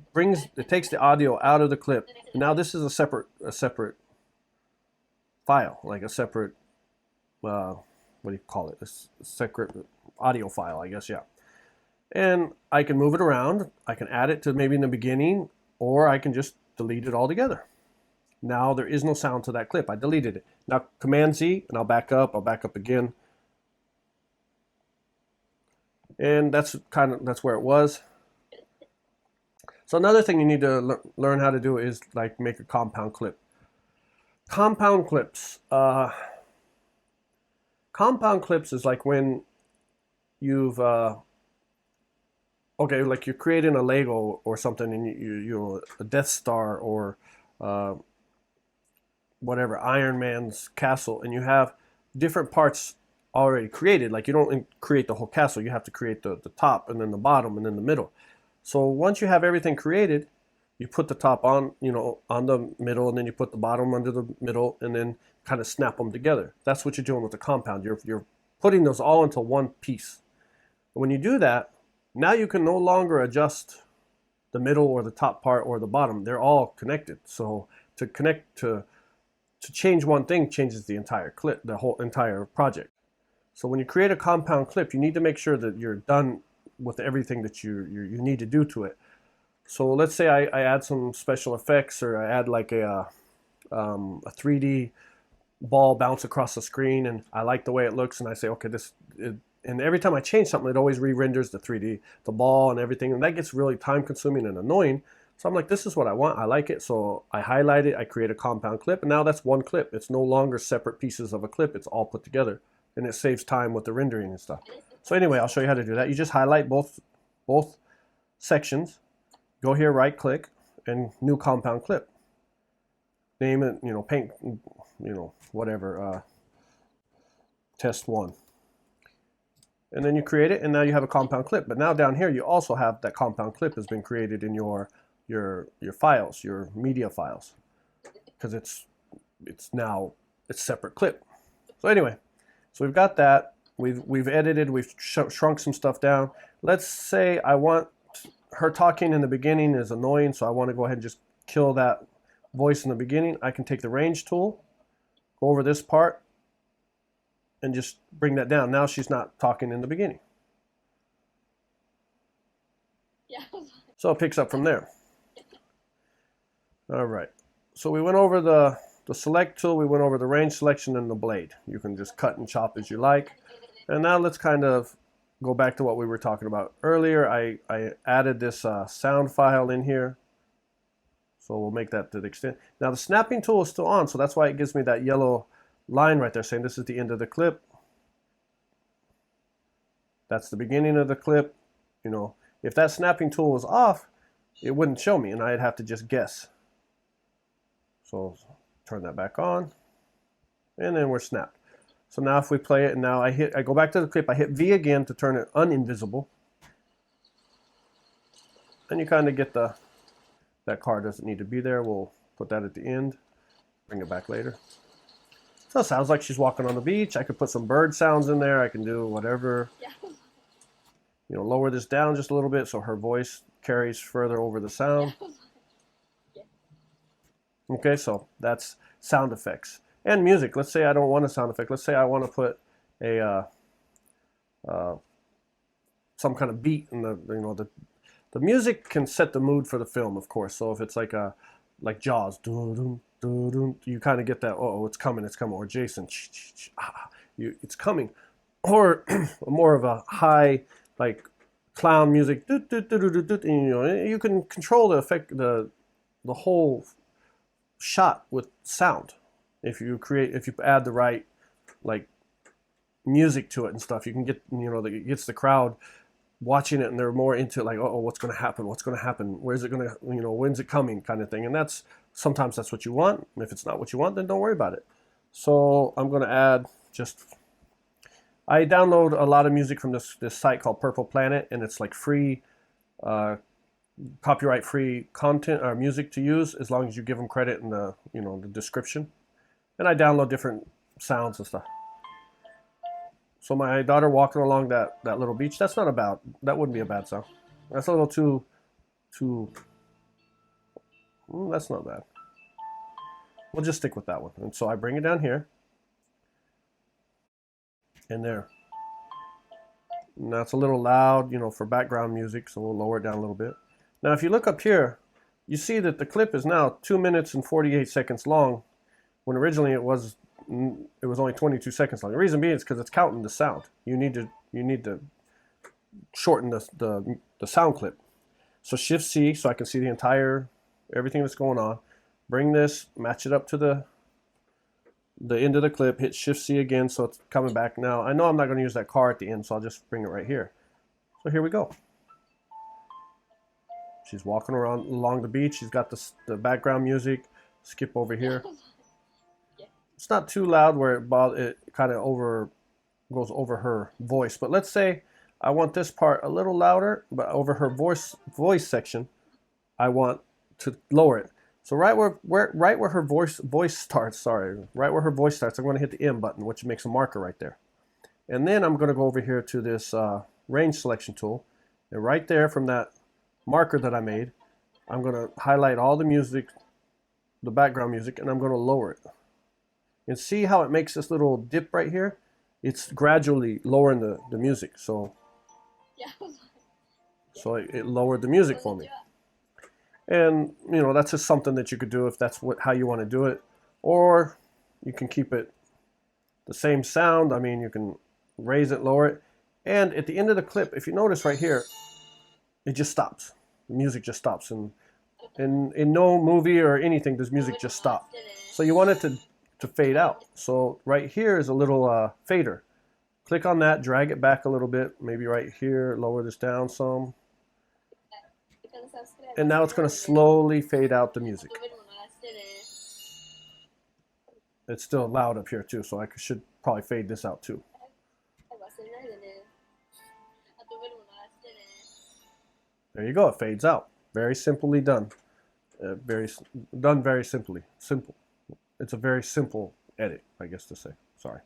takes the audio out of the clip. And now this is a separate file, like a separate, what do you call it? A separate audio file, I guess, yeah. And I can move it around. I can add it to maybe in the beginning, or I can just delete it altogether. Now there is no sound to that clip. I deleted it. Now Command Z, and I'll back up again. And that's where it was. So another thing you need to learn how to do is like make a compound clip. Compound clips. Compound clips is like when you've okay, like you're creating a Lego or something, and you're a Death Star or whatever, Iron Man's castle, and you have different parts already created. Like you don't create the whole castle, you have to create the top and then the bottom and then the middle. So once you have everything created, you put the top on, on the middle, and then you put the bottom under the middle, and then kind of snap them together. That's what you're doing with the compound. You're putting those all into one piece. And when you do that, now you can no longer adjust the middle or the top part or the bottom. They're all connected. So to connect to change one thing changes the entire clip, the whole entire project. So when you create a compound clip, you need to make sure that you're done with everything that you need to do to it. So let's say I add some special effects, or I add like a 3D ball bounce across the screen, and I like the way it looks, and I say, okay, and every time I change something, it always re-renders the 3D, the ball and everything, and that gets really time consuming and annoying. So I'm like, this is what I want, I like it, so I highlight it, I create a compound clip, and now that's one clip. It's no longer separate pieces of a clip, it's all put together, and it saves time with the rendering and stuff. So anyway, I'll show you how to do that. You just highlight both sections, go here, right click, and new compound clip. Name it, paint, whatever, test 1. And then you create it, and now you have a compound clip. But now down here, you also have that compound clip has been created in your files, your media files, because it's separate clip. So anyway, so we've got that. We've edited, we've shrunk some stuff down. Let's say I want her talking in the beginning is annoying, so I want to go ahead and just kill that voice in the beginning. I can take the range tool, go over this part, and just bring that down. Now she's not talking in the beginning. Yeah. So it picks up from there. All right. So we went over the select tool, we went over the range selection and the blade. You can just cut and chop as you like. And now let's kind of go back to what we were talking about earlier. I added this sound file in here. So we'll make that to the extent. Now the snapping tool is still on, so that's why it gives me that yellow line right there saying this is the end of the clip. That's the beginning of the clip. You know, if that snapping tool was off, it wouldn't show me and I'd have to just guess. So turn that back on and then we're snapped. So now if we play it and now I go back to the clip, I hit V again to turn it uninvisible. And you kind of get that car doesn't need to be there. We'll put that at the end, bring it back later. So it sounds like she's walking on the beach. I could put some bird sounds in there. I can do whatever. Yeah. You know, lower this down just a little bit so her voice carries further over the sound. Yeah. Okay, so that's sound effects. And music. Let's say I don't want a sound effect. Let's say I want to put a some kind of beat in the music can set the mood for the film, of course. So if it's like Jaws, you kind of get that, oh, it's coming, or Jason, it's coming, or more of a high like clown music, and, you know, you can control the effect, the whole shot with sound. If you add the right like music to it and stuff, you can get, you know, it gets the crowd watching it and they're more into like, oh, what's going to happen? Where's it going to, you know, when's it coming, kind of thing. And sometimes that's what you want. If it's not what you want, then don't worry about it. So I'm going to add I download a lot of music from this site called Purple Planet, and it's like free, copyright free content or music to use as long as you give them credit in the description. And I download different sounds and stuff. So my daughter walking along that little beach, that wouldn't be a bad sound. That's a little too, that's not bad. We'll just stick with that one. And so I bring it down here. And there. Now it's a little loud, you know, for background music, so we'll lower it down a little bit. Now if you look up here, you see that the clip is now 2 minutes and 48 seconds long, when originally it was only 22 seconds long. The reason being is because it's counting the sound. You need to shorten the sound clip. So Shift C, so I can see the entire everything that's going on. Bring this, match it up to the end of the clip. Hit Shift C again, so it's coming back. Now I know I'm not going to use that car at the end, so I'll just bring it right here. So here we go. She's walking around along the beach. She's got the background music. Skip over here. It's not too loud where it kind of goes over her voice. But let's say I want this part a little louder, but over her voice section, I want to lower it. So right where her voice starts, I'm going to hit the M button, which makes a marker right there. And then I'm going to go over here to this range selection tool, and right there from that marker that I made, I'm going to highlight all the music, the background music, and I'm going to lower it. And see how it makes this little dip right here? It's gradually lowering the music. So it lowered the music for me. And you know, that's just something that you could do if that's how you want to do it. Or you can keep it the same sound. I mean, you can raise it, lower it. And at the end of the clip, if you notice right here, it just stops. The music just stops. And in no movie or anything does music just stop. So you want it to fade out. So right here is a little fader. Click on that, drag it back a little bit, maybe right here, lower this down some. And now it's going to slowly fade out the music. It's still loud up here too, so I should probably fade this out too. There you go, it fades out. Very simply done. Very simply. Simple. It's a very simple edit, I guess to say. Sorry.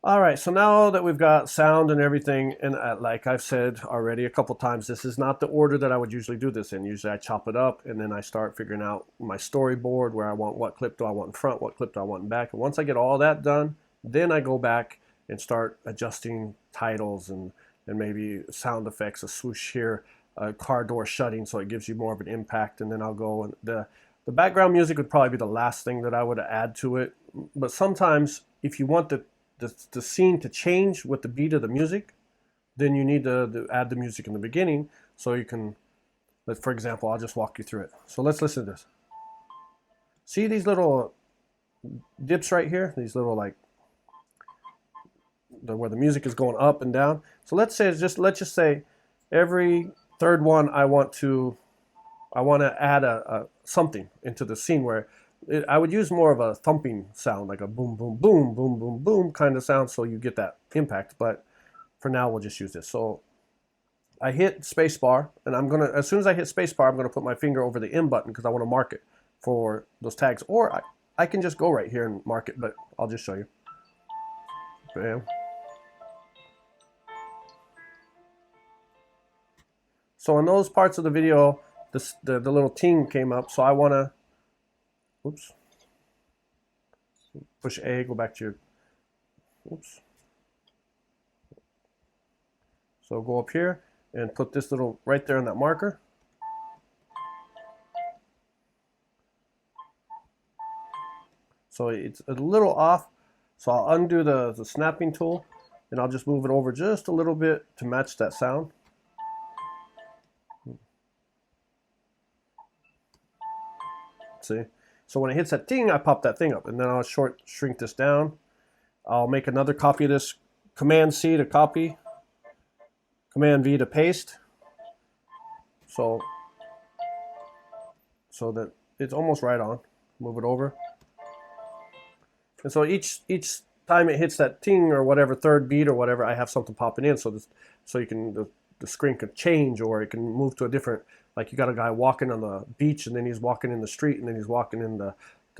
All right, so now that we've got sound and everything, and like I've said already a couple times, this is not the order that I would usually do this in. Usually I chop it up, and then I start figuring out my storyboard, where I want, what clip do I want in front, what clip do I want in back. And once I get all that done, then I go back and start adjusting titles and maybe sound effects, a swoosh here, a car door shutting, so it gives you more of an impact. And then I'll go, and the background music would probably be the last thing that I would add to it. But sometimes if you want the scene to change with the beat of the music, then you need to add the music in the beginning, so you can, for example, I'll just walk you through it. So let's listen to this. See these little dips right here? These little, like, where the music is going up and down. So let's just say every third one I want to add a something into the scene where I would use more of a thumping sound, like a boom, boom, boom, boom, boom, boom kind of sound, so you get that impact. But for now, we'll just use this. So I hit spacebar, and as soon as I hit spacebar, I'm gonna put my finger over the M button because I want to mark it for those tags. Or I can just go right here and mark it, but I'll just show you. Bam. So in those parts of the video, the little ting came up, so I want to, oops, push A, go back to your, oops. So go up here and put this little right there on that marker. So it's a little off, so I'll undo the snapping tool, and I'll just move it over just a little bit to match that sound. See? So when it hits that ting, I pop that thing up, and then I'll shrink this down. I'll make another copy of this. Command C to copy, Command V to paste. So that it's almost right on. Move it over. And so each time it hits that ting or whatever, third beat or whatever, I have something popping in, so you can, the screen can change, or it can move to a different, like you got a guy walking on the beach, and then he's walking in the street, and then he's walking in the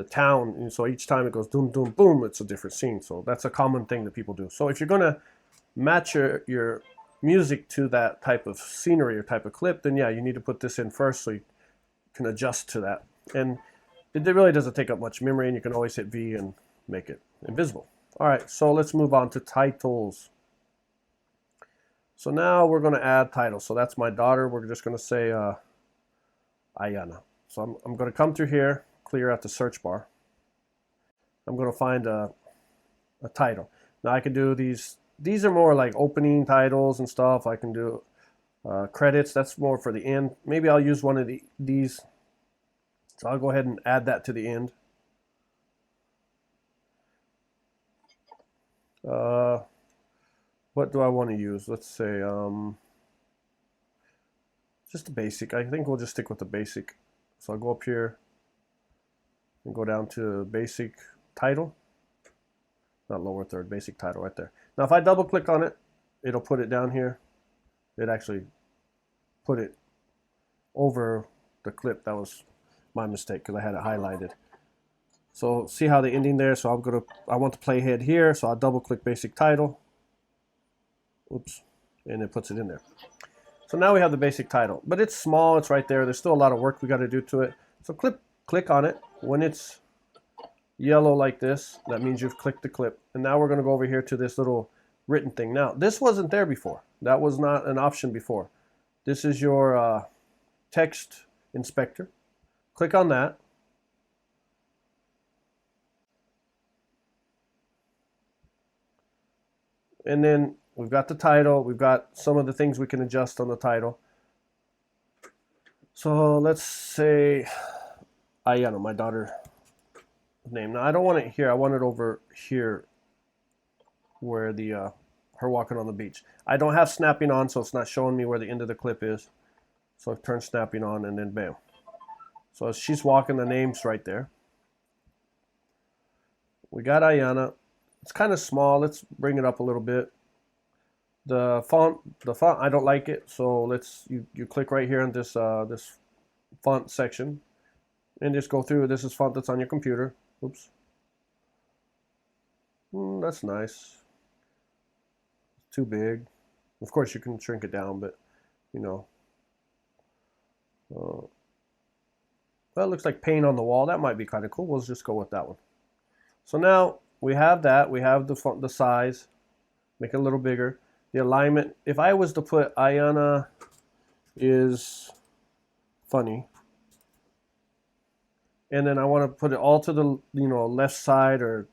town, and so each time it goes doom, doom, boom, it's a different scene. So that's a common thing that people do. So if you're gonna match your music to that type of scenery or type of clip, then yeah, you need to put this in first so you can adjust to that. And it really doesn't take up much memory, and you can always hit V and make it invisible. All right, so let's move on to titles. So now we're going to add titles. So that's my daughter. We're just going to say Ayana. So I'm going to come through here, clear out the search bar. I'm going to find a title. Now I can do these. These are more like opening titles and stuff. I can do credits. That's more for the end. Maybe I'll use one of these. So I'll go ahead and add that to the end. What do I want to use? Let's say just the basic. I think we'll just stick with the basic. So I'll go up here and go down to basic title. Not lower third, basic title right there. Now if I double click on it, it'll put it down here. It actually put it over the clip. That was my mistake because I had it highlighted. So see how the ending there? So I want the playhead here, so I'll double click basic title. Oops, and it puts it in there. So now we have the basic title, but it's small, it's right there. There's still a lot of work we got to do to it. So click on it. When it's yellow like this, that means you've clicked the clip. And now we're going to go over here to this little written thing. Now, this wasn't there before. That was not an option before. This is your text inspector. Click on that. And then we've got the title. We've got some of the things we can adjust on the title. So let's say Ayana, my daughter's name. Now I don't want it here. I want it over here where the her walking on the beach. I don't have snapping on, so it's not showing me where the end of the clip is. So I turn snapping on, and then bam. So as she's walking, the name's right there. We got Ayana. It's kind of small. Let's bring it up a little bit. The font, I don't like it. So you click right here on this this font section, and just go through. This is font that's on your computer. Oops. That's nice. It's too big. Of course, you can shrink it down, but you know. Well, it looks like paint on the wall. That might be kind of cool. We'll just go with that one. So now we have that. We have the size. Make it a little bigger. The alignment. If I was to put Ayana is funny. And then I want to put it all to the left side or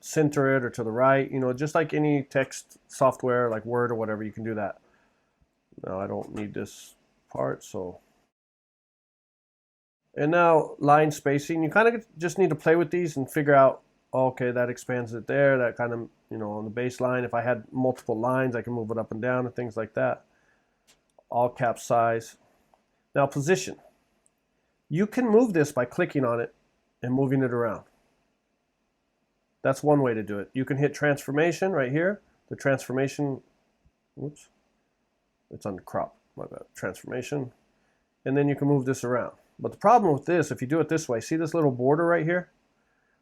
center it or to the right, just like any text software like Word or whatever, you can do that. Now I don't need this part, so. And now line spacing, you kind of just need to play with these and figure out, okay, that expands it there, that kind of, on the baseline, if I had multiple lines, I can move it up and down and things like that. All cap size. Now position. You can move this by clicking on it and moving it around. That's one way to do it. You can hit transformation right here. The transformation, oops, it's on the crop, my bad, transformation. And then you can move this around. But the problem with this, if you do it this way, see this little border right here?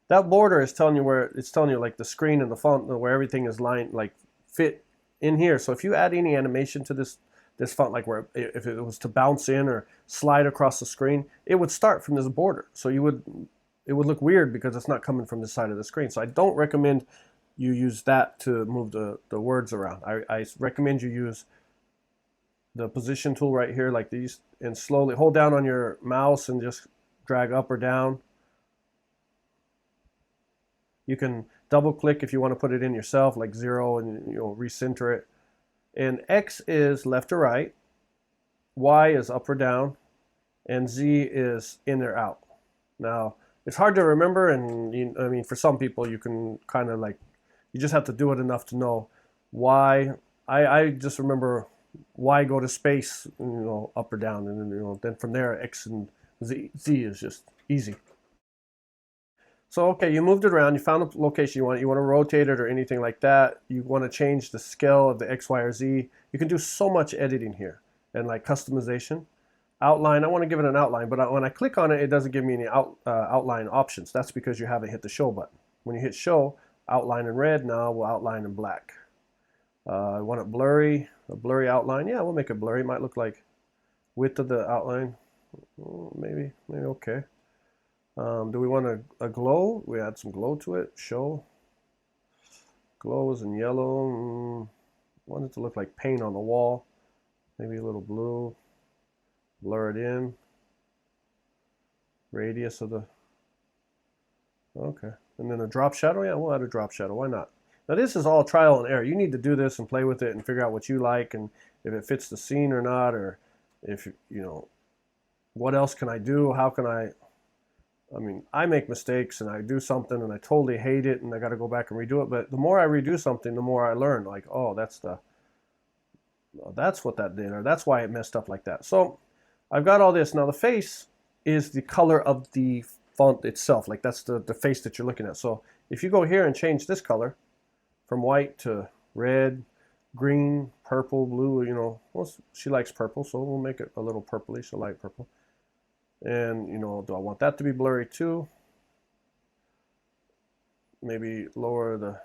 That border is telling you where, it's telling you like the screen and the font, where everything is lined, like fit in here. So if you add any animation to this font, like where if it was to bounce in or slide across the screen, it would start from this border. So it would look weird because it's not coming from this side of the screen. So I don't recommend you use that to move the words around. I recommend you use the position tool right here like these, and slowly hold down on your mouse and just drag up or down. You can double click if you want to put it in yourself, like 0, and recenter it. And X is left or right, Y is up or down, and Z is in or out. Now, it's hard to remember, and I mean, for some people, you can kind of like, you just have to do it enough to know Y. I just remember Y go to space, up or down, and then from there, X and Z is just easy. So, okay, you moved it around, you found the location you want to rotate it or anything like that. You want to change the scale of the X, Y, or Z. You can do so much editing here and like customization. Outline, I want to give it an outline, but when I click on it, it doesn't give me any outline options. That's because you haven't hit the show button. When you hit show, outline in red, now we'll outline in black. I want it blurry, a blurry outline. Yeah, we'll make it blurry. It might look like width of the outline. Maybe okay. Do we want a glow? We add some glow to it. Show. Glow is in yellow. Want it to look like paint on the wall. Maybe a little blue. Blur it in. Radius of the. Okay. And then a drop shadow. Yeah, we'll add a drop shadow. Why not? Now this is all trial and error. You need to do this and play with it and figure out what you like and if it fits the scene or not, or if what else can I do? How can I mean, I make mistakes and I do something and I totally hate it and I got to go back and redo it. But the more I redo something, the more I learn. Like, oh, that's what that did, or that's why it messed up like that. So I've got all this. Now the face is the color of the font itself. Like that's the face that you're looking at. So if you go here and change this color from white to red, green, purple, blue, well, she likes purple, so we'll make it a little purplish, a light purple. And, do I want that to be blurry too? Maybe lower the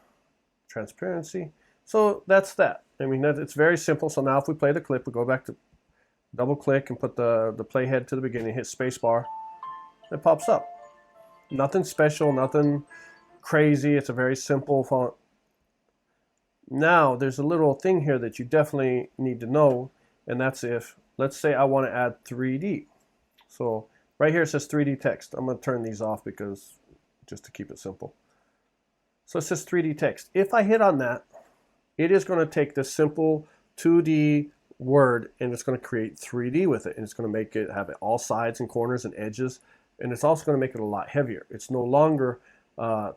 transparency. So that's that. I mean, it's very simple. So now if we play the clip, we go back to double click and put the playhead to the beginning, hit space bar, it pops up. Nothing special, nothing crazy. It's a very simple font. Now there's a little thing here that you definitely need to know, and that's if, let's say I want to add 3D. So right here it says 3D text. I'm going to turn these off because just to keep it simple. So it says 3D text. If I hit on that, it is going to take this simple 2D word and it's going to create 3D with it, and it's going to make it have all sides and corners and edges, and it's also going to make it a lot heavier. It's no longer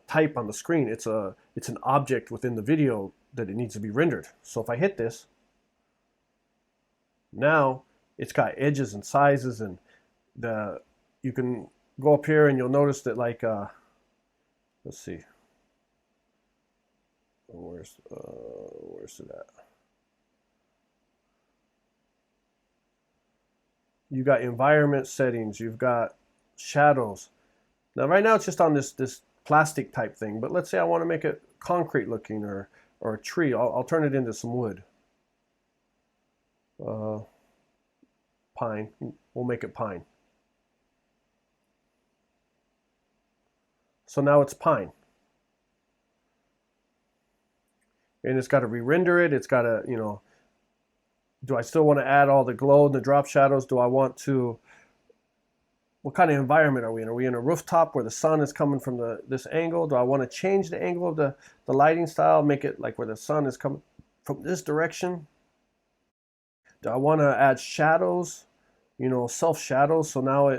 type on the screen. It's an object within the video that it needs to be rendered. So if I hit this, now it's got edges and sizes, and you can go up here and you'll notice that, like, let's see, where's it at? You got environment settings, you've got shadows. Now right now it's just on this plastic type thing, but let's say I want to make it concrete looking or a tree. I'll turn it into some wood. Pine. We'll make it pine. So now it's pine. And it's got to re-render it. It's got to, Do I still want to add all the glow and the drop shadows? Do I want to, what kind of environment are we in? Are we in a rooftop where the sun is coming from this angle? Do I want to change the angle of the lighting style, make it like where the sun is coming from this direction? Do I want to add shadows, you know, self shadows? So now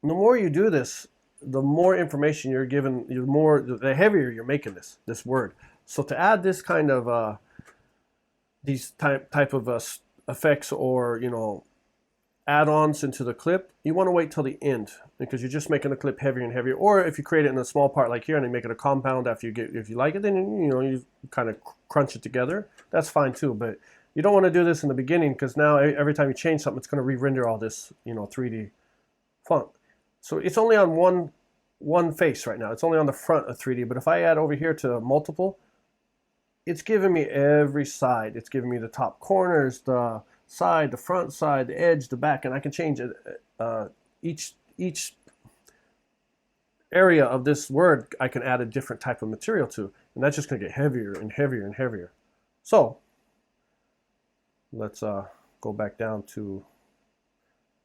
the more you do this, the more information you're given, the heavier you're making this word. So to add this kind of these type of effects, or you know, add-ons into the clip, you want to wait till the end, because you're just making the clip heavier and heavier. Or if you create it in a small part like here and you make it a compound after if you like it, then you know, you kind of crunch it together. That's fine too. But you don't want to do this in the beginning, because now every time you change something, it's going to re-render all this, you know, 3D font. So it's only on one face right now. It's only on the front of 3D. But if I add over here to multiple, it's giving me every side. It's giving me the top corners, the side, the front side, the edge, the back, and I can change it. Each area of this word I can add a different type of material to, and that's just going to get heavier and heavier and heavier. So let's go back down to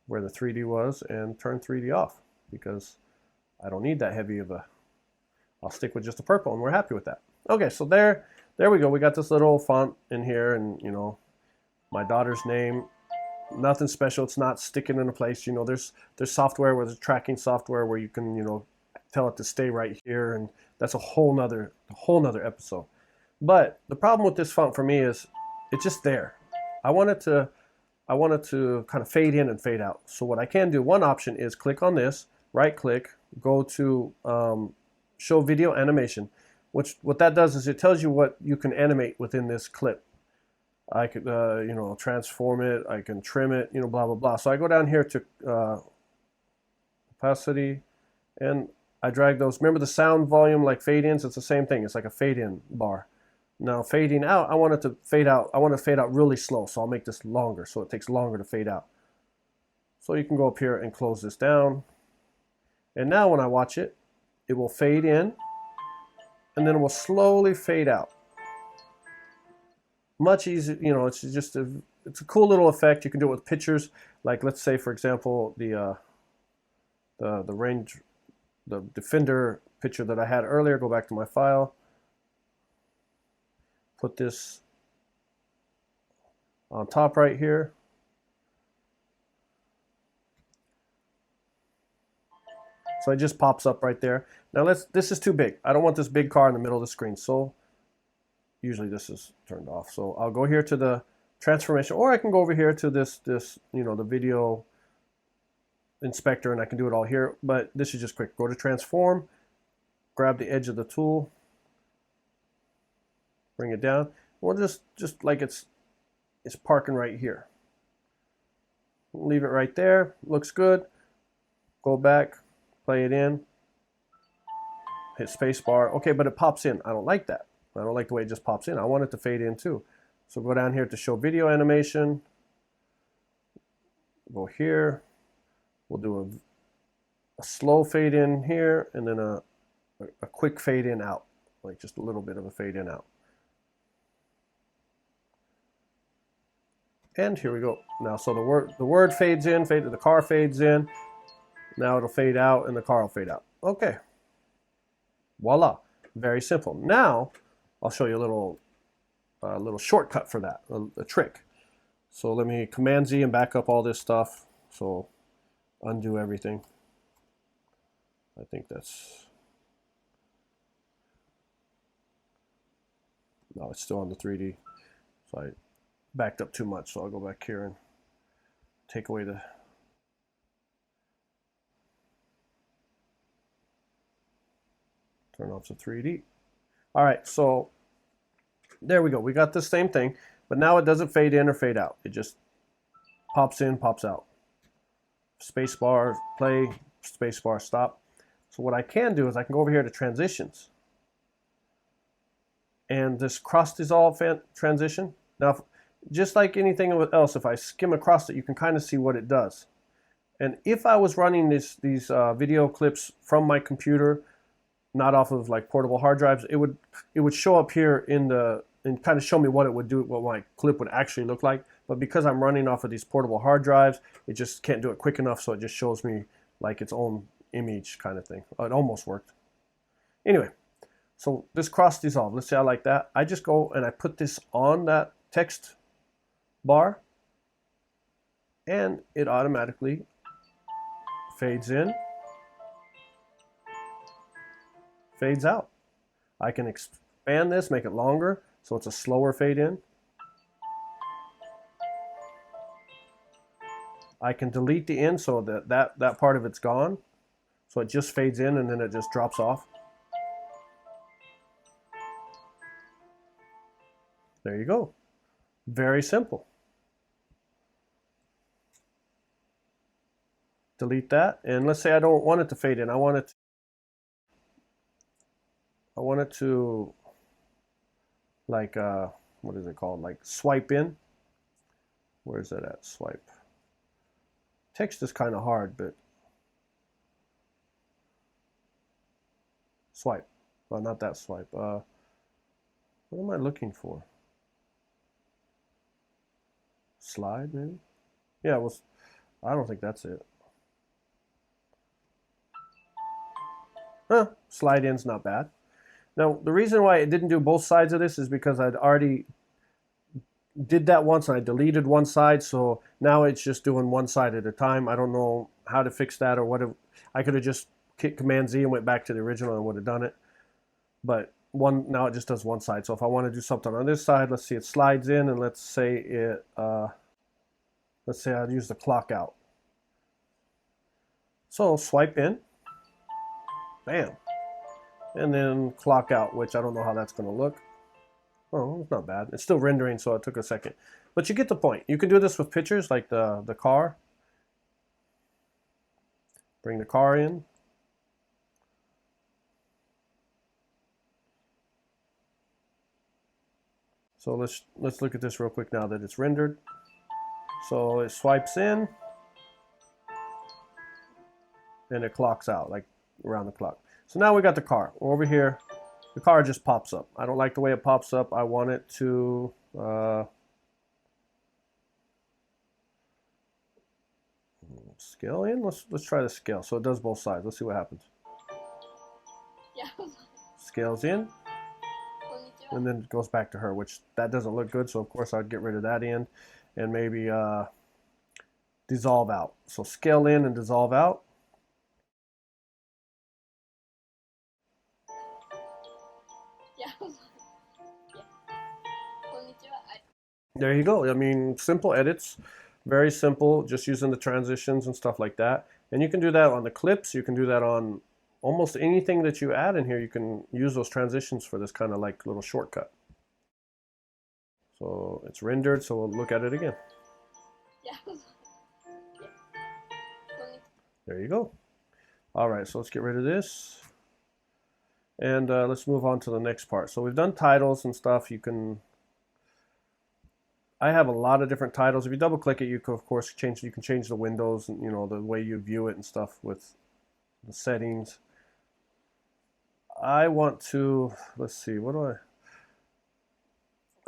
where the 3D was and turn 3D off, because I don't need that heavy of a, I'll stick with just the purple, and we're happy with that. Okay, so there we go. We got this little font in here, and you know, my daughter's name, nothing special. It's not sticking in a place. You know, there's software where there's tracking software where you can, you know, tell it to stay right here, and that's a whole nother episode. But the problem with this font for me is it's just there. I want it to kind of fade in and fade out. So what I can do, one option is click on this, right click, go to show video animation. What that does is it tells you what you can animate within this clip. I could, you know, transform it, I can trim it, you know, blah, blah, blah. So I go down here to opacity, and I drag those. Remember the sound volume, like fade ins, it's the same thing. It's like a fade in bar. Now fading out, I want it to fade out. I want to fade out really slow, so I'll make this longer, so it takes longer to fade out. So you can go up here and close this down. And now when I watch it, it will fade in, and then it will slowly fade out. Much easier, you know, it's just it's a cool little effect. You can do it with pictures. Like let's say, for example, the Defender picture that I had earlier. Go back to my file. Put this on top right here. So it just pops up right there. Now this is too big. I don't want this big car in the middle of the screen. So usually this is turned off. So I'll go here to the transformation, or I can go over here to this, you know, the video inspector, and I can do it all here. But this is just quick. Go to transform, grab the edge of the tool, bring it down. We'll just like it's parking right here. Leave it right there. Looks good. Go back, play it in, hit spacebar. Okay, but it pops in. I don't like that. I don't like the way it just pops in. I want it to fade in too. So go down here to show video animation. Go here. We'll do a slow fade in here, and then a quick fade in out, like just a little bit of a fade in out. And here we go. Now, so the word fades in, the car fades in. Now it'll fade out, and the car will fade out. Okay. Voila. Very simple. Now I'll show you a little shortcut for that, a trick. So let me Command Z and back up all this stuff. So undo everything. I think that's, no, it's still on the 3D. So I backed up too much. So I'll go back here and take away the, turn off the 3D. All right, so there we go. We got the same thing, but now it doesn't fade in or fade out. It just pops in, pops out. Spacebar, play, spacebar, stop. So what I can do is I can go over here to transitions. And this cross dissolve transition. Now, just like anything else, if I skim across it, you can kind of see what it does. And if I was running these video clips from my computer, not off of like portable hard drives, it would show up here in the, and kind of show me what it would do, what my clip would actually look like. But because I'm running off of these portable hard drives, it just can't do it quick enough, so it just shows me like its own image kind of thing. It almost worked. Anyway, so this cross dissolve, let's say I like that. I just go and I put this on that text bar, and it automatically fades in, fades out. I can expand this, make it longer, so it's a slower fade in. I can delete the in so that part of it's gone. So it just fades in and then it just drops off. There you go. Very simple. Delete that. And let's say I don't want it to fade in. I want it to like, what is it called? Like swipe in. Where is that at? Swipe. Text is kind of hard, but swipe. Well, not that swipe. What am I looking for? Slide, maybe? Yeah, well, I don't think that's it. Huh, slide in's not bad. Now, the reason why it didn't do both sides of this is because I'd already did that once and I deleted one side, so now it's just doing one side at a time. I don't know how to fix that or what. I could have just hit Command Z and went back to the original and would have done it. But now it just does one side. So if I want to do something on this side, let's see, it slides in, and let's say I'd use the clock out. So swipe in, bam, and then clock out, which I don't know how that's going to look. Oh, it's not bad. It's still rendering, so it took a second. But you get the point. You can do this with pictures, like the car. Bring the car in. So let's look at this real quick now that it's rendered. So it swipes in, and it clocks out, like around the clock. So now we got the car. Over here, the car just pops up. I don't like the way it pops up. I want it to scale in. Let's try the scale. So it does both sides. Let's see what happens. Yeah. Scales in, and then it goes back to her, which that doesn't look good. So of course I'd get rid of that end, and maybe dissolve out. So scale in and dissolve out. There you go. I mean, simple edits, very simple, just using the transitions and stuff like that. And you can do that on the clips. You can do that on almost anything that you add in here. You can use those transitions for this kind of like little shortcut. So it's rendered, so we'll look at it again. There you go. All right, so let's get rid of this. And let's move on to the next part. So we've done titles and stuff. I have a lot of different titles. If you double click it, you can of course change the windows and the way you view it and stuff with the settings. I want to, let's see, what do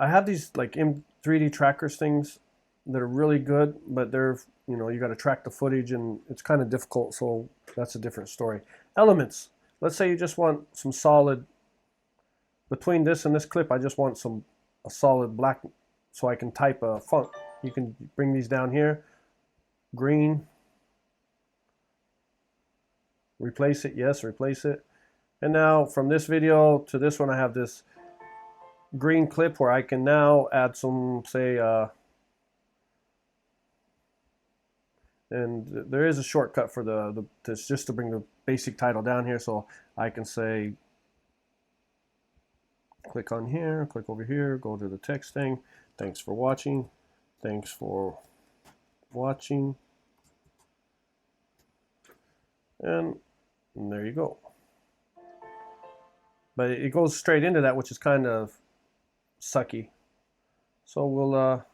I have these like 3D trackers things that are really good, but they're, you got to track the footage and it's kind of difficult, so that's a different story. Elements. Let's say you just want some solid, between this and this clip, I just want a solid black, so I can type a font. You can bring these down here, green, replace it, yes, replace it. And now from this video to this one, I have this green clip where I can now add some, say, and there is a shortcut for just to bring the basic title down here, so I can say, click on here, click over here, go to the text thing. Thanks for watching. Thanks for watching. And there you go. But it goes straight into that, which is kind of sucky. So we'll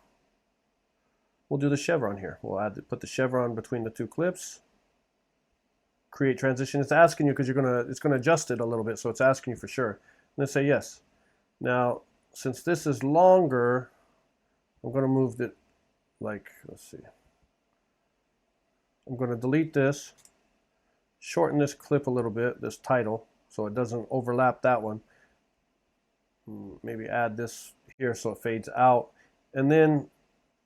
do the chevron here. We'll put the chevron between the two clips. create transition. It's asking you because it's gonna adjust it a little bit, so it's asking you for sure. Let's say yes. Now, since this is longer, I'm gonna move it like, let's see. I'm gonna delete this, shorten this clip a little bit, this title, so it doesn't overlap that one. Maybe add this here so it fades out. And then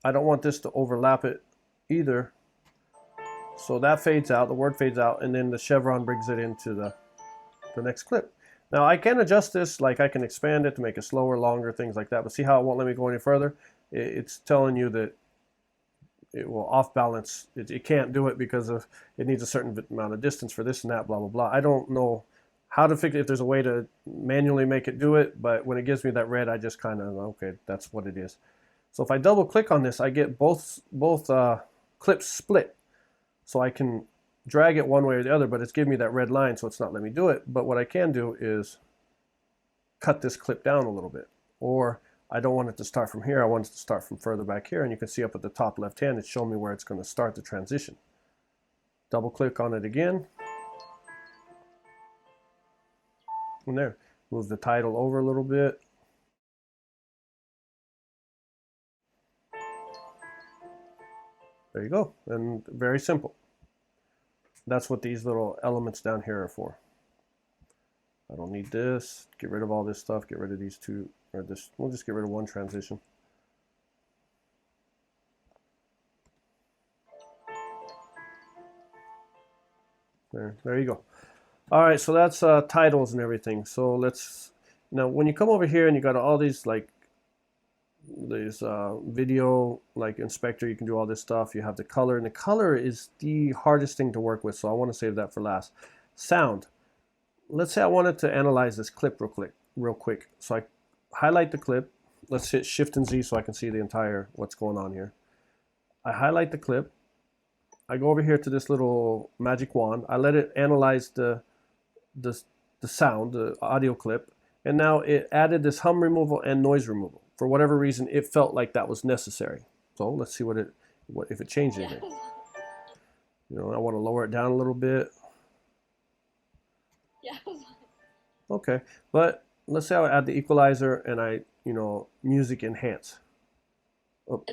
I don't want this to overlap it either. So that fades out, the word fades out, and then the chevron brings it into the next clip. Now I can adjust this, like I can expand it to make it slower, longer, things like that, but see how it won't let me go any further? It's telling you that it will off balance. It can't do it because of it needs a certain amount of distance for this and that, blah, blah, blah. I don't know how to fix it, if there's a way to manually make it do it, but when it gives me that red, I just kind of, okay, that's what it is. So if I double click on this, I get both clips split. So I can drag it one way or the other, but it's giving me that red line, so it's not letting me do it. But what I can do is cut this clip down a little bit. Or I don't want it to start from here, I want it to start from further back here, and you can see up at the top left hand, it's showing me where it's going to start the transition. Double click on it again. And there, move the title over a little bit. There you go, and very simple. That's what these little elements down here are for. I don't need this. Get rid of all this stuff. Get rid of these two, or this. We'll just get rid of one transition. There you go. All right, so that's titles and everything. So let's, now when you come over here and you got all these like this video like inspector, you can do all this stuff. You have the color, and the color is the hardest thing to work with, so I want to save that for last. Sound. Let's say I wanted to analyze this clip real quick. So I highlight the clip. Let's hit Shift and Z so I can see the entire what's going on here. I highlight the clip. I go over here to this little magic wand. I let it analyze the sound, the audio clip, and now it added this hum removal and noise removal. For whatever reason, it felt like that was necessary. So let's see what if it changed anything. You know, I want to lower it down a little bit. Yeah. Okay, but let's say I add the equalizer and I, music enhance. Oh,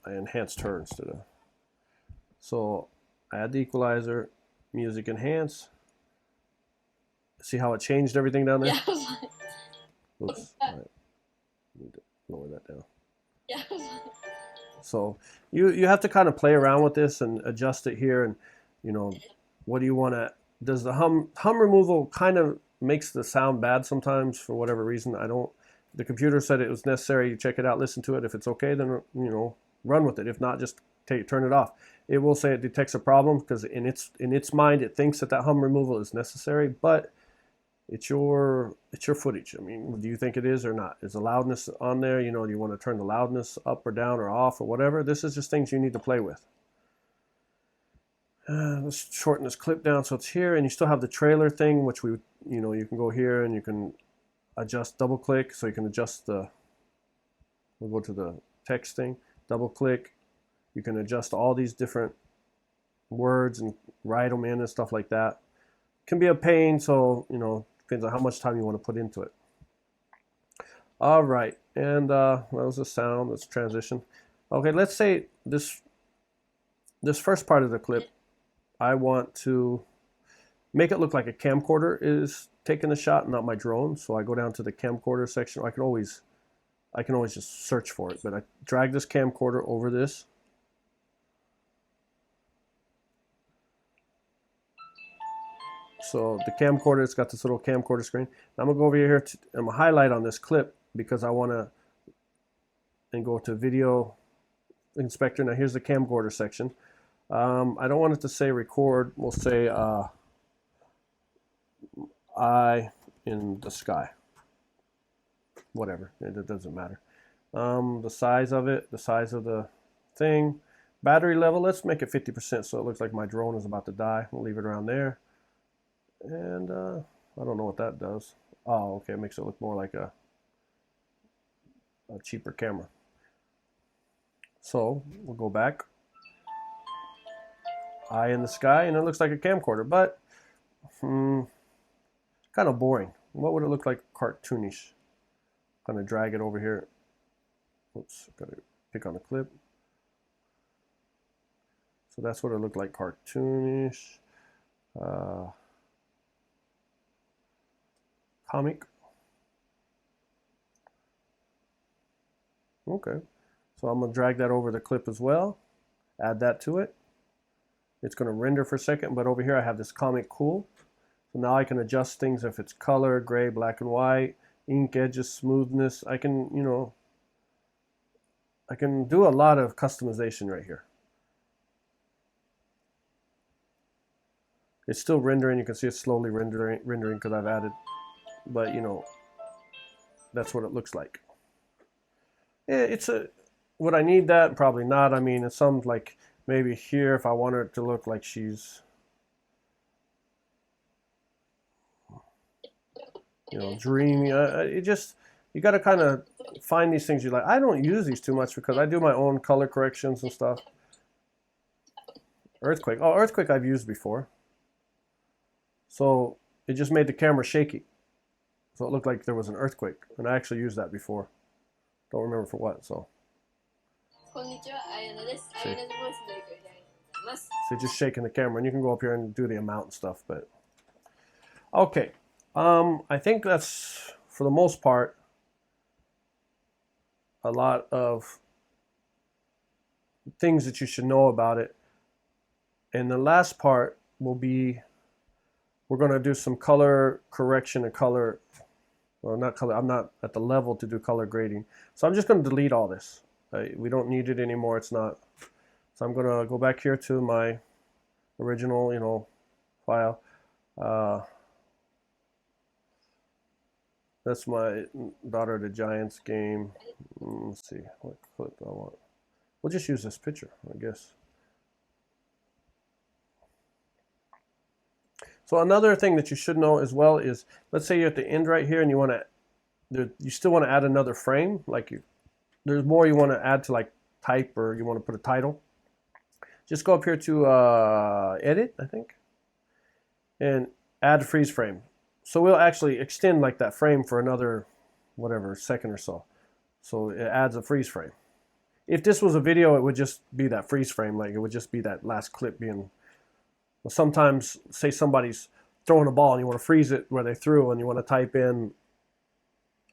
I enhanced her instead of. So I add the equalizer, music enhance. See how it changed everything down there? Yeah. Oops. All right. Need to lower that down. Yeah. So you have to kind of play around with this and adjust it here, and what do you want to? Does the hum removal kind of makes the sound bad sometimes for whatever reason? I don't. The computer said it was necessary. You check it out, listen to it. If it's okay, then run with it. If not, just turn it off. It will say it detects a problem because in its mind it thinks that hum removal is necessary, but it's your footage. I mean, do you think it is or not? Is the loudness on there? Do you want to turn the loudness up or down or off or whatever? This is just things you need to play with. Let's shorten this clip down so it's here, and you still have the trailer thing, which you can go here and you can adjust, double click, so you can adjust we'll go to the text thing, double click, you can adjust all these different words and write them in and stuff like that. Can be a pain, so depends on how much time you want to put into it. All right, and that was the sound. Let's transition. Okay, let's say this first part of the clip, I want to make it look like a camcorder is taking the shot, not my drone. So I go down to the camcorder section. I can always just search for it, but I drag this camcorder over this. So the camcorder, it's got this little camcorder screen. Now I'm gonna go over here I'm gonna highlight on this clip because I wanna, and go to video inspector. Now here's the camcorder section. I don't want it to say record. We'll say eye in the sky. Whatever, it doesn't matter. The size of it, the size of the thing. Battery level, let's make it 50% so it looks like my drone is about to die. We'll leave it around there. And I don't know what that does. Oh, okay, it makes it look more like a cheaper camera. So we'll go back. eye in the sky, and it looks like a camcorder, but kind of boring. What would it look like cartoonish? I'm gonna drag it over here. Oops, gotta pick on the clip. So that's what it looked like cartoonish. Comic. Okay, so I'm gonna drag that over the clip as well. Add that to it. It's gonna render for a second, but over here I have this comic cool. So now I can adjust things if it's color, gray, black and white, ink edges, smoothness. I can, you know, I can do a lot of customization right here. It's still rendering. You can see it's slowly rendering because I've added, but you know, that's what it looks like. It's would I need that? Probably not. I mean, it's some like maybe here if I want her to look like she's, you know, dreamy. It just, you got to kind of find these things you like. I don't use these too much because I do my own color corrections and stuff. Earthquake. Oh, earthquake I've used before. So it just made the camera shaky. So it looked like there was an earthquake. And I actually used that before. Don't remember for what, so. So just shaking the camera, and you can go up here and do the amount and stuff, but. Okay, I think that's, for the most part, a lot of things that you should know about it. And the last part will be, we're going to do some color correction and color, well, not color, I'm not at the level to do color grading. So I'm just going to delete all this. We don't need it anymore. It's not. So I'm going to go back here to my original, you know, file. That's my Daughter of the Giants game. Let's see, what clip do I want? We'll just use this picture, I guess. So another thing that you should know as well is, let's say you're at the end right here and you want to, you still want to add another frame, like there's more you want to add to like type, or you want to put a title. Just go up here to edit, I think, and add freeze frame. So we'll actually extend like that frame for another, whatever, second or so. So it adds a freeze frame. If this was a video, it would just be that freeze frame, like it would just be that last clip being. Well, sometimes, say somebody's throwing a ball and you want to freeze it where they threw, and you want to type in,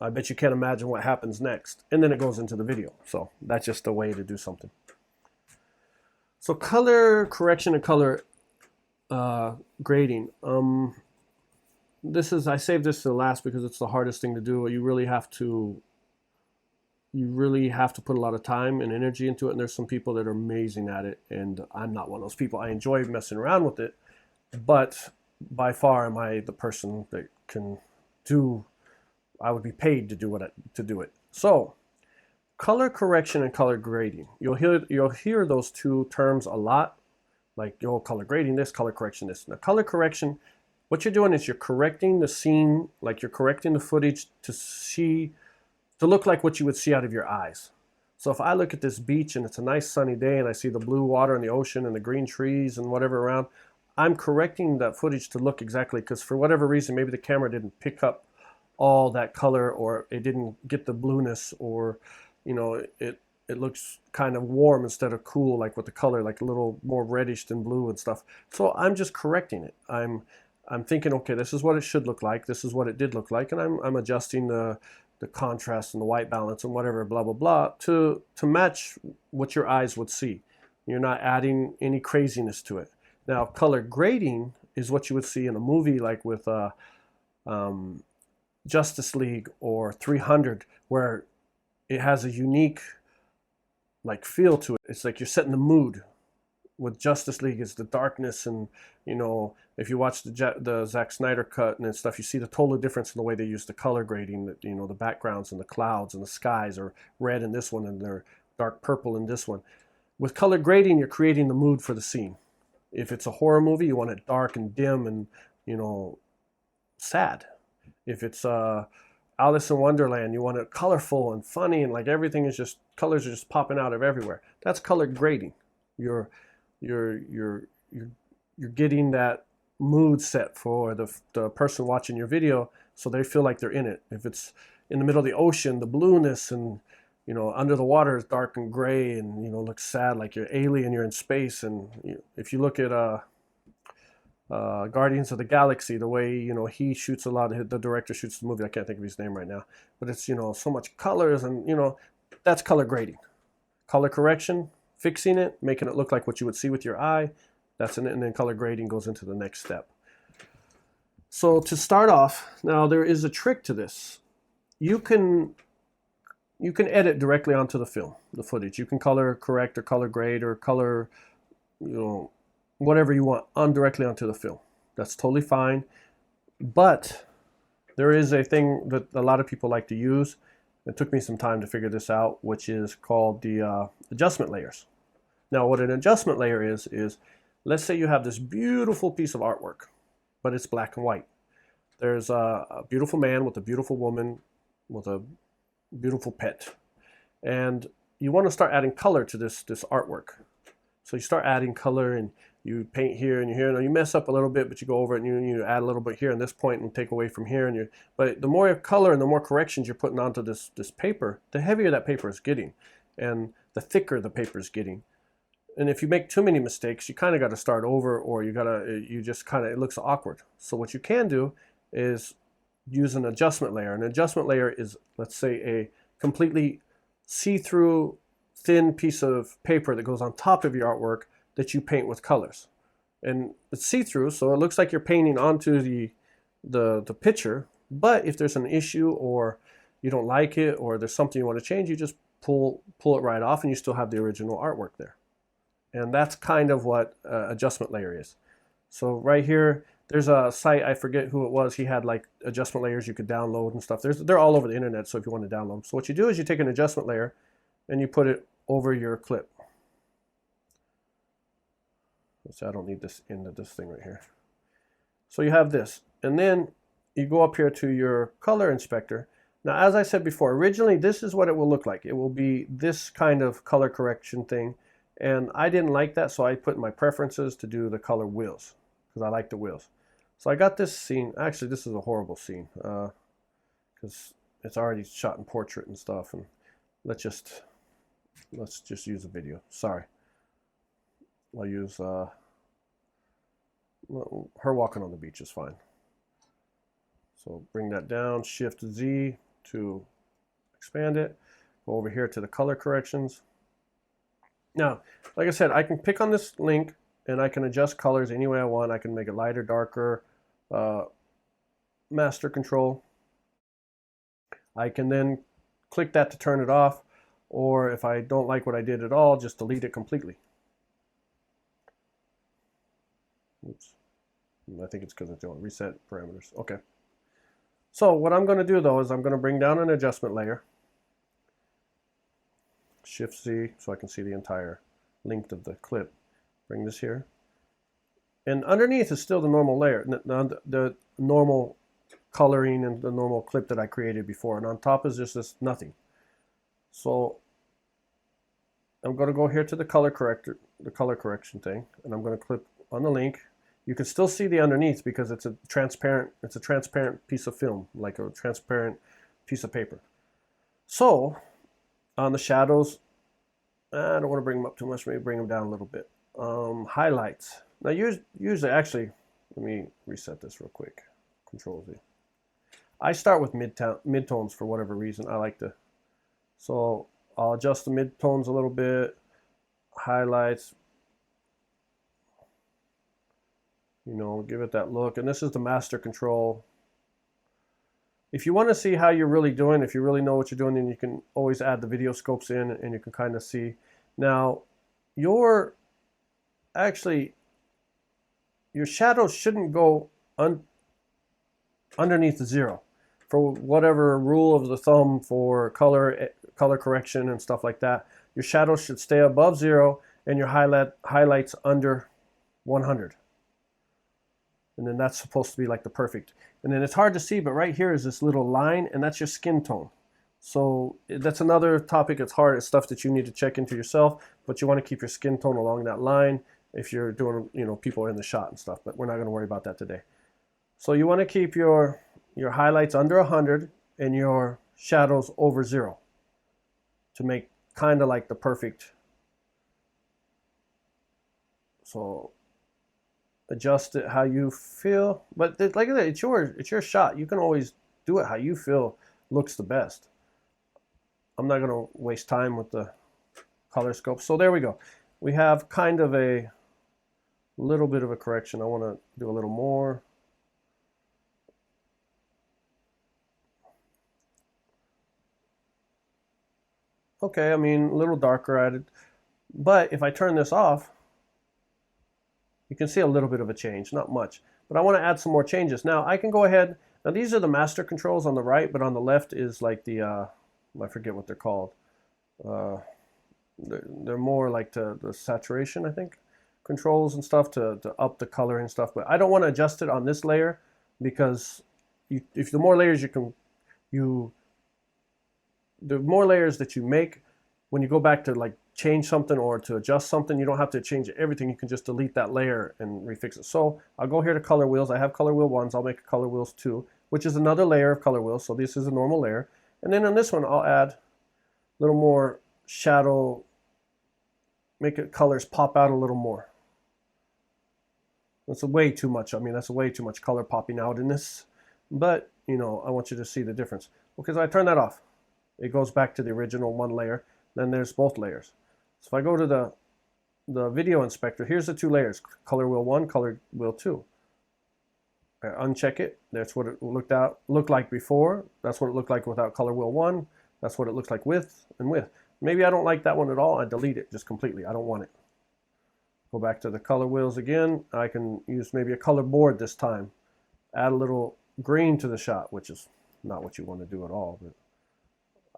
I bet you can't imagine what happens next. And then it goes into the video. So that's just a way to do something. So color correction and color grading. This is, I saved this to the last because it's the hardest thing to do. You really have to put a lot of time and energy into it, and there's some people that are amazing at it, and I'm not one of those people. I enjoy messing around with it, but by far am I the person that can do, I would be paid to do it. So color correction and color grading, you'll hear those two terms a lot, like color grading this, color correction this. Now color correction, what you're doing is you're correcting the scene, like you're correcting the footage to look like what you would see out of your eyes. So if I look at this beach and it's a nice sunny day and I see the blue water and the ocean and the green trees and whatever around, I'm correcting that footage to look exactly, because for whatever reason, maybe the camera didn't pick up all that color, or it didn't get the blueness, or you know, it looks kind of warm instead of cool, like with the color, like a little more reddish than blue and stuff. So I'm just correcting it. I'm thinking, okay, this is what it should look like. This is what it did look like, and I'm adjusting the contrast and the white balance and whatever, blah, blah, blah, to match what your eyes would see. You're not adding any craziness to it. Now, color grading is what you would see in a movie like with Justice League or 300, where it has a unique like feel to it. It's like you're setting the mood. With Justice League, it's the darkness, and you know, if you watch the Zack Snyder cut and stuff, you see the total difference in the way they use the color grading. That, you know, the backgrounds and the clouds and the skies are red in this one and they're dark purple in this one. With color grading, you're creating the mood for the scene. If it's a horror movie, you want it dark and dim and, you know, sad. If it's Alice in Wonderland, you want it colorful and funny, and like everything is just, colors are just popping out of everywhere. That's color grading. You're you're getting that mood set for the person watching your video, so they feel like they're in it. If it's in the middle of the ocean, the blueness, and under the water is dark and gray, and looks sad, like you're alien, you're in space. And if you look at Guardians of the Galaxy, the way he shoots a lot of the director shoots the movie. I can't think of his name right now, but it's so much colors, and that's color grading, color correction, fixing it, making it look like what you would see with your eye. That's in it, and then color grading goes into the next step. So to start off, now there is a trick to this. You can edit directly onto the film, the footage. You can color correct or color grade or color, whatever you want directly onto the film. That's totally fine. But there is a thing that a lot of people like to use. It took me some time to figure this out, which is called the adjustment layers. Now, what an adjustment layer is let's say you have this beautiful piece of artwork, but it's black and white. There's a beautiful man with a beautiful woman with a beautiful pet, and you want to start adding color to this artwork. So you start adding color, and you paint here and here. Now you mess up a little bit, but you go over it and you add a little bit here and this point and take away from here. But the more color and the more corrections you're putting onto this paper, the heavier that paper is getting, and the thicker the paper is getting. And if you make too many mistakes, you kind of got to start over, or it looks awkward. So what you can do is use an adjustment layer. An adjustment layer is, let's say, a completely see-through thin piece of paper that goes on top of your artwork that you paint with colors. And it's see-through, so it looks like you're painting onto the picture, but if there's an issue or you don't like it or there's something you want to change, you just pull it right off and you still have the original artwork there. And that's kind of what adjustment layer is. So right here, there's a site, I forget who it was, he had like adjustment layers you could download and stuff. They're all over the internet, so if you want to download them. So what you do is you take an adjustment layer and you put it over your clip. So I don't need this into this thing right here. So you have this, and then you go up here to your color inspector. Now, as I said before, originally this is what it will look like. It will be this kind of color correction thing, and I didn't like that, so I put in my preferences to do the color wheels, because I like the wheels. So I got this scene. Actually, this is a horrible scene, because it's already shot in portrait and stuff, and let's just use a video. Sorry. I'll use her walking on the beach is fine. So bring that down, Shift Z to expand it. Go over here to the color corrections. Now, like I said, I can pick on this link and I can adjust colors any way I want. I can make it lighter, darker, master control. I can then click that to turn it off, or if I don't like what I did at all, just delete it completely. Oops. I think it's because it's doing reset parameters. Okay. So what I'm going to do though is I'm going to bring down an adjustment layer. Shift Z so I can see the entire length of the clip. Bring this here. And underneath is still the normal layer, the normal coloring and the normal clip that I created before. And on top is just this nothing. So I'm going to go here to the color corrector, the color correction thing, and I'm going to click on the link. You can still see the underneath because it's a transparent piece of film, like a transparent piece of paper. So on the shadows, I don't want to bring them up too much, maybe bring them down a little bit. Highlights. Now usually, actually, let me reset this real quick. Control Z. I start with midtones for whatever reason. I like to. So I'll adjust the midtones a little bit. Highlights. Give it that look. And this is the master control. If you want to see how you're really doing, if you really know what you're doing, then you can always add the video scopes in and you can kind of see. Now, your shadows shouldn't go underneath the 0. For whatever rule of the thumb for color correction and stuff like that, your shadows should stay above 0 and your highlights under 100. And then that's supposed to be like the perfect. And then it's hard to see, but right here is this little line, and that's your skin tone. So that's another topic. It's hard. It's stuff that you need to check into yourself, but you want to keep your skin tone along that line. if you're doing, you know, people in the shot and stuff, but we're not going to worry about that today. So you want to keep your highlights under 100 and your shadows over 0 to make kind of like the perfect. So adjust it how you feel, but like I said, it's your shot. You can always do it how you feel looks the best. I'm not going to waste time with the color scope. So there we go. We have kind of a little bit of a correction. I want to do a little more. Okay, I mean, a little darker added. But if I turn this off, you can see a little bit of a change, not much. But I want to add some more changes. Now I can go ahead. Now these are the master controls on the right, but on the left is like the, I forget what they're called. They're more like the saturation, I think, controls and stuff to up the color and stuff. But I don't want to adjust it on this layer because if the more layers the more layers that you make, when you go back to like change something or to adjust something, you don't have to change everything. You can just delete that layer and refix it. So I'll go here to color wheels. I have color wheel 1s. I'll make a color wheels 2, which is another layer of color wheels. So this is a normal layer. And then on this one, I'll add a little more shadow, make it colors pop out a little more. That's way too much. I mean, that's way too much color popping out in this. But, you know, I want you to see the difference. Okay, so I turn that off. It goes back to the original one layer. Then there's both layers. So if I go to the video inspector, here's the 2 layers, color wheel 1, color wheel 2. I uncheck it. That's what it looked like before. That's what it looked like without color wheel 1. That's what it looks like with and with. Maybe I don't like that one at all. I delete it just completely. I don't want it. Go back to the color wheels again. I can use maybe a color board this time. Add a little green to the shot, which is not what you want to do at all, but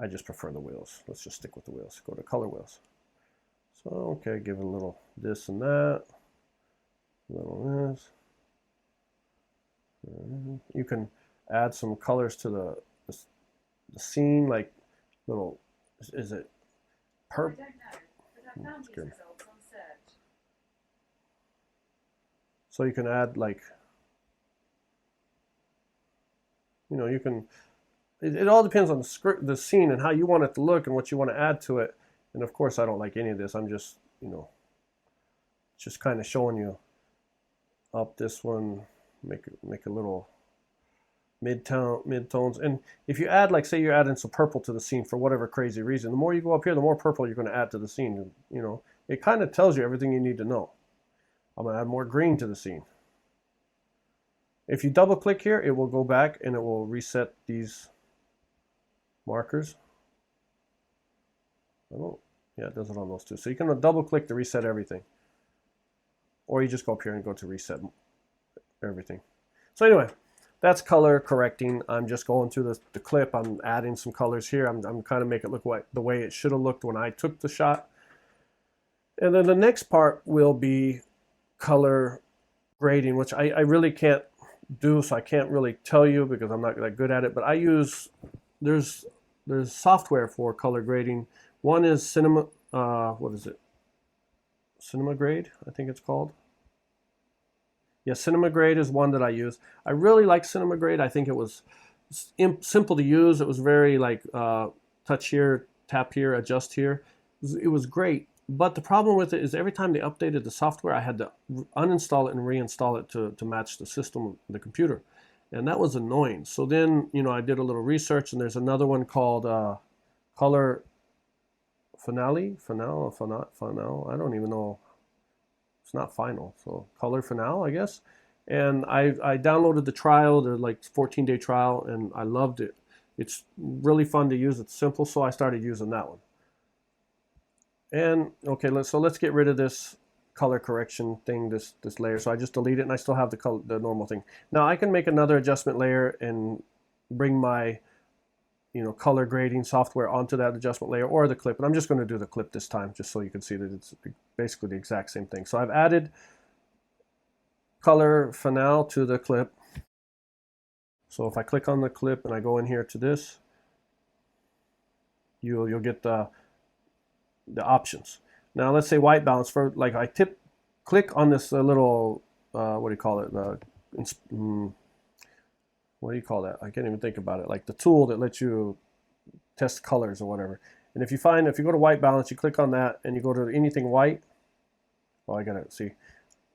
I just prefer the wheels. Let's just stick with the wheels. Go to color wheels. So, okay, give it a little this and that. A little this. You can add some colors to the scene, like little, is it purple? So you can add like, you know, you can, it all depends on the scene and how you want it to look and what you want to add to it. And of course I don't like any of this. I'm just, you know, just kind of showing you up this one, make a little mid-tones. And if you add, like say you're adding some purple to the scene for whatever crazy reason, the more you go up here, the more purple you're going to add to the scene. You know, it kind of tells you everything you need to know. I'm going to add more green to the scene. If you double click here, it will go back and it will reset these markers. Yeah, it does it on those 2. So you can double click to reset everything. Or you just go up here and go to reset everything. So anyway, that's color correcting. I'm just going through the clip. I'm adding some colors here. I'm kind of making it look the way it should have looked when I took the shot. And then the next part will be color grading, which I really can't do, so I can't really tell you because I'm not that good at it. But I use, there's software for color grading. One is Cinema, what is it? Cinema Grade, I think it's called. Yeah, Cinema Grade is one that I use. I really like Cinema Grade. I think it was simple to use. It was very like touch here, tap here, adjust here. It was great. But the problem with it is every time they updated the software, I had to uninstall it and reinstall it to match the system, the computer. And that was annoying. So then, you know, I did a little research, and there's another one called Color Finale. I don't even know. It's not final. So Color Finale, I guess. And I downloaded the trial, the like 14-day trial, and I loved it. It's really fun to use. It's simple, so I started using that one. And okay, let's get rid of this color correction thing, this layer. So I just delete it, and I still have the normal thing. Now I can make another adjustment layer and bring my, you know, color grading software onto that adjustment layer or the clip. And I'm just going to do the clip this time, just so you can see that it's basically the exact same thing. So I've added color finale to the clip. So if I click on the clip and I go in here to this, you'll get the options. Now let's say white balance. For like I tip click on this little, what do you call it? What do you call that? I can't even think about it. Like the tool that lets you test colors or whatever. And if you go to white balance, you click on that and you go to anything white. Well, I gotta see.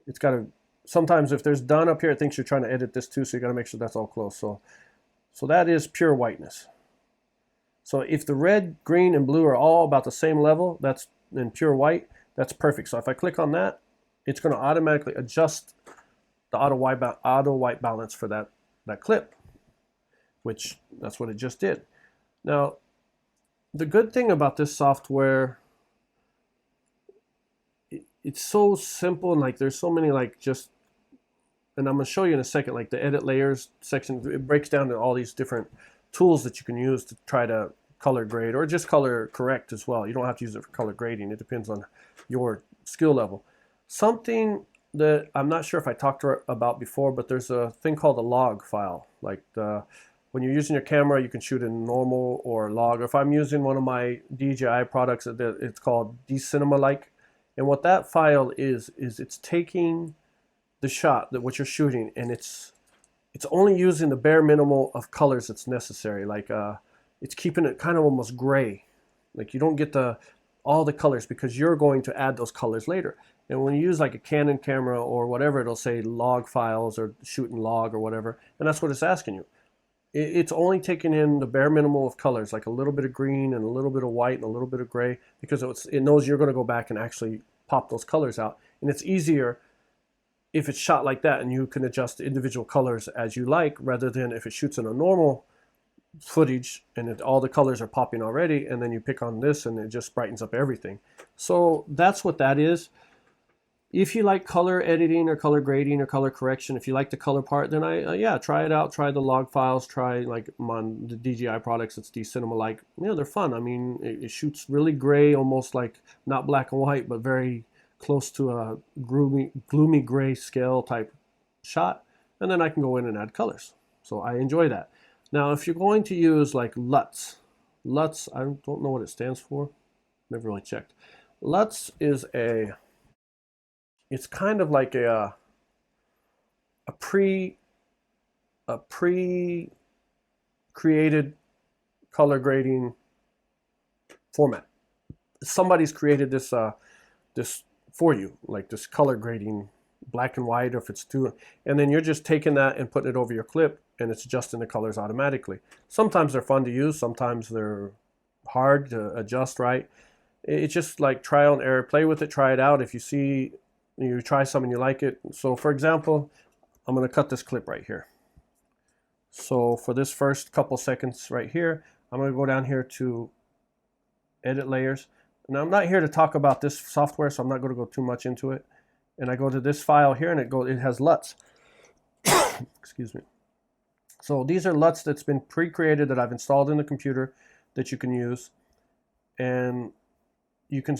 It's gotta, sometimes if there's done up here, it thinks you're trying to edit this too, so you gotta make sure that's all close. So that is pure whiteness. So if the red, green, and blue are all about the same level, that's in pure white, that's perfect. So if I click on that, it's gonna automatically adjust the auto white balance for that clip, which that's what it just did. Now, the good thing about this software, it's so simple, and like there's so many like just, and I'm going to show you in a second, like the edit layers section, it breaks down to all these different tools that you can use to try to color grade or just color correct as well. You don't have to use it for color grading. It depends on your skill level. Something that I'm not sure if I talked about before, but there's a thing called a log file. Like when you're using your camera, you can shoot in normal or log. If I'm using one of my DJI products, it's called D-Cinema-like. And what that file is it's taking the shot, that what you're shooting, and it's only using the bare minimal of colors that's necessary. Like it's keeping it kind of almost gray. Like you don't get all the colors because you're going to add those colors later. And when you use like a Canon camera or whatever, it'll say log files or shoot in log or whatever, and that's what it's asking you. It's only taking in the bare minimal of colors, like a little bit of green and a little bit of white and a little bit of gray, because it knows you're going to go back and actually pop those colors out. And it's easier if it's shot like that and you can adjust the individual colors as you like, rather than if it shoots in a normal footage and all the colors are popping already, and then you pick on this and it just brightens up everything. So that's what that is. If you like color editing or color grading or color correction, if you like the color part, then yeah, try it out. Try the log files. Try like on the DJI products. It's D-Cinema-like. Yeah, they're fun. I mean, it shoots really gray, almost like not black and white, but very close to a gloomy gray scale type shot. And then I can go in and add colors. So I enjoy that. Now, if you're going to use like LUTs, I don't know what it stands for. Never really checked. LUTs is it's kind of like a pre-created color grading format. Somebody's created this for you, like this color grading, black and white, or if it's too, and then you're just taking that and putting it over your clip, and it's adjusting the colors automatically. Sometimes they're fun to use, sometimes they're hard to adjust right. It's just like trial and error. Play with it, try it out. If you try something you like it. So for example, I'm going to cut this clip right here. So for this first couple seconds right here, I'm going to go down here to edit layers. Now I'm not here to talk about this software, so I'm not going to go too much into it. And I go to this file here, and it has LUTs. Excuse me. So these are LUTs that's been pre-created that I've installed in the computer that you can use. And you can,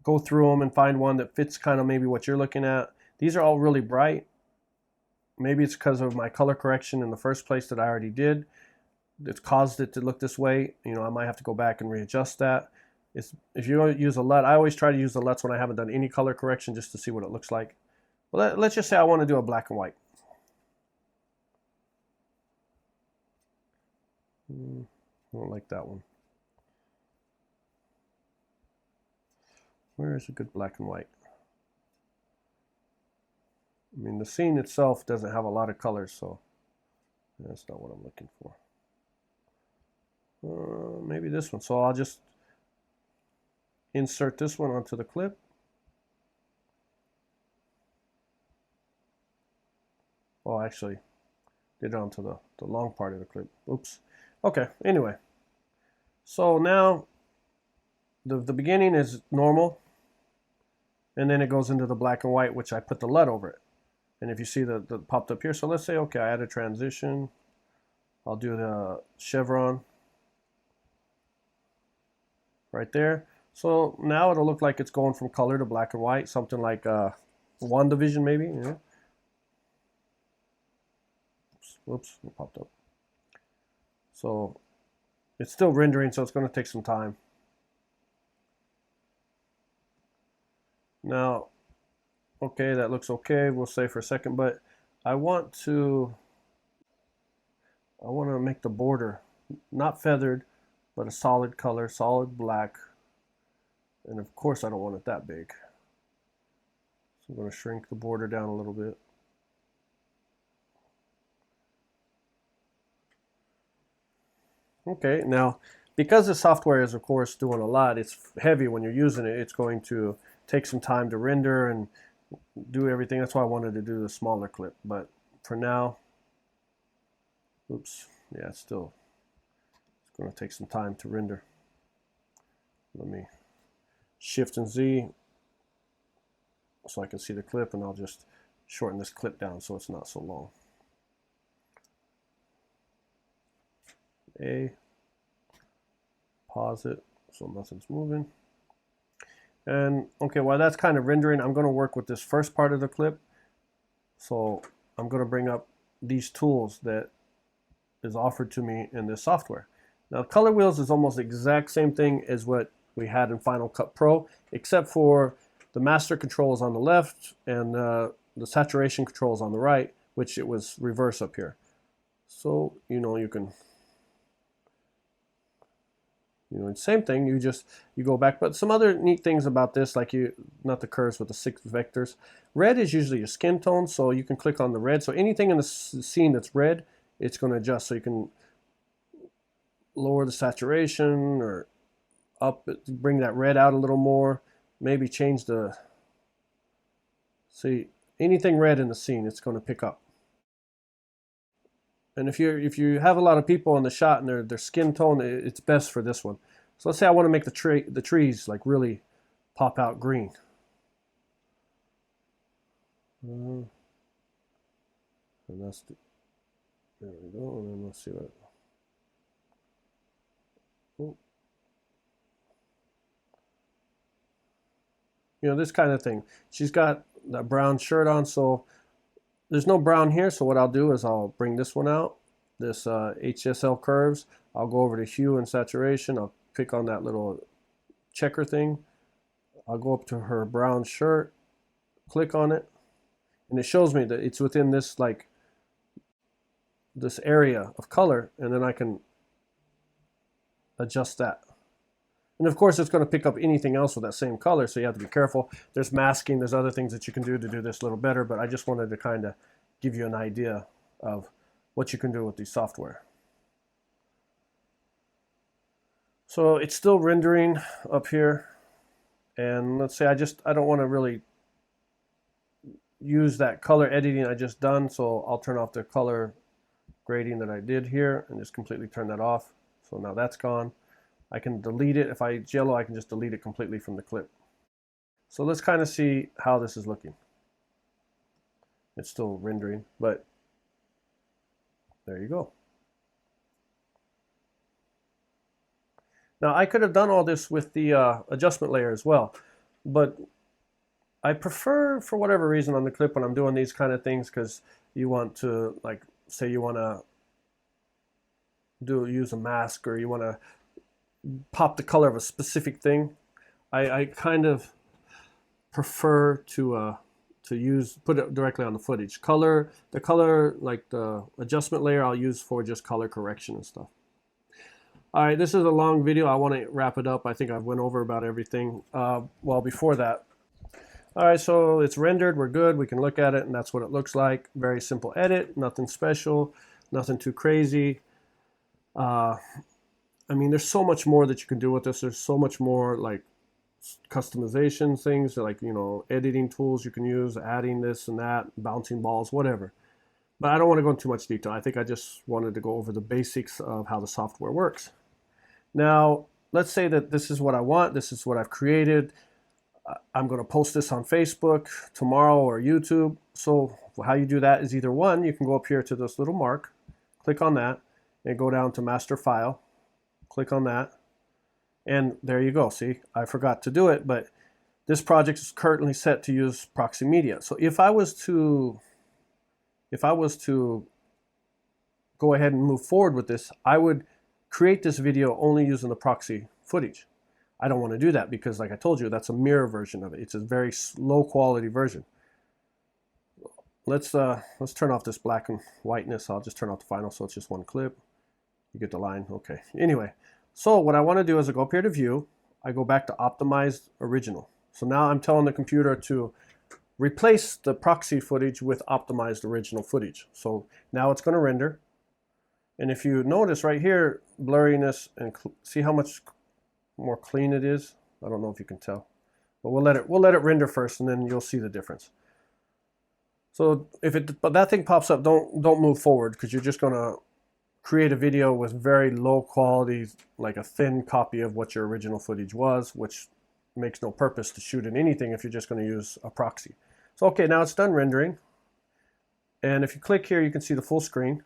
go through them and find one that fits kind of maybe what you're looking at. These are all really bright. Maybe it's because of my color correction in the first place that I already did. It's caused it to look this way. I might have to go back and readjust that. If you use a LUT, I always try to use the LUTs when I haven't done any color correction just to see what it looks like. Well, let's just say I want to do a black and white. I don't like that one. Where is a good black and white? I mean, the scene itself doesn't have a lot of colors, so that's not what I'm looking for. Maybe this one. So I'll just insert this one onto the clip. Oh, actually, did it onto the long part of the clip. Oops. Okay, anyway. So now the beginning is normal, and then it goes into the black and white, which I put the LUT over it. And if you see the popped up here, so let's say, okay, I add a transition. I'll do the chevron right there. So now it'll look like it's going from color to black and white, something like WandaVision maybe. Yeah. Whoops, it popped up. So it's still rendering, so it's going to take some time. Now, okay, that looks okay, we'll say for a second, but I want to make the border not feathered, but a solid color, solid black. And of course I don't want it that big. So I'm going to shrink the border down a little bit. Okay, now because the software is of course doing a lot, it's heavy when you're using it, it's going to take some time to render and do everything. That's why I wanted to do the smaller clip, but for now, oops, yeah, it's going to take some time to render. Let me Shift and Z so I can see the clip, and I'll just shorten this clip down so it's not so long. Pause it so nothing's moving. And okay, while that's kind of rendering, I'm going to work with this first part of the clip. So I'm going to bring up these tools that is offered to me in this software. Now, color wheels is almost the exact same thing as what we had in Final Cut Pro, except for the master controls on the left and the saturation controls on the right, which it was reverse up here. So, you can, same thing, you go back. But some other neat things about this, like not the curves with the 6 vectors. Red is usually your skin tone, so you can click on the red. So anything in the scene that's red, it's going to adjust. So you can lower the saturation or up, bring that red out a little more. Maybe change see, anything red in the scene, it's going to pick up. And if you have a lot of people in the shot and their skin tone, it's best for this one. So let's say I want to make the trees like really pop out green. And that's there we go. And then let's see what. Oh. This kind of thing. She's got that brown shirt on, so there's no brown here. So what I'll do is I'll bring this one out, this HSL curves. I'll go over to hue and saturation. I'll pick on that little checker thing. I'll go up to her brown shirt, click on it, and it shows me that it's within this this area of color, and then I can adjust that. And of course, it's going to pick up anything else with that same color, so you have to be careful. There's masking, there's other things that you can do to do this a little better, but I just wanted to kind of give you an idea of what you can do with the software. So it's still rendering up here, and let's say I don't want to really use that color editing I just done, so I'll turn off the color grading that I did here and just completely turn that off. So now that's gone. I can delete it. If it's yellow, I can just delete it completely from the clip. So let's kind of see how this is looking. It's still rendering, but there you go. Now I could have done all this with the adjustment layer as well, but I prefer, for whatever reason on the clip when I'm doing these kind of things, because you want to, like, say you want to use a mask, or you want to pop the color of a specific thing, I kind of prefer to put it directly on the footage. The color, like the adjustment layer, I'll use for just color correction and stuff. All right, this is a long video. I want to wrap it up. I think I went over about everything. Well, before that. All right, so it's rendered. We're good. We can look at it, and that's what it looks like. Very simple edit. Nothing special. Nothing too crazy. I mean, there's so much more that you can do with this. There's so much more like customization things, like, editing tools you can use, adding this and that, bouncing balls, whatever. But I don't want to go into too much detail. I think I just wanted to go over the basics of how the software works. Now, let's say that this is what I want. This is what I've created. I'm going to post this on Facebook tomorrow or YouTube. So how you do that is either one, you can go up here to this little mark, click on that, and go down to master file. Click on that, and there you go. See, I forgot to do it, but this project is currently set to use proxy media. So if I was to go ahead and move forward with this, I would create this video only using the proxy footage. I don't want to do that because, like I told you, that's a mirror version of it. It's a very low quality version. Let's turn off this black and whiteness. I'll just turn off the final so it's just one clip. You get the line. Okay. Anyway, so what I want to do is I go up here to view. I go back to optimized original. So now I'm telling the computer to replace the proxy footage with optimized original footage. So now it's going to render. And if you notice right here, blurriness, and see how much more clean it is. I don't know if you can tell, but we'll let it render first, and then you'll see the difference. So but that thing pops up, don't move forward, because you're just gonna create a video with very low quality, like a thin copy of what your original footage was, which makes no purpose to shoot in anything if you're just going to use a proxy. So okay, now it's done rendering, and if you click here, you can see the full screen,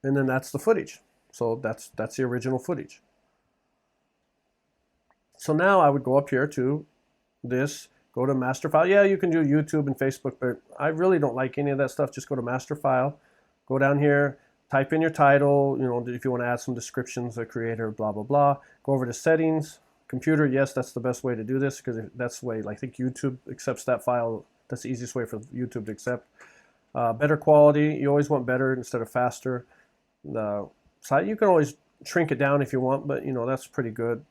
and then that's the footage. So that's the original footage. So now I would go up here to this, go to master file. Yeah, you can do YouTube and Facebook, but I really don't like any of that stuff. Just go to master file, go down here, type in your title, you know, if you want to add some descriptions, the creator, blah, blah, blah. Go over to settings, computer. Yes, that's the best way to do this, because that's the way, I think YouTube accepts that file. That's the easiest way for YouTube to accept. Better quality. You always want better instead of faster. The site, you can always shrink it down if you want, but you know, that's pretty good.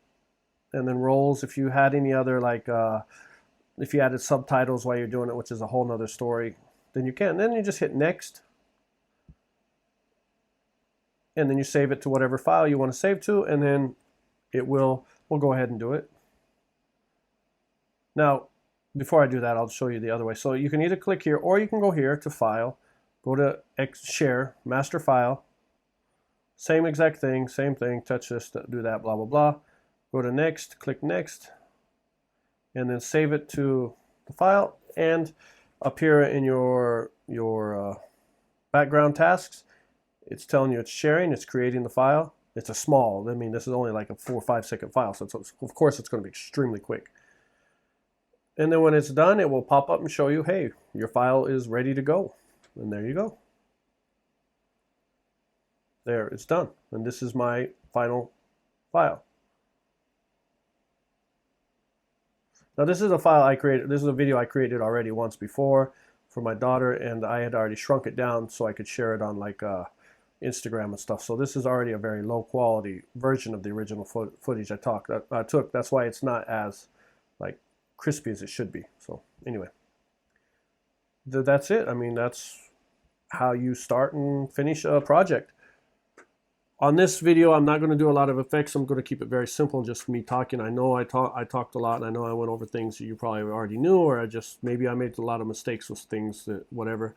And then roles, if you had any other, like if you added subtitles while you're doing it, which is a whole nother story, then you can. Then you just hit next, and then you save it to whatever file you want to save to, and then we'll go ahead and do it. Now, before I do that, I'll show you the other way. So you can either click here, or you can go here to File, go to Share, Master File, same exact thing, same thing, touch this, do that, blah, blah, blah. Go to Next, click Next, and then save it to the file. And up here in your background tasks, it's telling you it's sharing, it's creating the file. It's a small, I mean, this is only like a 4 or 5 second file, so of course it's going to be extremely quick. And then when it's done, it will pop up and show you, hey, your file is ready to go. And there you go. There, it's done. And this is my final file. Now this is a file I created, this is a video I created already once before for my daughter, and I had already shrunk it down so I could share it on like Instagram and stuff. So this is already a very low quality version of the original footage I took. That's why it's not as like crispy as it should be. So anyway, that's it. I mean, that's how you start and finish a project. On this video, I'm not going to do a lot of effects. I'm going to keep it very simple, just me talking. I know I talked a lot, and I know I went over things that you probably already knew, or maybe I made a lot of mistakes with things, that whatever.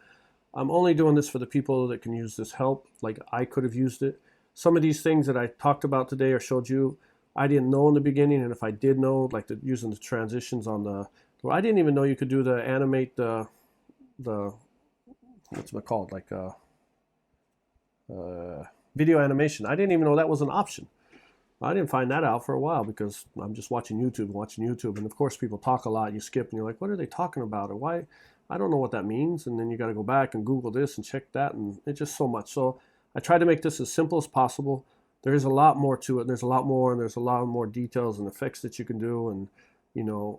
I'm only doing this for the people that can use this help, like I could have used it. Some of these things that I talked about today or showed you, I didn't know in the beginning, and if I did know, like using the transitions on I didn't even know you could do the animate the what's it called, like video animation. I didn't even know that was an option. I didn't find that out for a while because I'm just watching YouTube, and of course people talk a lot, you skip, and you're like, what are they talking about, or why? I don't know what that means, and then you got to go back and Google this and check that, and it's just so much. So I try to make this as simple as possible. There is a lot more to it. There's a lot more, and there's a lot more details and effects that you can do, and you know,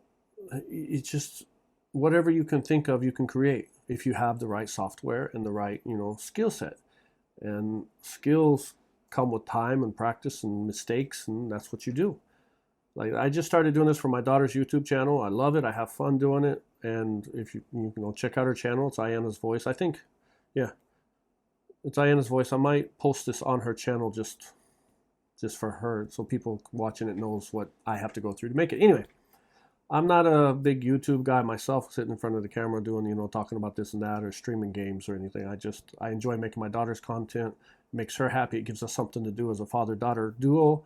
it's just whatever you can think of, you can create if you have the right software and the right, you know, skill set. And skills come with time and practice and mistakes, and that's what you do. Like, I just started doing this for my daughter's YouTube channel. I love it. I have fun doing it. And if you can go check out her channel, it's Ayanna's Voice. I think, yeah, it's Ayanna's Voice. I might post this on her channel just for her, so people watching it knows what I have to go through to make it. Anyway, I'm not a big YouTube guy myself, sitting in front of the camera doing, you know, talking about this and that, or streaming games or anything. I enjoy making my daughter's content. It makes her happy. It gives us something to do as a father-daughter duo,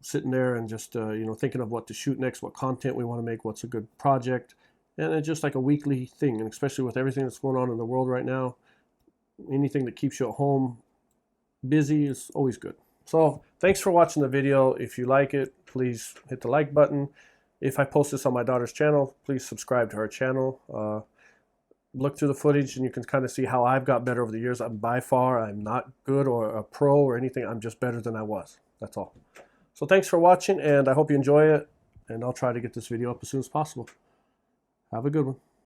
sitting there and just, you know, thinking of what to shoot next, what content we want to make, what's a good project. And it's just like a weekly thing. And especially with everything that's going on in the world right now, anything that keeps you at home busy is always good. So thanks for watching the video. If you like it, please hit the like button. If I post this on my daughter's channel, please subscribe to her channel. look through the footage and you can kind of see how I've got better over the years. I'm not good or a pro or anything. I'm just better than I was. That's all. So thanks for watching, and I hope you enjoy it, and I'll try to get this video up as soon as possible. Have a good one.